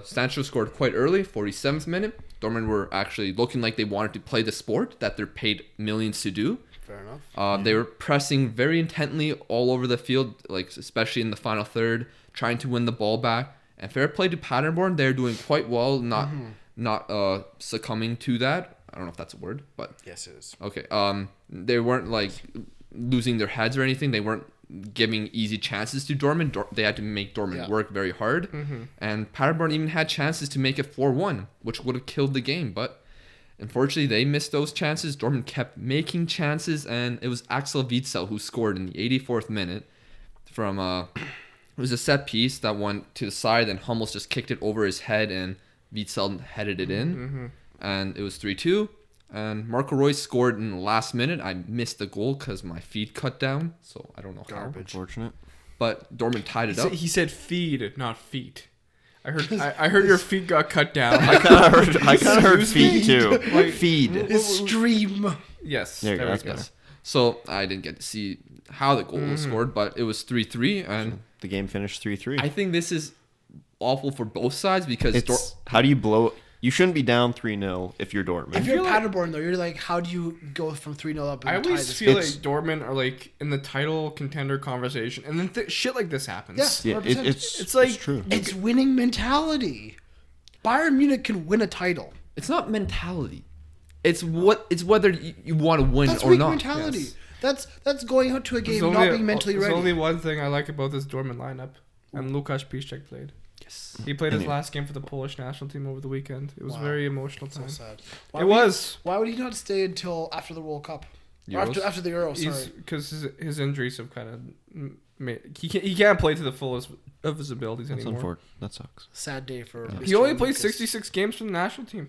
B: Sancho scored quite early, 47th minute. Dortmund were actually looking like they wanted to play the sport that they're paid millions to do.
A: Fair enough.
B: They were pressing very intently all over the field, like especially in the final third, trying to win the ball back. And fair play to Paderborn, they're doing quite well, not succumbing to that. I don't know if that's a word, but
A: Yes, it is.
B: okay. They weren't like losing their heads or anything. They weren't giving easy chances to Dortmund. They had to make Dortmund work very hard. And Paderborn even had chances to make it 4-1, which would have killed the game. But unfortunately, they missed those chances. Dortmund kept making chances, and it was Axel Witsel who scored in the 84th minute from it was a set piece that went to the side, and Hummels just kicked it over his head, and Witsel headed it in, and it was 3-2. And Marco Reus scored in the last minute. I missed the goal because my feed cut down, so I don't know how.
C: Unfortunate.
B: But Dortmund tied it up.
D: He said feed, not feet. I heard your feet got cut down.
C: I kind of heard feet too. Feed.
A: His stream.
D: Yes.
C: There you go.
D: we
C: That's
D: go.
C: better.
B: So I didn't get to see how the goal was scored, but it was 3-3, and
C: The game finished 3-3.
B: I think this is awful for both sides because
C: How do you blow? You shouldn't be down 3-0 if you're Dortmund.
A: If you're Paderborn, though, you're like, how do you go from 3-0 up and
D: I
A: tie
D: always
A: this?
D: feel like
C: It's-
D: Dortmund are like in the title contender conversation, and then shit like this happens.
A: Yeah.
C: yeah,
A: 100%.
D: It's like-
C: it's true.
A: It's winning mentality. Bayern Munich can win a title.
B: it's not mentality. It's whether you want to win
A: That's
B: or
A: weak
B: not.
A: mentality.
D: Yes.
A: That's going out to a game not being mentally
D: There's
A: ready.
D: only one thing I like about this Dortmund lineup, and Lukasz Piszczek played.
B: Yes.
D: He played his
C: Anyway.
D: last game for the Polish national team over the weekend. It was
A: Wow.
D: a very emotional
A: So
D: time.
A: sad.
D: It was.
A: Why would he not stay until after the World Cup? Or
B: Euros?
A: after the Euro, sorry.
D: Because his injuries have kind of made he can't play to the fullest of his abilities
C: That's
D: anymore.
C: unfortunate. That sucks.
A: Sad day for
D: He only played 66 games for the national team.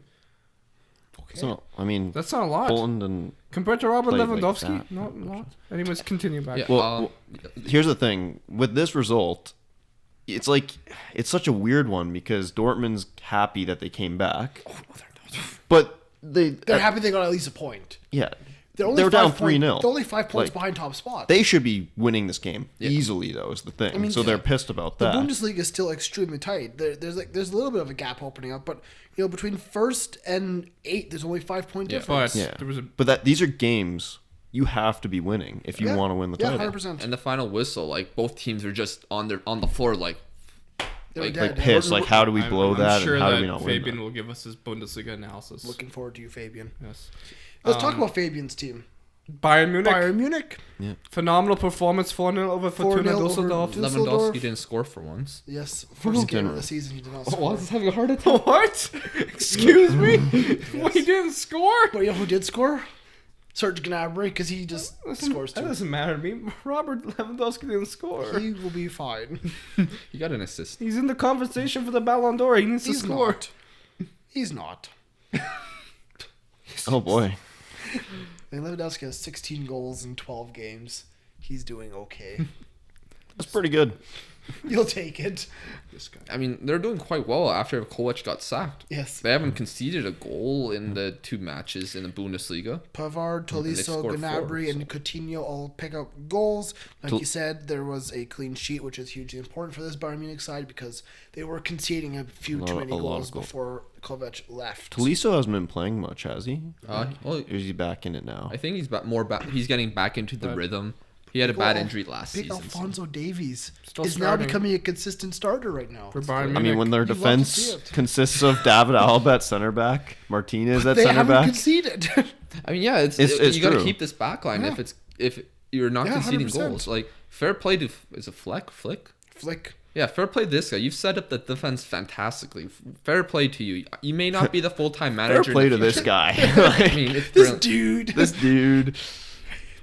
A: Okay.
C: So I mean,
D: That's not a lot.
C: Poland and
D: Compared to Robert
C: played like
D: Lewandowski,
C: that.
D: not a lot. Anyways, continue back.
B: Yeah.
C: Well, here's the thing with this result. It's like it's such a weird one because Dortmund's happy that they came back, but
A: They're happy they got at least a point.
C: yeah,
A: They're
C: they were down 3-0.
A: They're only 5 points
C: Like,
A: behind top spot.
C: They should be winning this game easily, though. Is the thing.
A: I mean,
C: so they're pissed about
A: the
C: that.
A: Bundesliga is still extremely tight. There's a little bit of a gap opening up, but between first and 8th, there's only 5 point difference.
D: But
C: Yeah,
D: there was a
C: but these are games you have to be winning if you want to win the
A: Yeah,
C: title.
A: 100%.
B: And the final whistle, like both teams are just on the floor, like
A: They were
B: like-
A: dead.
C: Pissed. Like, how do we blow
D: I'm
C: that?
D: sure
C: And how
D: that
C: do we not
D: Fabian
C: win? That?
D: will give us his Bundesliga analysis.
A: Looking forward to you, Fabian.
D: Yes.
A: Let's talk about Fabian's team.
D: Bayern Munich.
A: Bayern Munich.
D: Phenomenal performance, 4-0 over
A: 4-0
D: Fortuna
A: over
D: Düsseldorf.
A: Düsseldorf.
B: Lewandowski didn't score for once.
A: Yes, first game of the season he did not score.
B: having a heart attack.
D: What? Excuse me? Well, he didn't score?
A: But you know who did score? Serge Gnabry, because he just scores
D: That
A: too.
D: doesn't matter to me. Robert Lewandowski didn't score.
A: He will be fine.
B: He got an assist.
D: He's in the conversation for the Ballon d'Or. He needs to
A: He's
D: score.
A: not. He's not.
C: Oh boy.
A: And Lewandowski has 16 goals in 12 games. He's doing okay.
C: That's pretty good.
A: You'll take it. This guy.
B: I mean, they're doing quite well after Kovac got sacked.
A: Yes.
B: They haven't conceded a goal in the 2 matches in the Bundesliga.
A: Pavard, Tolisso,
B: scored
A: Gnabry,
B: 4,
A: and Coutinho all pick up goals. Like
C: Tol-
A: you said, there was a clean sheet, which is hugely important for this Bayern Munich side because they were conceding a few too many
C: a lot
A: goals
C: of goals.
A: before Kovac left.
C: Tolisso hasn't been playing much, has he?
B: Well,
C: Or is he back in it now?
B: I think he's He's getting back into the rhythm. He had a bad injury last
A: Big
B: season.
A: Alfonso Davies
D: Still
A: is now
D: starting.
A: becoming a consistent starter right now.
D: For Bayern Munich.
C: I mean, when their
A: You'd love to see
C: defense
A: it.
C: consists of David Alaba at center back, Martinez at
A: They
C: center
A: haven't
C: back.
A: conceded.
B: I mean, yeah, it's
C: It's
B: you got to
C: true.
B: keep this back line
A: Yeah.
B: if you're not
A: Yeah,
B: conceding
A: 100%.
B: goals. Like fair play to is a flick.
A: Flick.
B: Yeah, fair play to this guy. You've set up the defense fantastically. Fair play to you. You may not be the full-time manager.
C: Fair play
B: in
C: to
B: the
C: this
B: future.
C: guy.
B: I mean, it's
A: This
B: brilliant.
A: dude.
C: this dude.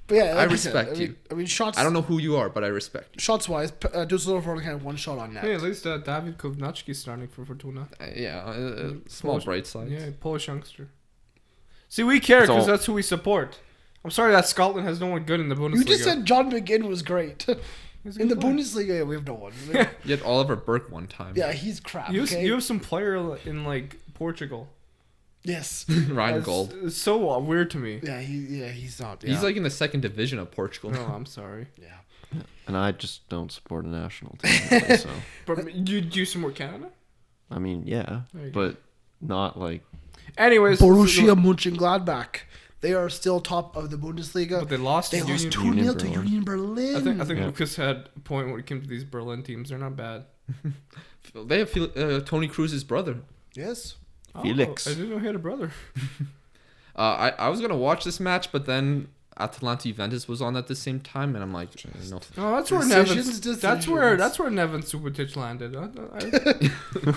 A: But yeah, like
B: I
A: you said,
B: respect you.
A: I mean, shots.
B: I don't know who you are, but I respect you.
A: Shots wise, Düsseldorf only had 1 shot on net.
D: Hey, at least David Kovnacki's starting for Fortuna.
B: Small
D: Polish-
B: bright side.
D: Yeah, Polish youngster. See, we care
C: It's all-
D: because that's who we support. I'm sorry that Scotland has no one good in the Bundesliga.
A: You just said John McGinn was great.
D: He's a
A: In the
D: good player.
A: Bundesliga, we have no one.
B: You had Oliver Burke one time.
A: Yeah, he's crap.
D: You
A: Okay?
D: have some player in like Portugal.
A: Yes.
B: Ryan
D: That's
B: Gold.
D: it's so weird to me.
A: Yeah, he's not.
B: He's
A: yeah.
B: like in the second division of Portugal.
D: No, I'm sorry.
A: Yeah.
C: And I just don't support a national team. So
D: But you do some more Canada?
C: I mean, yeah,
D: There you go.
C: but not like
A: Borussia
D: Anyways.
A: Mönchengladbach. They are still top of the Bundesliga.
D: But they lost
A: They
D: to
A: lost
D: Union.
A: 2-0 to Union Berlin.
D: I think
C: Yeah.
D: Lucas had a point when it came to these Berlin teams. They're not bad.
B: They have Tony Cruz's brother.
A: Yes.
C: Felix.
D: Oh, I didn't know he had a brother.
B: I was gonna watch this match, but then Atalanta Juventus was on at the same time, and I'm like, no.
D: Oh, that's where
A: Decisions.
D: That's where Nevin Subotic landed.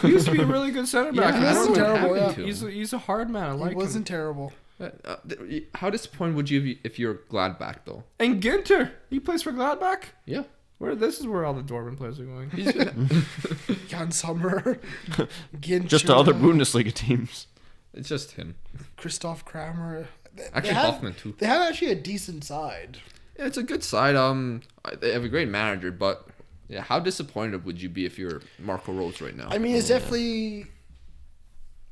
D: He used to be a really good center back.
A: Yeah, he
D: I don't
A: wasn't
D: know what
A: terrible,
D: happened
A: yeah.
D: to him. He's a hard man. I like
A: He wasn't
D: him.
A: terrible.
B: How disappointed would you be if you're Gladbach though?
D: And Ginter, he plays for Gladbach.
B: Yeah,
D: This is where all the Dortmund players are going.
B: he's been,
A: Jan Sommer. Ginter,
C: just to other Bundesliga teams.
B: it's just him.
A: Christoph Kramer.
B: Actually, Hoffman too.
A: They have actually a decent side.
B: Yeah, it's a good side. They have a great manager, but yeah, how disappointed would you be if you're Marco Rose right now?
A: I mean, it's definitely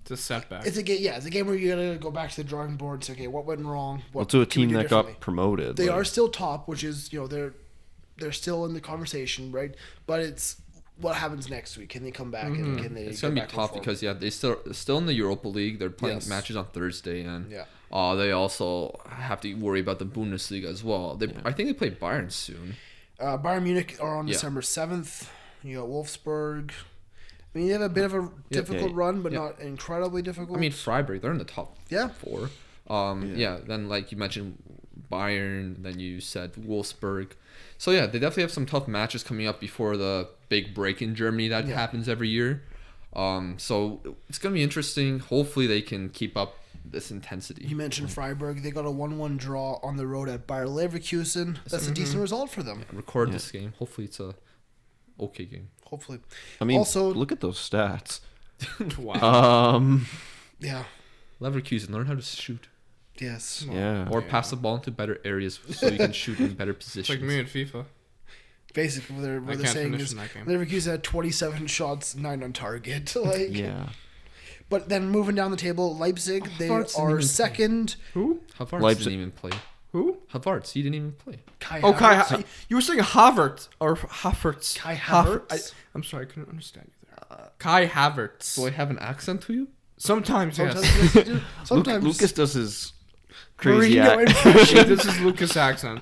D: It's a setback.
A: it's a game. Yeah, it's a game where you gotta go back to the drawing board and say, okay, what went wrong? What
C: Well, to a
A: can we
C: team
A: do
C: that got
A: differently?
C: promoted.
A: They
C: like,
A: are still top, which is they're still in the conversation, right? But it's what happens next week. Can they come back and can they?
B: It's
A: get
B: gonna be
A: back on
B: tough
A: form?
B: because they still in the Europa League. They're playing
A: Yes.
B: matches on Thursday, and
A: Yeah.
B: they also have to worry about the Bundesliga as well. I think they play Bayern soon.
A: Bayern Munich are on
B: Yeah.
A: December 7th. You got Wolfsburg. I mean, you have a bit of a difficult run, but
B: Yeah.
A: not incredibly difficult.
B: I mean, Freiburg, they're in the top
A: Yeah.
B: 4. Then like you mentioned, Bayern. Then you said Wolfsburg. So yeah, they definitely have some tough matches coming up before the big break in Germany that happens every year. So it's gonna be interesting. Hopefully, they can keep up this intensity.
A: you mentioned Freiburg. They got a 1-1 draw on the road at Bayer Leverkusen. That's a decent result for them.
B: Record this game. Hopefully, it's a okay game.
A: Hopefully.
C: I mean,
A: also-
C: look at those stats.
D: Wow.
A: Yeah.
B: Leverkusen, learn how to shoot
A: Yes.
C: Yeah.
B: or pass the ball into better areas so you can shoot in better
D: It's
B: positions.
D: like me at FIFA.
A: Basically, what
D: I
A: they're
D: can't
A: saying
D: finish
A: is
D: in that game.
A: Leverkusen had 27 shots, 9 on target. Like,
C: Yeah.
A: But then moving down the table, Leipzig, they
B: Havertz didn't
A: are
B: even play.
A: second.
D: Who?
B: Havertz
C: Leipzig.
B: didn't even play.
D: Who?
B: Havertz, he didn't even play.
A: Kai
D: Oh, Kai.
A: Havertz.
D: You were saying Havertz or Havertz.
A: Kai Havertz?
D: I'm sorry, I couldn't understand you there. Kai Havertz.
B: Do I have an accent to you?
D: Sometimes, yes.
A: Sometimes, yes, you do. Sometimes
C: Lucas does his crazy
A: Mourinho
C: accent.
A: impression.
D: This is Lucas' accent.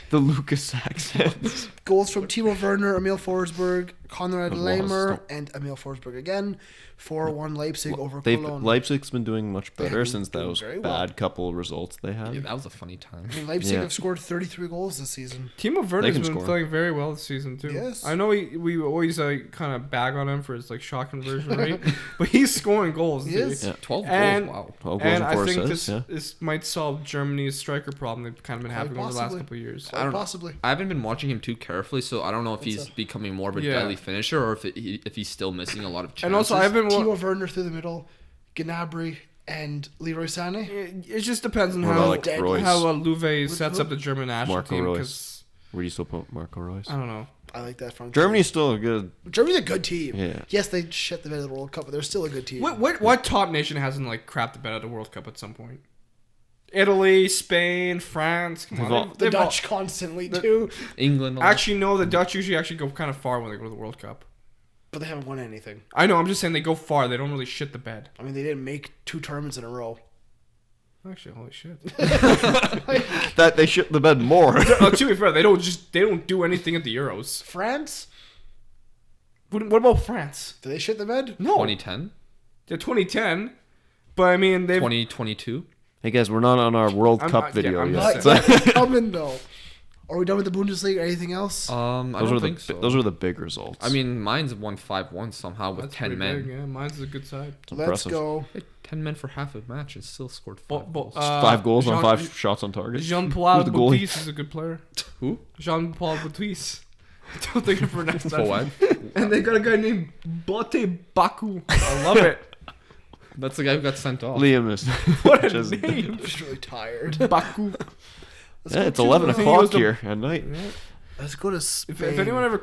C: The Lucas accent.
A: Goals from Timo Werner, Emil Forsberg, Konrad
C: Good
A: Laimer,
C: loss.
A: and Emil Forsberg again. 4-1 Leipzig over
C: They've
A: Cologne.
C: Leipzig's been doing much
A: They have
C: better
A: been
C: since
A: doing
C: those
A: very
C: bad
A: well.
C: couple results they had.
B: Yeah, that was a funny time.
A: I mean, Leipzig
C: Yeah.
A: have scored 33 goals this season.
D: Timo Werner's
C: can
D: been
C: score.
D: playing very well this season too.
A: Yes.
D: I know we always kind of bag on him for his like shot conversion rate, but he's scoring goals.
A: He
D: dude.
A: is.
C: Yeah.
B: 12
D: And-
B: goals, wow.
C: 12 goals
D: And
C: and 4
D: I think
C: assists. Yeah.
D: this might solve Germany's striker problem they've kind of been
A: Quite
D: having over the last
A: possibly.
D: couple of years.
B: I don't know.
A: Possibly.
B: I haven't been watching him too carefully, so I don't know if he's becoming more of a
D: Yeah.
B: deadly finisher or if he's still missing a lot of chances.
D: And also, I haven't.
A: Timo Werner through the middle, Gnabry, and Leroy Sané.
D: It just depends on
C: What
D: how
C: about, like,
A: dead-
C: Royce?
D: how Louvet sets
A: who?
D: up the German national
C: Marco
D: team.
C: Reus.
D: Because
C: Where do you still put Marco Reus?
D: I don't know.
A: I like that front.
C: Germany's still a good.
A: Germany's a good team.
C: Yeah.
A: Yes, they shit the bed of the World Cup, but they're still a good team.
D: What top nation hasn't like crapped the bed at the World Cup at some point? Italy, Spain, France. Come
C: They've
D: on,
C: all-
A: The
D: they've all-
A: Dutch constantly too,
B: England.
D: Actually, no. The Dutch usually actually go kind of far when they go to the World Cup.
A: but they haven't won anything.
D: I know. I'm just saying they go far. They don't really shit the bed.
A: I mean, they didn't make 2 tournaments in a row.
D: Actually, holy shit.
C: That they shit the bed more.
D: To be fair, they don't do anything at the Euros.
A: France?
D: What about France?
A: Did they shit the bed?
D: No,
B: 2010,
D: they're 2010. But I mean, they've
B: 2022.
C: Hey guys, we're not on our World
D: I'm
C: Cup
D: not-
C: video
D: yeah, I'm
C: yet.
D: not
A: Not yet coming though. Are we done with the Bundesliga or anything else?
B: I
C: Those
B: don't
C: are the
B: think so.
C: those are the big results.
B: I mean, mine's won 5-1 somehow with
D: that's
B: 10
D: pretty
B: men.
D: big, yeah, mine's a good side.
C: It's
A: Let's
C: impressive.
A: go.
B: Hey, 10 men for half a match and still scored 5 goals.
C: 5 goals on
D: Jean-
C: 5 shots on target.
D: Jean-Paul
C: Who's the goalie?
D: Baptiste is a good player.
B: Who?
D: Jean-Paul Baptiste. Don't think of pronounced that.
B: Forward.
D: And they got a guy named Bote Baku. I love it.
B: That's the guy who got sent off.
C: Liam is.
D: What a
C: Just-
D: name.
A: I'm just really tired.
D: Baku.
C: Yeah, it's
A: go to
C: 11
A: the-
C: o'clock
D: goes to-
C: here at night.
A: Let's go to Spain.
D: If anyone ever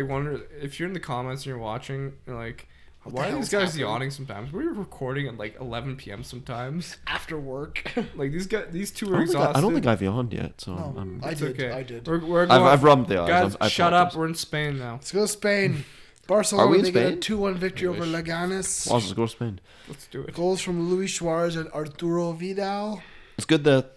D: wonder if you're in the comments and you're watching, you're like,
A: What
D: why
A: the
D: are these
A: hell's
D: guys
A: happening?
D: yawning sometimes? We're recording at like 11 p.m. sometimes.
A: After work.
D: Like these two
C: I
D: are
C: don't, think
D: exhausted.
C: I don't think I've yawned yet, so
A: No,
C: I'm,
A: I
D: It's
A: did.
D: okay.
A: I did.
D: We're going,
C: I've rubbed the eyes.
D: guys,
C: I
D: shut up.
C: apologize.
D: We're in Spain now.
A: Let's go to Spain. Barcelona,
C: Are we in
A: they get a
C: Spain?
A: 2-1 victory
B: I
A: over
B: wish.
A: Leganes.
C: Well, let's go to Spain.
D: Let's do it.
A: Goals from Luis Suarez and Arturo Vidal.
C: It's good that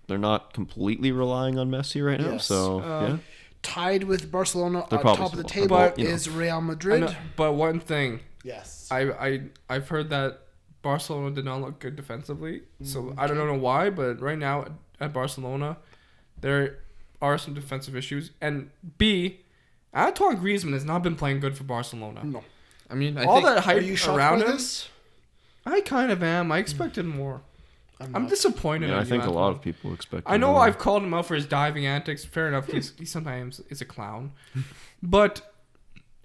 C: they're not completely relying on Messi right now.
A: Yes.
C: So yeah,
A: Tied with Barcelona
C: They're
A: on
C: probably
A: top of the
C: still-
A: table
C: but, you know.
A: is Real
D: I
A: Madrid.
D: know, but one thing,
A: Yes.
D: I've heard that Barcelona did not look good defensively. So I don't know why, but right now at Barcelona, there are some defensive issues. And B, Antoine Griezmann has not been playing good for Barcelona.
A: No.
B: I mean, I
D: All
B: think
D: that
A: Are
D: hype
A: you shocked
D: around
A: by
D: him,
A: this?
D: I kind of am. I expected more. I'm
A: not.
D: disappointed.
C: yeah.
D: in
C: I
D: you,
C: think a
D: Antoine.
C: lot of people expect.
D: I know
C: more.
D: I've called him out for his diving antics. Fair enough. He sometimes is a clown, but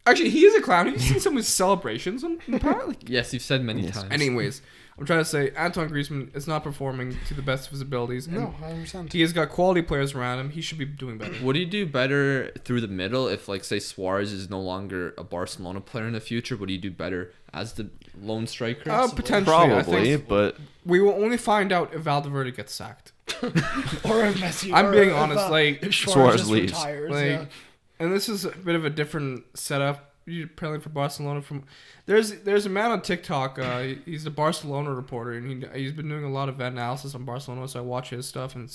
D: actually he is a clown. Have you seen some of his celebrations in the past? Like,
B: yes, you've said many
C: Yes.
B: times.
D: anyways, I'm trying to say Antoine Griezmann is not performing to the best of his abilities. And
A: No, 100%.
D: he has got quality players around him. He should be doing better.
B: Would he do better through the middle if, like, say, Suarez is no longer a Barcelona player in the future? Would he do better as the lone striker?
D: Potentially, I
C: Probably,
D: think
C: but
D: we will only find out if Valverde gets sacked.
A: Or if Messi.
D: I'm
A: or
D: being
A: if,
D: honest, like,
A: if
C: Suarez
A: just
C: leaves.
A: retires.
D: Like,
A: Yeah.
D: and this is a bit of a different setup. You're apparently for Barcelona. There's a man on TikTok. He's a Barcelona reporter, and he's been doing a lot of analysis on Barcelona. So I watch his stuff, and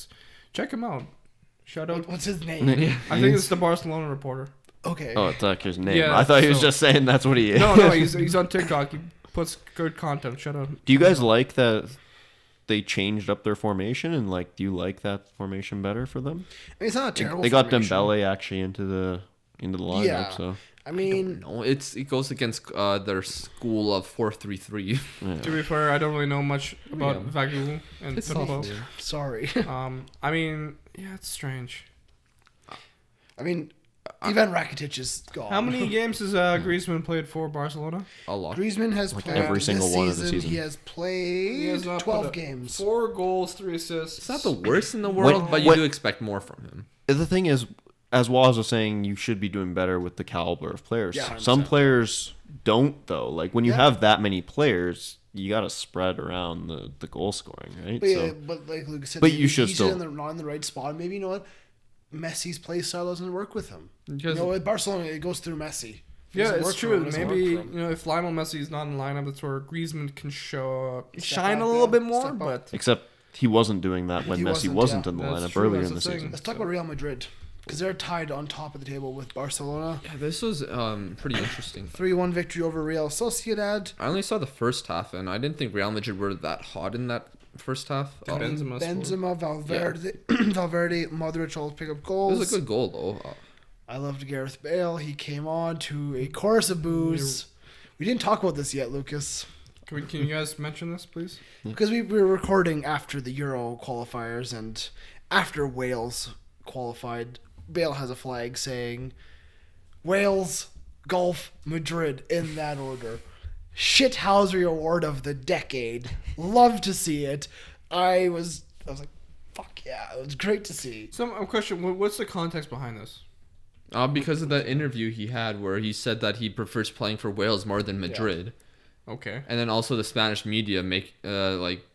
D: check him out. Shout out.
A: What's his name?
D: I think it's the Barcelona reporter.
A: Okay.
C: oh, it's like his name.
D: Yeah,
C: I thought he was
D: so-
C: just saying that's what he is.
D: No, he's on TikTok. He puts good content. Shout out.
C: Do you guys like that they changed up their formation, and like, do you like that formation better for them?
A: I mean, it's not a terrible.
C: They got
A: formation.
C: Dembele actually into the lineup.
A: Yeah.
C: So
A: I mean,
B: No, it goes against their school of 4-3-3.
C: yeah.
D: To be fair, I don't really know much about
B: Yeah.
D: Vagu and
B: It's
D: Pimpo.
B: soft.
A: sorry.
D: I mean, yeah, it's strange.
A: I mean, Ivan Rakitic is gone.
D: How many games has Griezmann played for Barcelona?
B: A lot.
A: Griezmann has
C: Like
A: played
C: every
A: this
C: single one of the season.
A: He has played
D: not
A: 12
D: put
A: games.
D: 4 goals, 3 assists.
B: It's not the worst in the world, but you do expect more from him.
C: The thing is, as Waz was saying, you should be doing better with the caliber of players.
A: Yeah, 100%.
C: Some players don't, though. Like, when you
A: Yeah.
C: have that many players, you got to spread around the goal scoring, right?
A: But, yeah,
C: So
A: but like Lucas said,
C: But
A: maybe
C: you should
A: he's
C: still-
A: not in the right spot. Maybe, you know what? Messi's play style doesn't work with him.
B: Because
A: You know, at Barcelona, it goes through Messi. If it
D: Yeah,
A: doesn't
D: it's
A: work for
D: true.
A: him, it doesn't
D: Maybe,
A: work for him.
D: if Lionel Messi is not in the lineup, that's where Griezmann can shine
A: up,
D: a little
A: yeah.
D: bit more.
A: Step up.
D: But
C: except he wasn't doing that when
A: He
C: Messi
A: wasn't,
C: wasn't
A: yeah.
C: in the
D: That's
C: lineup
D: true,
C: earlier
D: that's
C: in the
D: the thing.
C: season.
A: Let's talk about Real Madrid because they're tied on top of the table with Barcelona.
B: yeah, this was pretty interesting.
A: 3-1 victory over Real Sociedad.
B: I only saw the first half, and I didn't think Real Madrid were that hot in that first half.
D: Did Benzema score?
A: Benzema, Valverde, Modric all pick up
B: It
A: goals.
B: was a good goal, though.
A: I loved Gareth Bale. He came on to a chorus of boos. We didn't talk about this yet, Lucas,
D: can you guys mention this, please?
A: because we were recording after the Euro qualifiers and after Wales qualified. Bale has a flag saying Wales, Gulf, Madrid in that order. Shithousery award of the decade. Love to see it. I was like, fuck yeah, it was great to see.
D: So, a question: what's the context behind this?
B: Because of the interview he had where he said that he prefers playing for Wales more than Madrid.
D: Okay.
B: And then also the Spanish media
A: Making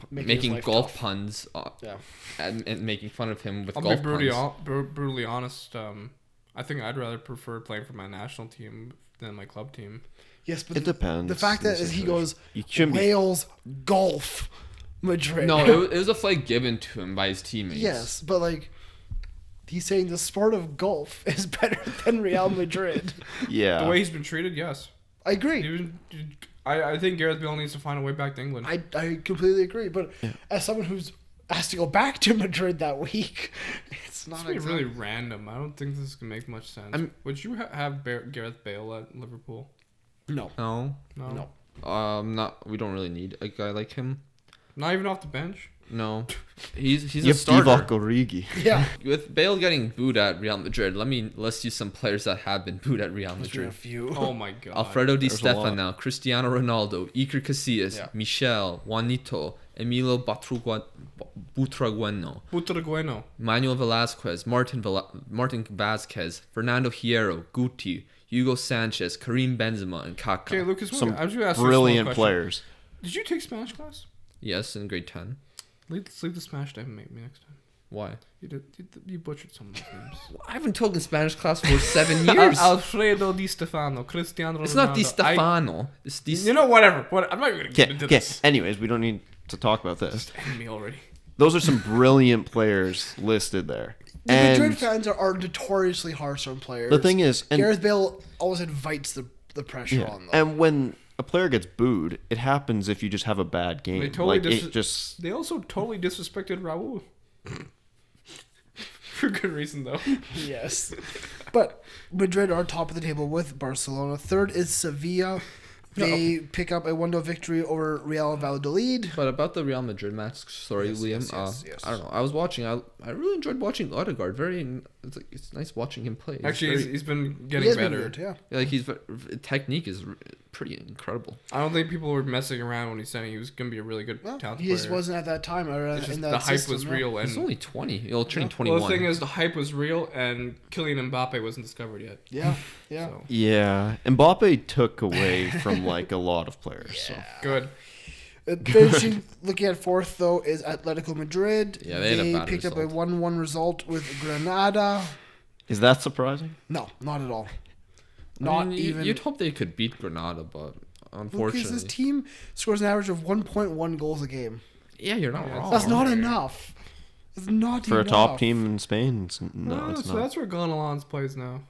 B: making
A: his life
B: golf
A: tough.
B: puns
A: Yeah.
B: and making fun of him with
D: I'll
B: golf
D: be brutally,
B: puns.
D: brutally honest. I think I'd rather prefer playing for my national team than my club team.
A: Yes, but
C: It depends.
A: The fact
C: in
A: that
C: the
A: he
C: situation.
A: goes
C: You shouldn't be.
A: Wales, Gulf, Madrid.
B: No, it was a flag given to him by his teammates.
A: Yes, but like he's saying the sport of golf is better than Real Madrid.
C: Yeah.
D: The way he's been treated, yes.
A: I agree.
D: I think Gareth Bale needs to find a way back to England.
A: I completely agree. But as someone who's has to go back to Madrid that week, it's not
D: It's
A: exactly
D: really random. I don't think this can make much sense. Would you have Gareth Bale at Liverpool?
A: No.
B: No.
D: No.
B: Not. We don't really need a guy like him.
D: Not even off the bench?
B: No, he's
C: You
B: a
C: have
B: starter.
C: Divock Origi.
A: Yeah.
B: With Bale getting booed at Real Madrid, let me list you some players that have been booed at Real
A: There's been a
B: Madrid.
A: few.
D: Oh my god.
B: Alfredo Di
C: There's a lot.
B: Stefano, Cristiano Ronaldo, Iker Casillas,
A: Yeah.
B: Michel, Juanito, Emilio Butragueno, Manuel Velasquez, Martin Vasquez, Fernando Hierro, Guti, Hugo Sanchez, Karim Benzema, and Kaká.
D: Okay, Lucas,
C: Some
D: I'm just gonna ask you a
C: brilliant
D: small question.
C: players.
D: Did you take Spanish class?
B: Yes, in grade 10.
D: Let's leave the Spanish to me next time.
B: Why?
D: You butchered some of those names.
B: I haven't taught in Spanish class for 7 years.
D: Alfredo Di Stefano, Cristiano Ronaldo.
B: It's not Di Stefano. It's Di.
D: You know, whatever. I'm not even gonna get into this.
C: Anyways, we don't need to talk about this.
D: End me already.
C: Those are some brilliant players listed there.
A: The
C: And
A: Madrid fans are notoriously harsh on players.
C: the thing is, and,
A: Gareth Bale always invites the pressure
C: yeah,
A: on them.
C: and when a player gets booed, it happens if you just have a bad game.
D: They totally
C: They
D: also totally disrespected Raul. For good reason, though.
A: Yes. But Madrid are top of the table with Barcelona. Third is Sevilla. They pick up a 1-0 victory over Real Valladolid.
B: But about the Real Madrid match, sorry,
A: Yes,
B: Liam.
A: yes.
B: I don't know. I was watching. I really enjoyed watching Odegaard. It's nice watching him play.
D: Actually, he's been
A: He
D: getting
A: has been
D: better.
A: good, yeah.
B: like technique is pretty incredible.
D: I don't think people were messing around when he said he was going to be a really good
A: Well,
D: talented
A: he
D: player.
A: just wasn't at that time. Or
D: It's just
A: in that
D: the hype
A: system,
D: was
A: yeah.
D: real, and
B: He's only 20. He'll turn
A: Yeah.
B: 21.
D: well, the thing is, the hype was real, and Kylian Mbappe wasn't discovered yet.
A: Yeah, yeah.
D: So,
C: Yeah, Mbappe took away from like a lot of players. So.
D: good.
A: Finishing, looking at fourth, though, is Atletico Madrid.
B: Yeah, they had a bad
A: picked up a
B: result.
A: 1-1 result with Granada.
C: Is that surprising?
A: No, not at all.
B: I
A: Not
B: mean,
A: even.
B: You'd hope they could beat Granada, but unfortunately,
A: Lucas' team scores an average of 1.1 goals a game.
B: yeah, you're not
D: Yeah,
B: wrong.
A: That's not
D: okay.
A: enough. It's not
C: For
A: enough.
C: a top team in Spain, no,
D: Well,
C: it's
D: so
C: not.
D: that's where Gonalons plays now.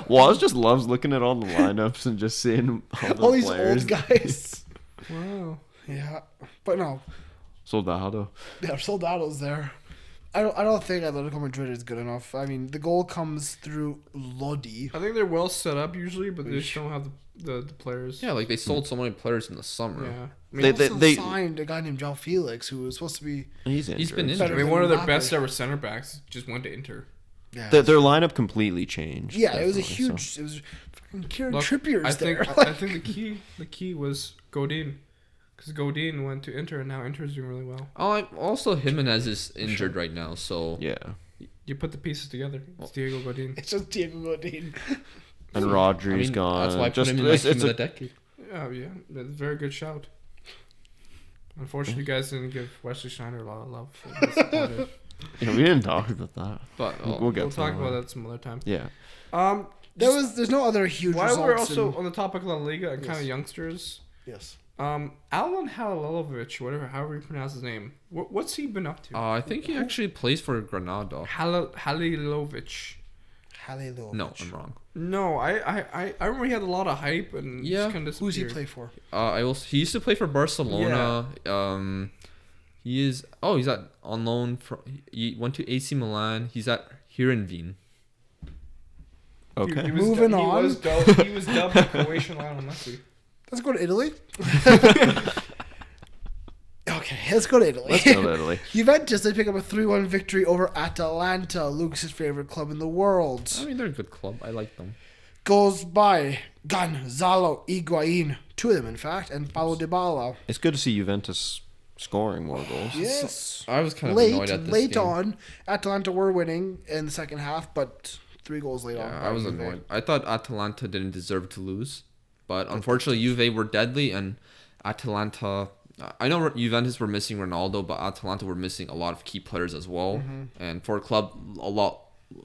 C: Waz just loves looking at all the lineups and just seeing
A: All these
C: players.
A: old guys.
D: Wow.
A: Yeah, but no.
C: Soldado.
A: Yeah, Soldado's there. I don't think Atletico Madrid is good enough. I mean, the goal comes through Lodi.
D: I think they're well set up usually, but they just don't have the players.
B: Yeah, like they sold so many players in the summer.
D: Yeah. I
A: They
D: mean,
A: also signed a guy named João Felix, who was supposed to be.
C: He's injured.
B: been injured.
D: I mean, one of their
A: Mbappe.
D: best ever center backs just went to Inter.
A: Yeah,
C: Their lineup completely changed.
A: yeah, it was a
C: definitely,
A: huge.
C: so.
A: It was fucking Kieran
D: Look,
A: Trippier's
D: I think
A: there.
D: I think the key was Godin, because Godin went to Inter and now Inter's doing really well.
B: Also, Jimenez is injured right now, so
C: Yeah.
D: You put the pieces together. It's Diego Godin.
A: It's just Diego Godin.
C: And
B: I
C: Rodri's
B: mean,
C: gone.
B: that's why I put him in my
C: it's-
B: team
C: it's
B: of
C: a-
B: the decade.
D: Yeah, that's a very good shout. Unfortunately, you guys didn't give Wesley Schneider a lot of love. So disappointed.
C: we didn't talk about that.
B: But
C: We'll get
D: We'll
C: to
D: talk
C: that.
D: about that some other time.
C: Yeah.
A: There's no other huge
D: While
A: results.
D: we're also
A: in-
D: on the topic of La Liga and kind
A: Yes.
D: of youngsters,
A: yes.
D: Alan Halilovic, however you pronounce his name, what's he been up to?
B: I think he actually plays for Granada.
D: Halilovic.
A: Hallelujah.
B: No, I'm wrong.
D: No, I remember he had a lot of hype and
B: Yeah.
D: just kind of
A: Who's he play for?
B: He used to play for Barcelona. He's on loan from. He went to AC Milan. He's at Heerenveen.
C: Okay.
A: Moving on.
D: He was dubbed the Croatian Lionel Messi.
A: Let's go to Italy. Okay, let's go to Italy.
C: Let's go to Italy.
A: Juventus, they pick up a 3-1 victory over Atalanta, Lucas' favorite club in the world.
B: I mean, they're a good club. I like them.
A: Goals by Gonzalo Higuain, two of them in fact, and Paulo Dybala.
C: It's good to see Juventus scoring more goals.
A: Yes.
B: I was kind of annoyed at this
A: Late
B: game.
A: on, Atalanta were winning in the second half, but 3 goals late on.
B: Yeah,
A: by
B: I was
A: Juve.
B: annoyed. I thought Atalanta didn't deserve to lose, but unfortunately, Juve were deadly, and Atalanta. I know Juventus were missing Ronaldo, but Atalanta were missing a lot of key players as well.
A: Mm-hmm.
B: And for a club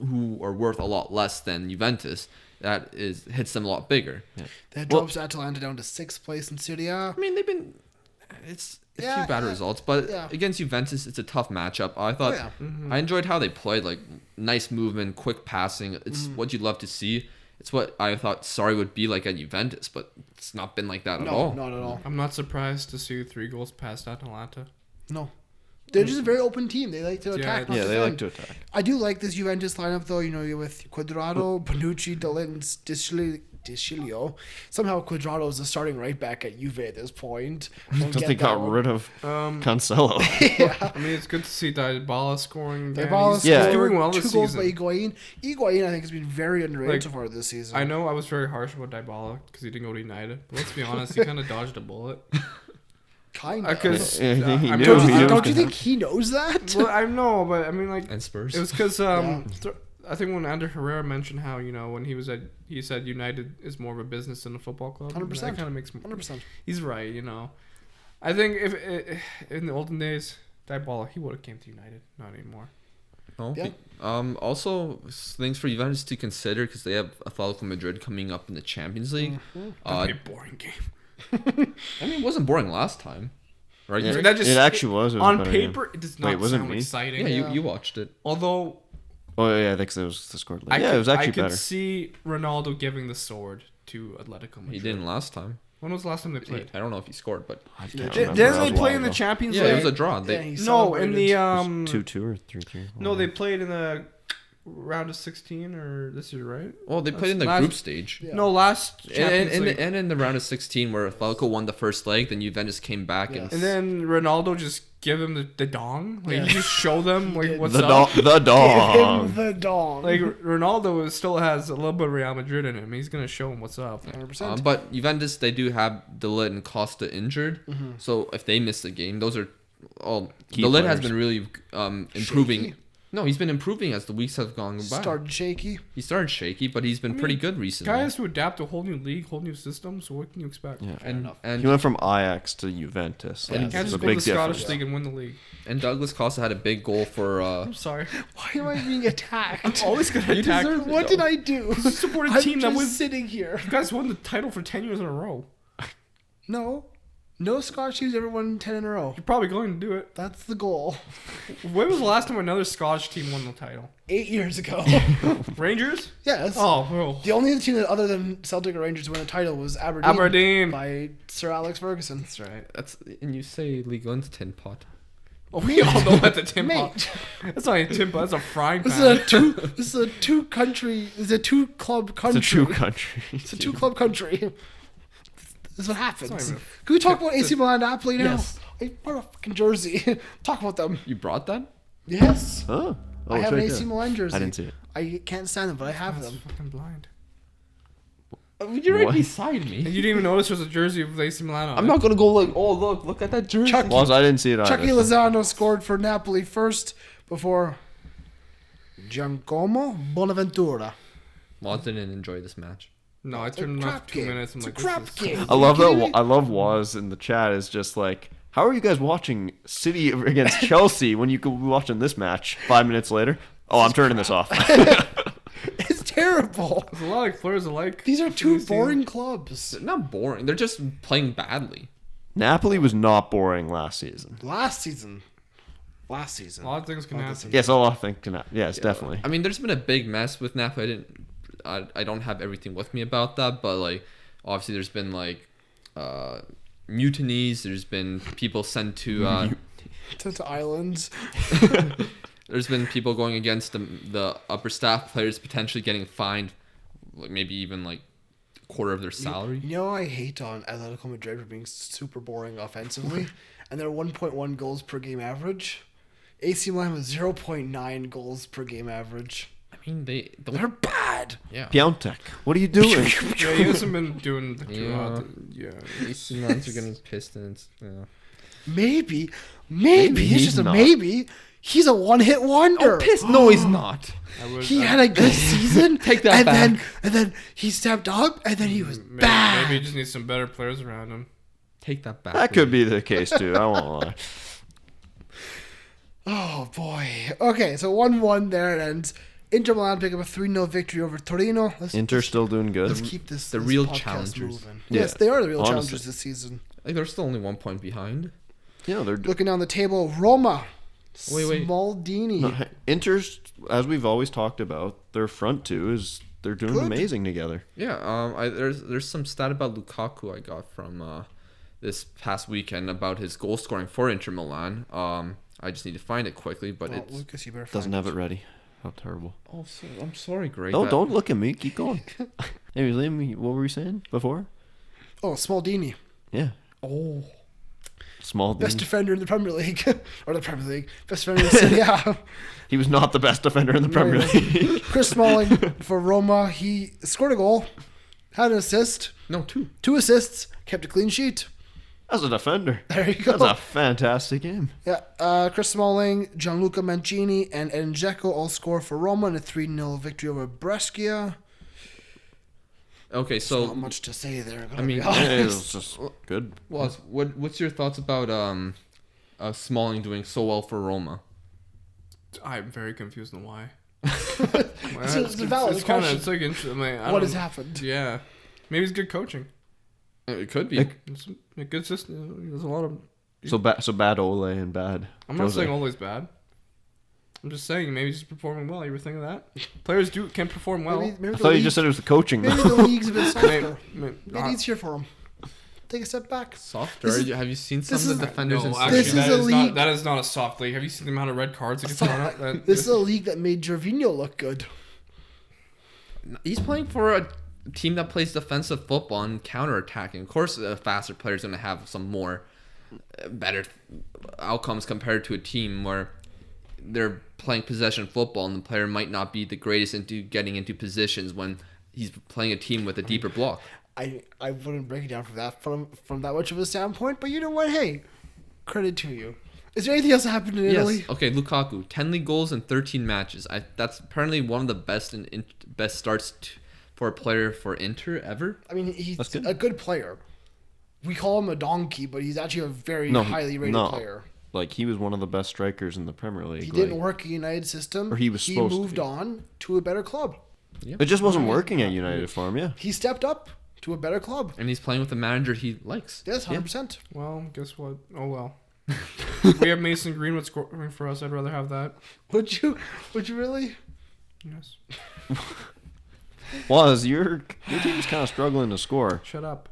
B: who are worth a lot less than Juventus, that hits them a lot bigger.
C: Yeah.
A: That
C: Well-
A: drops Atalanta down to 6th place in Serie A.
B: I mean, it's a
A: Yeah,
B: few bad results, but
A: yeah.
B: against Juventus, it's a tough matchup. I thought
A: yeah.
B: I enjoyed how they played, like nice movement, quick passing. It's what you'd love to see. It's what I thought Sarri would be like at Juventus, but it's not been like that at
A: No,
B: all.
A: not at all.
D: I'm not surprised to see 3 goals past Atalanta.
A: No. They're just a very open team. They like to attack, not
C: Yeah, they
A: defend.
C: like to attack.
A: I do like this Juventus lineup, though. You know, you're with Quadrado, Bonucci, Dolins, Discilio. Somehow Quadrado is the starting right back at Juve at this point.
C: Because they got rid of
D: Um,
C: Cancelo.
D: I mean, it's good to see Dybala scoring. again.
A: Dybala
D: He's
C: Yeah.
D: doing well
A: 2
D: this
A: goals
D: season.
A: by Higuain. Higuain, I think, has been very underrated
D: Like,
A: so far this season.
D: I know I was very harsh about Dybala because he didn't go to United. But let's be honest, he kind of dodged a bullet.
A: Kind of.
D: Because
C: I think he knew.
A: Don't
C: He knew.
A: don't you think he knows that?
D: well, I know, but I mean, like,
B: And Spurs.
D: it was because I think when Ander Herrera mentioned how when he said United is more of a business than a football club.
A: 100%.
D: That kind of makes
A: 100%.
D: He's right. I think if in the olden days, Dybala, he would have came to United. Not anymore.
B: No.
A: Yeah.
B: Also, things for Juventus to consider because they have Atletico Madrid coming up in the Champions League.
D: That'd be a boring game.
B: I mean, it wasn't boring last time, right?
C: Yeah,
D: That just-
C: it actually was. It was a
D: On
C: better game.
D: paper, it does
C: Wait,
D: not
C: wasn't
D: sound
C: me?
D: exciting.
B: Yeah, you watched it.
D: Although
C: Oh yeah, I think it was the score.
D: I
C: Yeah,
D: could,
C: it was actually
D: I could
C: better.
D: see Ronaldo giving the sword to Atletico Madrid.
B: He didn't last time.
D: When was the last time they played?
B: I don't know if he scored, but
C: I can't
A: Didn't
C: remember.
D: Didn't
C: That
D: they
C: was a
D: play
C: while
D: in the
C: ago.
D: Champions
B: yeah,
D: League?
B: it was a draw.
A: Yeah,
B: They
A: he
D: No, in the
A: celebrated.
C: 2-2 or 3-3.
D: no, they played in the round of 16 or this year, right?
B: well, they played in the
D: Last-
B: group stage.
A: Yeah.
D: No, last Champions
B: And,
D: League.
B: and in the round of 16 where Atletico won the first leg, then Juventus came back
A: Yes.
D: And then Ronaldo just give them the dong. Like,
A: Yeah.
D: you just show them, like,
A: did.
D: what's
C: The
D: up.
C: dog. The
A: Give
C: dog.
A: him the dong.
D: Like, Ronaldo still has a little bit of Real Madrid in him. He's going to show him what's up.
A: 100%.
B: But Juventus, they do have Delit and Costa injured.
A: Mm-hmm.
B: So if they miss the game, those are all.
C: Key
B: Delit has
C: players.
B: been really improving.
A: Shaky.
B: No, he's been improving as the weeks have gone by.
A: Started shaky.
B: He started shaky, but he's been pretty good recently.
D: Guy has to adapt to a whole new league, whole new system. So what can you expect?
C: Yeah.
B: and
C: He went from Ajax to Juventus.
B: And
C: Like,
B: he
D: Can't
C: it's
D: just
C: a
D: go to the
C: big
D: Scottish
C: difference.
D: league and win the league.
B: and Douglas Costa had a big goal for.
D: I'm sorry.
A: Why am I being attacked?
D: I'm always going to
B: You
D: attack.
B: deserve it.
A: What did I do?
D: Support a
A: I'm
D: team that
A: just
D: wins.
A: sitting here.
D: You guys won the title for 10 years in a row.
A: No Scottish teams ever won 10 in a row.
D: You're probably going to do it.
A: That's the goal.
D: When was the last time another Scottish team won the title?
A: 8 years ago.
D: Rangers?
A: Yes.
D: Oh, well.
A: The only other team that other than Celtic or Rangers to win a title was Aberdeen.
D: Aberdeen.
A: By Sir Alex Ferguson.
D: That's right.
B: That's and you say Liga 1's tin pot.
D: Oh, we all know that's a tin
A: Mate.
D: pot. That's not a tin pot. That's a frying
A: This
D: pan.
A: is a two club country.
C: It's a true country.
A: It's a two club country. This is what happens.
D: It's not even
A: Can we talk about AC Milan Napoli now?
B: Yes.
A: I bought a fucking jersey. Talk about them.
B: You brought that?
A: Yes.
C: Oh,
A: I
C: it's
A: have an
C: right
A: AC
C: there.
A: Milan jersey.
C: I didn't see it.
A: I can't stand them, but I have
D: That's
A: them.
D: fucking blind.
B: You're right
C: What?
B: beside
D: And
B: me.
D: you didn't even notice there's a jersey of AC Milan on
B: I'm
D: it.
B: not gonna go like, oh look at that jersey.
A: Chucky.
C: Well, I didn't see it either.
A: Chucky Lozano scored for Napoli first before Giacomo Bonaventura.
B: Moz didn't enjoy this match.
D: No, I
A: It's a
D: turned it off
A: crap
D: for 2
A: game.
D: minutes. I'm
A: It's a
D: like,
A: crap
D: this is-
A: game.
C: I love
A: Are you
C: that.
A: kidding me?
C: I love Waz in the chat is just like, how are you guys watching City against Chelsea when you could be watching this match 5 minutes later? Oh, I'm turning this off.
A: It's terrible.
D: There's a lot of players alike.
A: These are
D: in
A: two
D: this team.
A: boring clubs.
B: They're not boring. They're just playing badly.
C: Napoli was not boring last season.
A: Last season.
D: A lot of things can
A: Not
D: happen.
A: this season.
C: Yes, a lot of things can happen. Yes, definitely.
B: I mean, there's been a big mess with Napoli. I don't have everything with me about that, but like obviously there's been like mutinies. There's been people sent to
A: To islands.
B: there's been people going against the upper staff players potentially getting fined, like maybe even like a quarter of their salary.
A: You know, I hate on Atletico Madrid for being super boring offensively, and they're 1.1 goals per game average. AC Milan was 0.9 goals per game average.
B: I mean, they're
A: They're bad.
B: yeah.
C: Piontek, what are you doing?
D: Yeah, he hasn't been doing the
B: Yeah.
D: yeah.
B: AC Milans are getting Pistons. Yeah.
A: Maybe
C: Maybe
A: it's
C: he's
A: just a
C: not.
A: maybe. He's a one-hit wonder.
B: No, he's not.
D: I would,
A: He had a good season.
B: Take that
A: and
B: back.
A: then he stepped up, and then he was
D: maybe,
A: bad.
D: maybe he just needs some better players around him.
B: Take that back.
C: That could be the case too. I won't lie.
A: Oh boy. Okay, so 1-1 there it ends. Inter Milan pick up a 3-0 victory over Torino.
C: Inter still doing good.
A: Let's keep this.
B: the
A: this
B: real
A: podcast
B: challengers.
A: moving.
C: Yeah,
A: Yes, they are the real
C: honestly.
A: challengers this season.
B: Like they're still only 1 point behind.
C: Yeah, they're
A: Looking down the table, Roma.
B: Wait.
A: Smaldini.
C: Inter's, as we've always talked about, their front two is they're doing
A: Good.
C: amazing together.
B: Yeah. There's some stat about Lukaku I got from this past weekend about his goal scoring for Inter Milan. I just need to find it quickly, but
A: Well,
B: it's
A: Lucas, you better find
C: Doesn't have it ready. How terrible.
B: Oh, I'm sorry, Greg.
C: No, don't look at me. Keep going. Anyways, Liam, what were we saying before?
A: Oh, Smaldini.
C: Yeah,
B: Oh,
C: small.
A: Best
C: dude.
A: defender in the Premier League. Or the Premier League. Best defender in the Serie A.
C: He was not the best defender in the Premier
A: he
C: League.
A: Chris Smalling for Roma. He scored a goal. Had an assist.
B: no, 2.
A: 2 assists. Kept a clean sheet.
C: As a defender.
A: There you go.
C: That's a fantastic game.
A: Yeah, Chris Smalling, Gianluca Mancini, and Dzeko all score for Roma in a 3-0 victory over Brescia.
B: Okay,
A: Not
B: so
A: much to say there.
B: I mean,
C: It was just good.
B: what's your thoughts about Smalling doing so well for Roma?
D: I'm very confused on why.
A: It's a valid question.
D: It's like interesting.
A: What has happened?
D: Yeah, maybe it's good coaching.
B: It could be.
D: It's a good system. There's a lot of.
C: So bad Ole and bad.
D: I'm not
C: Jose.
D: saying Ole's bad. I'm just saying maybe he's just performing well. You ever think of that? Players can perform well.
A: Maybe
C: I
A: the
C: thought you
A: league-
C: just said it was the coaching.
A: Maybe
C: though.
A: the league's a bit softer.
D: Maybe
A: Maybe it's here for him. Take a step back.
B: Softer.
A: This is-
B: Have you seen some
A: this
B: of
A: is-
B: the defenders in
D: No,
B: Serie
D: actually,
A: This is
D: that
A: a
D: is
A: league-
D: not. That is not a soft league. Have you seen the amount of red cards that get thrown out?
A: This is a league that made Gervinho look good.
B: He's playing for a team that plays defensive football and counter-attacking. Of course, a faster player is going to have some more better outcomes compared to a team where they're playing possession football and the player might not be the greatest into getting into positions when he's playing a team with a deeper block.
A: I wouldn't break it down from that much of a standpoint, but you know what? Hey, credit to you. Is there anything else that happened in Italy?
B: Yes. Okay, Lukaku, 10 league goals in 13 matches. That's apparently one of the best best starts for a player for Inter ever.
A: I mean, he's
C: That's good.
A: a good player. We call him a donkey, but he's actually a very highly rated player.
C: Like, he was one of the best strikers in the Premier League.
A: He
C: like,
A: didn't work in United system.
C: Or he was supposed to
A: moved
C: be.
A: on to a better club.
C: It just wasn't working at United for him, yeah.
A: He stepped up to a better club.
B: And he's playing with a manager he likes.
A: Yes, 100%.
D: Well, guess what? Oh well. We have Mason Greenwood scoring for us. I'd rather have that.
A: Would you really?
D: Yes.
C: Your team's kind of struggling to score.
D: Shut up.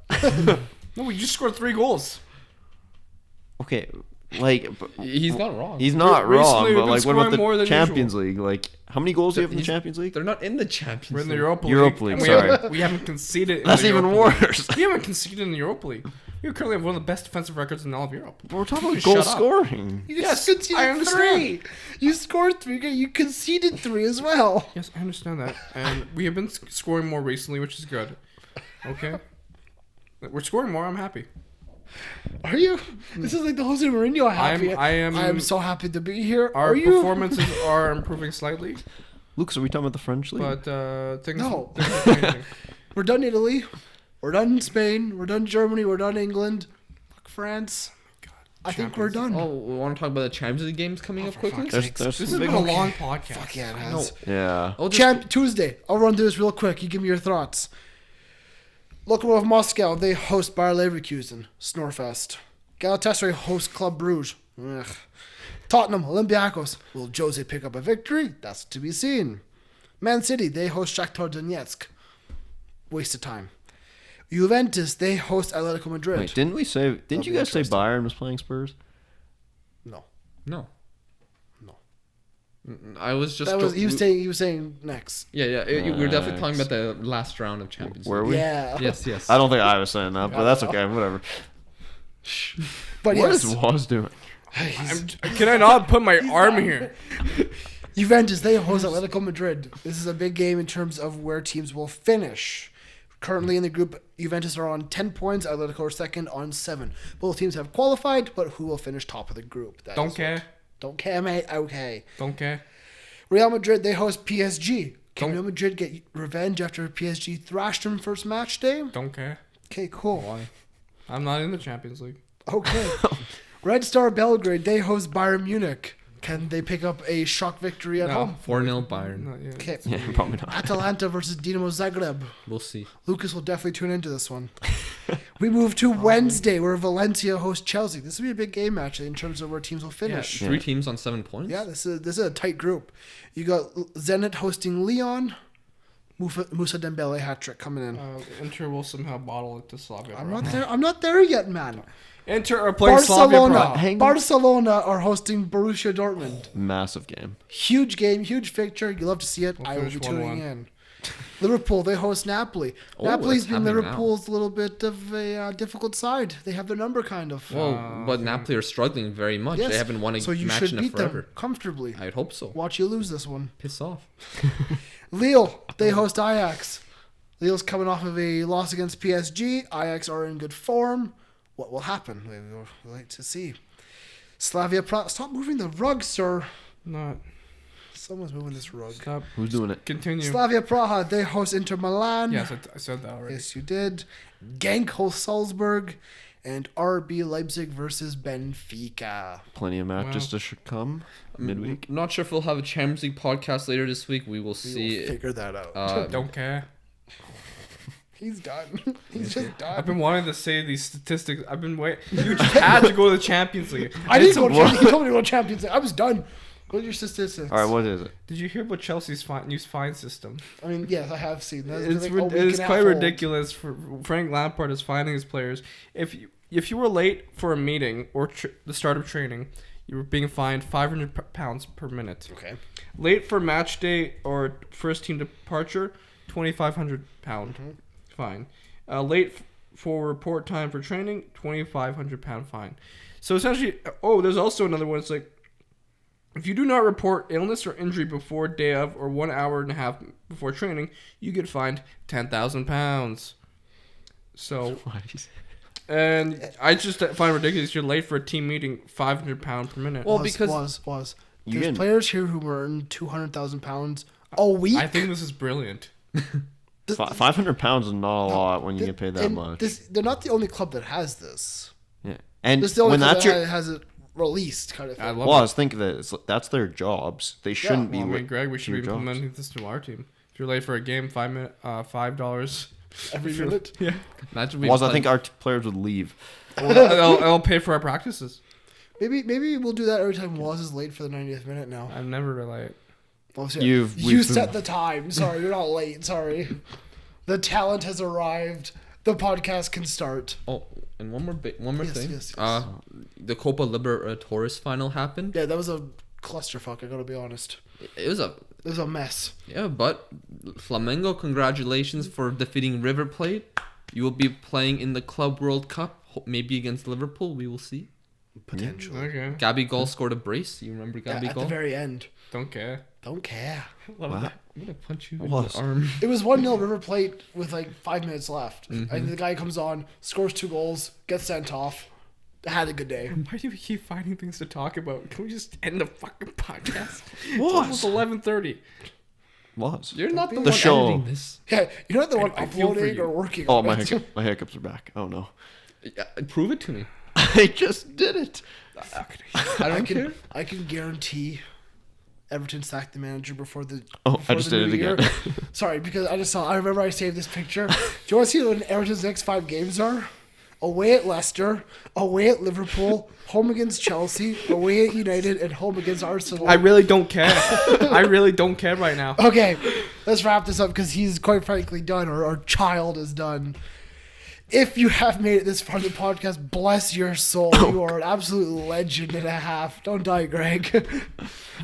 D: No, we just scored 3 goals.
C: Okay, like...
B: He's not wrong.
C: He's not
D: Recently,
C: wrong,
D: we've
C: but
D: been
C: like, what about
D: scoring more
C: the
D: than
C: Champions League? Like, how many goals do you have in the Champions League?
B: They're not in the Champions
D: We're in the
B: League.
D: Europa League.
C: Europa League,
D: and
C: sorry.
D: We haven't conceded. In
C: That's
D: the
C: even
D: Europa League.
C: worse.
D: We haven't conceded in the Europa League. We currently have one of the best defensive records in all of Europe.
C: We're talking about
D: Shut
C: goal
D: up.
C: scoring.
A: You
D: Yes,
A: conceded
D: I understand.
A: 3. You scored 3. You conceded 3 as well.
D: Yes, I understand that, and we have been scoring more recently, which is good. Okay, we're scoring more. I'm happy.
A: Are you? This is like the Jose Mourinho happy.
D: I am
A: so happy to be here.
D: Our
A: Are you?
D: performances are improving slightly,
C: Lucas, are we talking about the French league?
D: but things.
A: No.
D: things are changing.
A: We're done Italy. We're done Spain. We're done Germany. We're done England. Fuck France. I think we're done.
B: Oh, we want to talk about the Champions League games coming up quickly?
C: there's
D: This
C: some
D: has
C: big
D: been a long podcast.
A: Fuck yeah, it
B: No.
A: has.
C: Yeah.
B: Oh, just,
A: Tuesday. I'll run through this real quick. You give me your thoughts. Lokomotiv Moscow. They host Bayer Leverkusen. Snorefest. Galatasaray hosts Club Brugge. Ugh. Tottenham. Olympiacos. Will Jose pick up a victory? That's to be seen. Man City. They host Shakhtar Donetsk. Waste of time. Juventus. They host Atletico Madrid.
C: Wait, didn't
A: That'll
C: you
A: be
C: guys say
A: interesting.
C: Bayern was playing Spurs?
A: No.
B: no.
A: No.
B: I was just...
A: He was saying next.
B: Yeah. We were definitely talking
C: Next.
B: about the last round of Champions
C: Were
B: League.
C: we?
A: Yeah.
B: Yes.
C: I don't think I was saying that, but that's okay. Whatever.
A: But
C: What
A: yes.
C: is Waz doing?
D: Can I not put my arm here?
A: Juventus, they host Atletico Madrid. This is a big game in terms of where teams will finish. Currently in the group, Juventus are on 10 points. Atletico are second on 7. Both teams have qualified, but who will finish top of the group? That
D: Don't
A: is
D: care.
A: what- Don't care, mate. Okay.
D: Don't care.
A: Real Madrid, they host PSG. Can
D: Don't-
A: Real Madrid get revenge after PSG thrashed them first match day?
D: Don't care.
A: Okay, cool.
B: Why?
D: I'm not in the Champions League.
A: Okay. Red Star Belgrade, they host Bayern Munich. Can they pick up a shock victory at
D: No.
A: home?
B: 4-0 Bayern.
D: Not yet.
A: Okay.
C: Yeah, probably not.
A: Atalanta versus Dinamo Zagreb.
B: We'll see.
A: Lucas will definitely tune into this one. We move to Wednesday, where Valencia hosts Chelsea. This will be a big game, actually, in terms of where teams will finish.
B: Three teams on 7 points?
A: Yeah, this is a tight group. You got Zenit hosting Lyon. Musa Dembele hat trick coming in.
D: Inter will somehow bottle it to Slavia.
A: I'm not there yet, man.
D: Inter are playing Slavia Prague.
C: Hang-
A: Barcelona are hosting Borussia Dortmund.
C: Massive game.
A: Huge game, huge fixture. You love to see it.
D: We'll
A: I will be
D: finish
A: tuning
D: 1-1.
A: in. Liverpool, they host Napoli.
B: Oh,
A: Napoli's
B: it's
A: been
B: happening
A: Liverpool's little bit of a difficult side. They have their number, kind of.
B: Well, but Napoli are struggling very much.
A: Yes.
B: They haven't won a
A: So you
B: match
A: should
B: in
A: beat
B: forever.
A: them comfortably.
B: I'd hope so.
A: Watch you lose this one.
B: Piss off.
A: Lille, they host Ajax. Lille's coming off of a loss against PSG. Ajax are in good form. what will happen. We'll like to see. Slavia Praha. Stop moving the rug, sir.
D: Not.
A: Someone's moving this rug.
D: Stop.
C: Who's doing it?
D: Continue.
A: Slavia Praha, they host Inter Milan.
D: Yes, I said that already.
A: Yes, you did. Genk hosts Salzburg. And RB Leipzig versus Benfica.
C: Plenty of matches to come midweek.
B: I'm not sure if we'll have a Champions League podcast later this week. We will
A: We'll
B: see.
A: figure that out.
D: Don't care.
A: He's done. He's just done.
D: I've been wanting to say these statistics. I've been waiting. You just had to go to the Champions League.
A: I didn't go to Champions League. You told me to go to Champions League. I was done. Go to your statistics.
C: All right, what is it?
D: Did you hear about Chelsea's new fine system?
A: I mean, yes, I have seen that.
D: It is quite ridiculous. For Frank Lampard is fining his players. If you were late for a meeting or the start of training, you were being fined £500 per minute.
A: Okay.
D: Late for match day or first team departure, £2,500 fine. Late for report time for training, £2,500 fine. So essentially, there's also another one. It's like, if you do not report illness or injury before day of or 1 hour and a half before training, you get fined £10,000. So, and I just find it ridiculous. You're late for a team meeting, £500 per minute.
B: Well,
A: There's
C: getting-
A: players here who earn £200,000 a week.
D: I think this is brilliant.
C: £500 is not a lot when you get paid that
A: and
C: much.
A: They're not the only club that has this.
C: Yeah, and
A: This is the only
C: when
A: club
C: that's
A: that
C: your,
A: has it released, kind of thing.
D: I love
C: well, I
D: it.
C: was thinking that that's their jobs. They shouldn't be.
D: Well, I mean, Greg, we should be
C: your jobs.
D: implementing this to our team. If you're late for a game, $5
A: Every minute.
D: Yeah.
B: Imagine we.
C: Well, I think our players would leave.
D: I'll pay for our practices.
A: Maybe we'll do that every time Waz is late for the 90th minute now.
D: I'm never late.
A: Well,
C: We've
A: you
C: been-
A: set the time. Sorry, you're not late. Sorry. The talent has arrived. The podcast can start.
B: Oh, and one more
A: Yes,
B: thing.
A: yes.
B: The Copa Libertadores final happened.
A: Yeah, that was a clusterfuck. I gotta be honest.
B: It was a
A: It was a mess.
B: but Flamengo, congratulations for defeating River Plate. You will be playing in the Club World Cup, maybe against Liverpool. We will see.
A: Potentially.
D: Okay.
B: Gabby Gall scored a brace. You remember
A: Yeah,
B: Gabby
A: at the
B: Gall?
A: very end.
D: Don't care.
A: Don't care.
D: Love
C: Wow.
D: that.
B: I'm gonna punch you in
C: Was.
B: the arm.
A: It was 1-0 River Plate with like 5 minutes left. And the guy comes on, scores 2 goals, gets sent off. Had a good day.
D: Why do we keep finding things to talk about? Can we just end the fucking podcast? It's
C: What?
D: almost 11:30.
C: Was.
B: You're not the
A: The
B: one
C: show.
B: editing this.
A: Yeah, you're not the one
D: I feel for
A: uploading
D: you.
A: or working
C: Oh,
A: on it.
C: my hiccups are back. Oh no,
B: Yeah, prove it to me.
C: I just did it.
B: I don't care.
A: I can guarantee Everton sacked the manager before the.
C: Oh,
A: before
C: I just
A: the
C: did it
A: new
C: again.
A: year. Sorry, because I remember I saved this picture. Do you want to see what Everton's next 5 games are? Away at Leicester, away at Liverpool, home against Chelsea, away at United, and home against Arsenal.
D: I really don't care. I really don't care right now.
A: Okay, let's wrap this up because he's quite frankly done, or our child is done. If you have made it this far in the podcast, bless your soul. You are an absolute legend and a half. Don't die, Greg.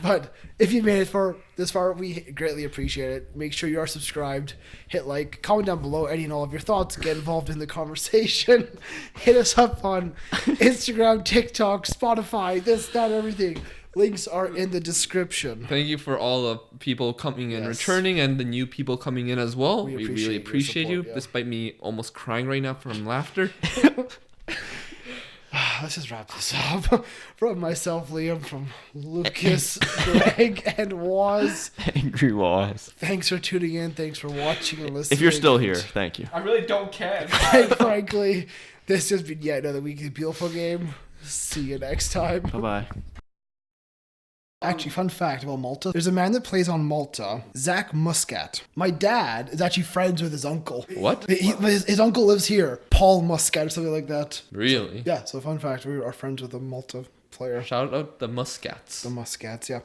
A: But if you made it this far, we greatly appreciate it. Make sure you are subscribed. Hit like, comment down below any and all of your thoughts. Get involved in the conversation. Hit us up on Instagram, TikTok, Spotify, this, that, everything. Links are in the description.
B: Thank you for all the people coming in,
A: Yes.
B: returning, and the new people coming in as well.
A: We
B: We
A: appreciate
B: really
A: your
B: appreciate you,
A: support, yeah.
B: despite me almost crying right now from laughter.
A: Let's just wrap this up. From myself, Liam, from Lucas, Greg, and Waz.
C: Angry was.
A: Thanks for tuning in. Thanks for watching and listening.
C: If you're still here, thank you.
D: I really don't care.
A: Quite frankly, this has been yet another weekly beautiful game. See you next time.
C: Bye bye.
A: Actually, fun fact about Malta. There's a man that plays on Malta, Zach Muscat. My dad is actually friends with his uncle.
B: What?
A: His uncle lives here, Paul Muscat or something like that.
B: Really?
A: Yeah, so fun fact, we are friends with a Malta player.
B: Shout out the Muscats.
A: The Muscats, yeah.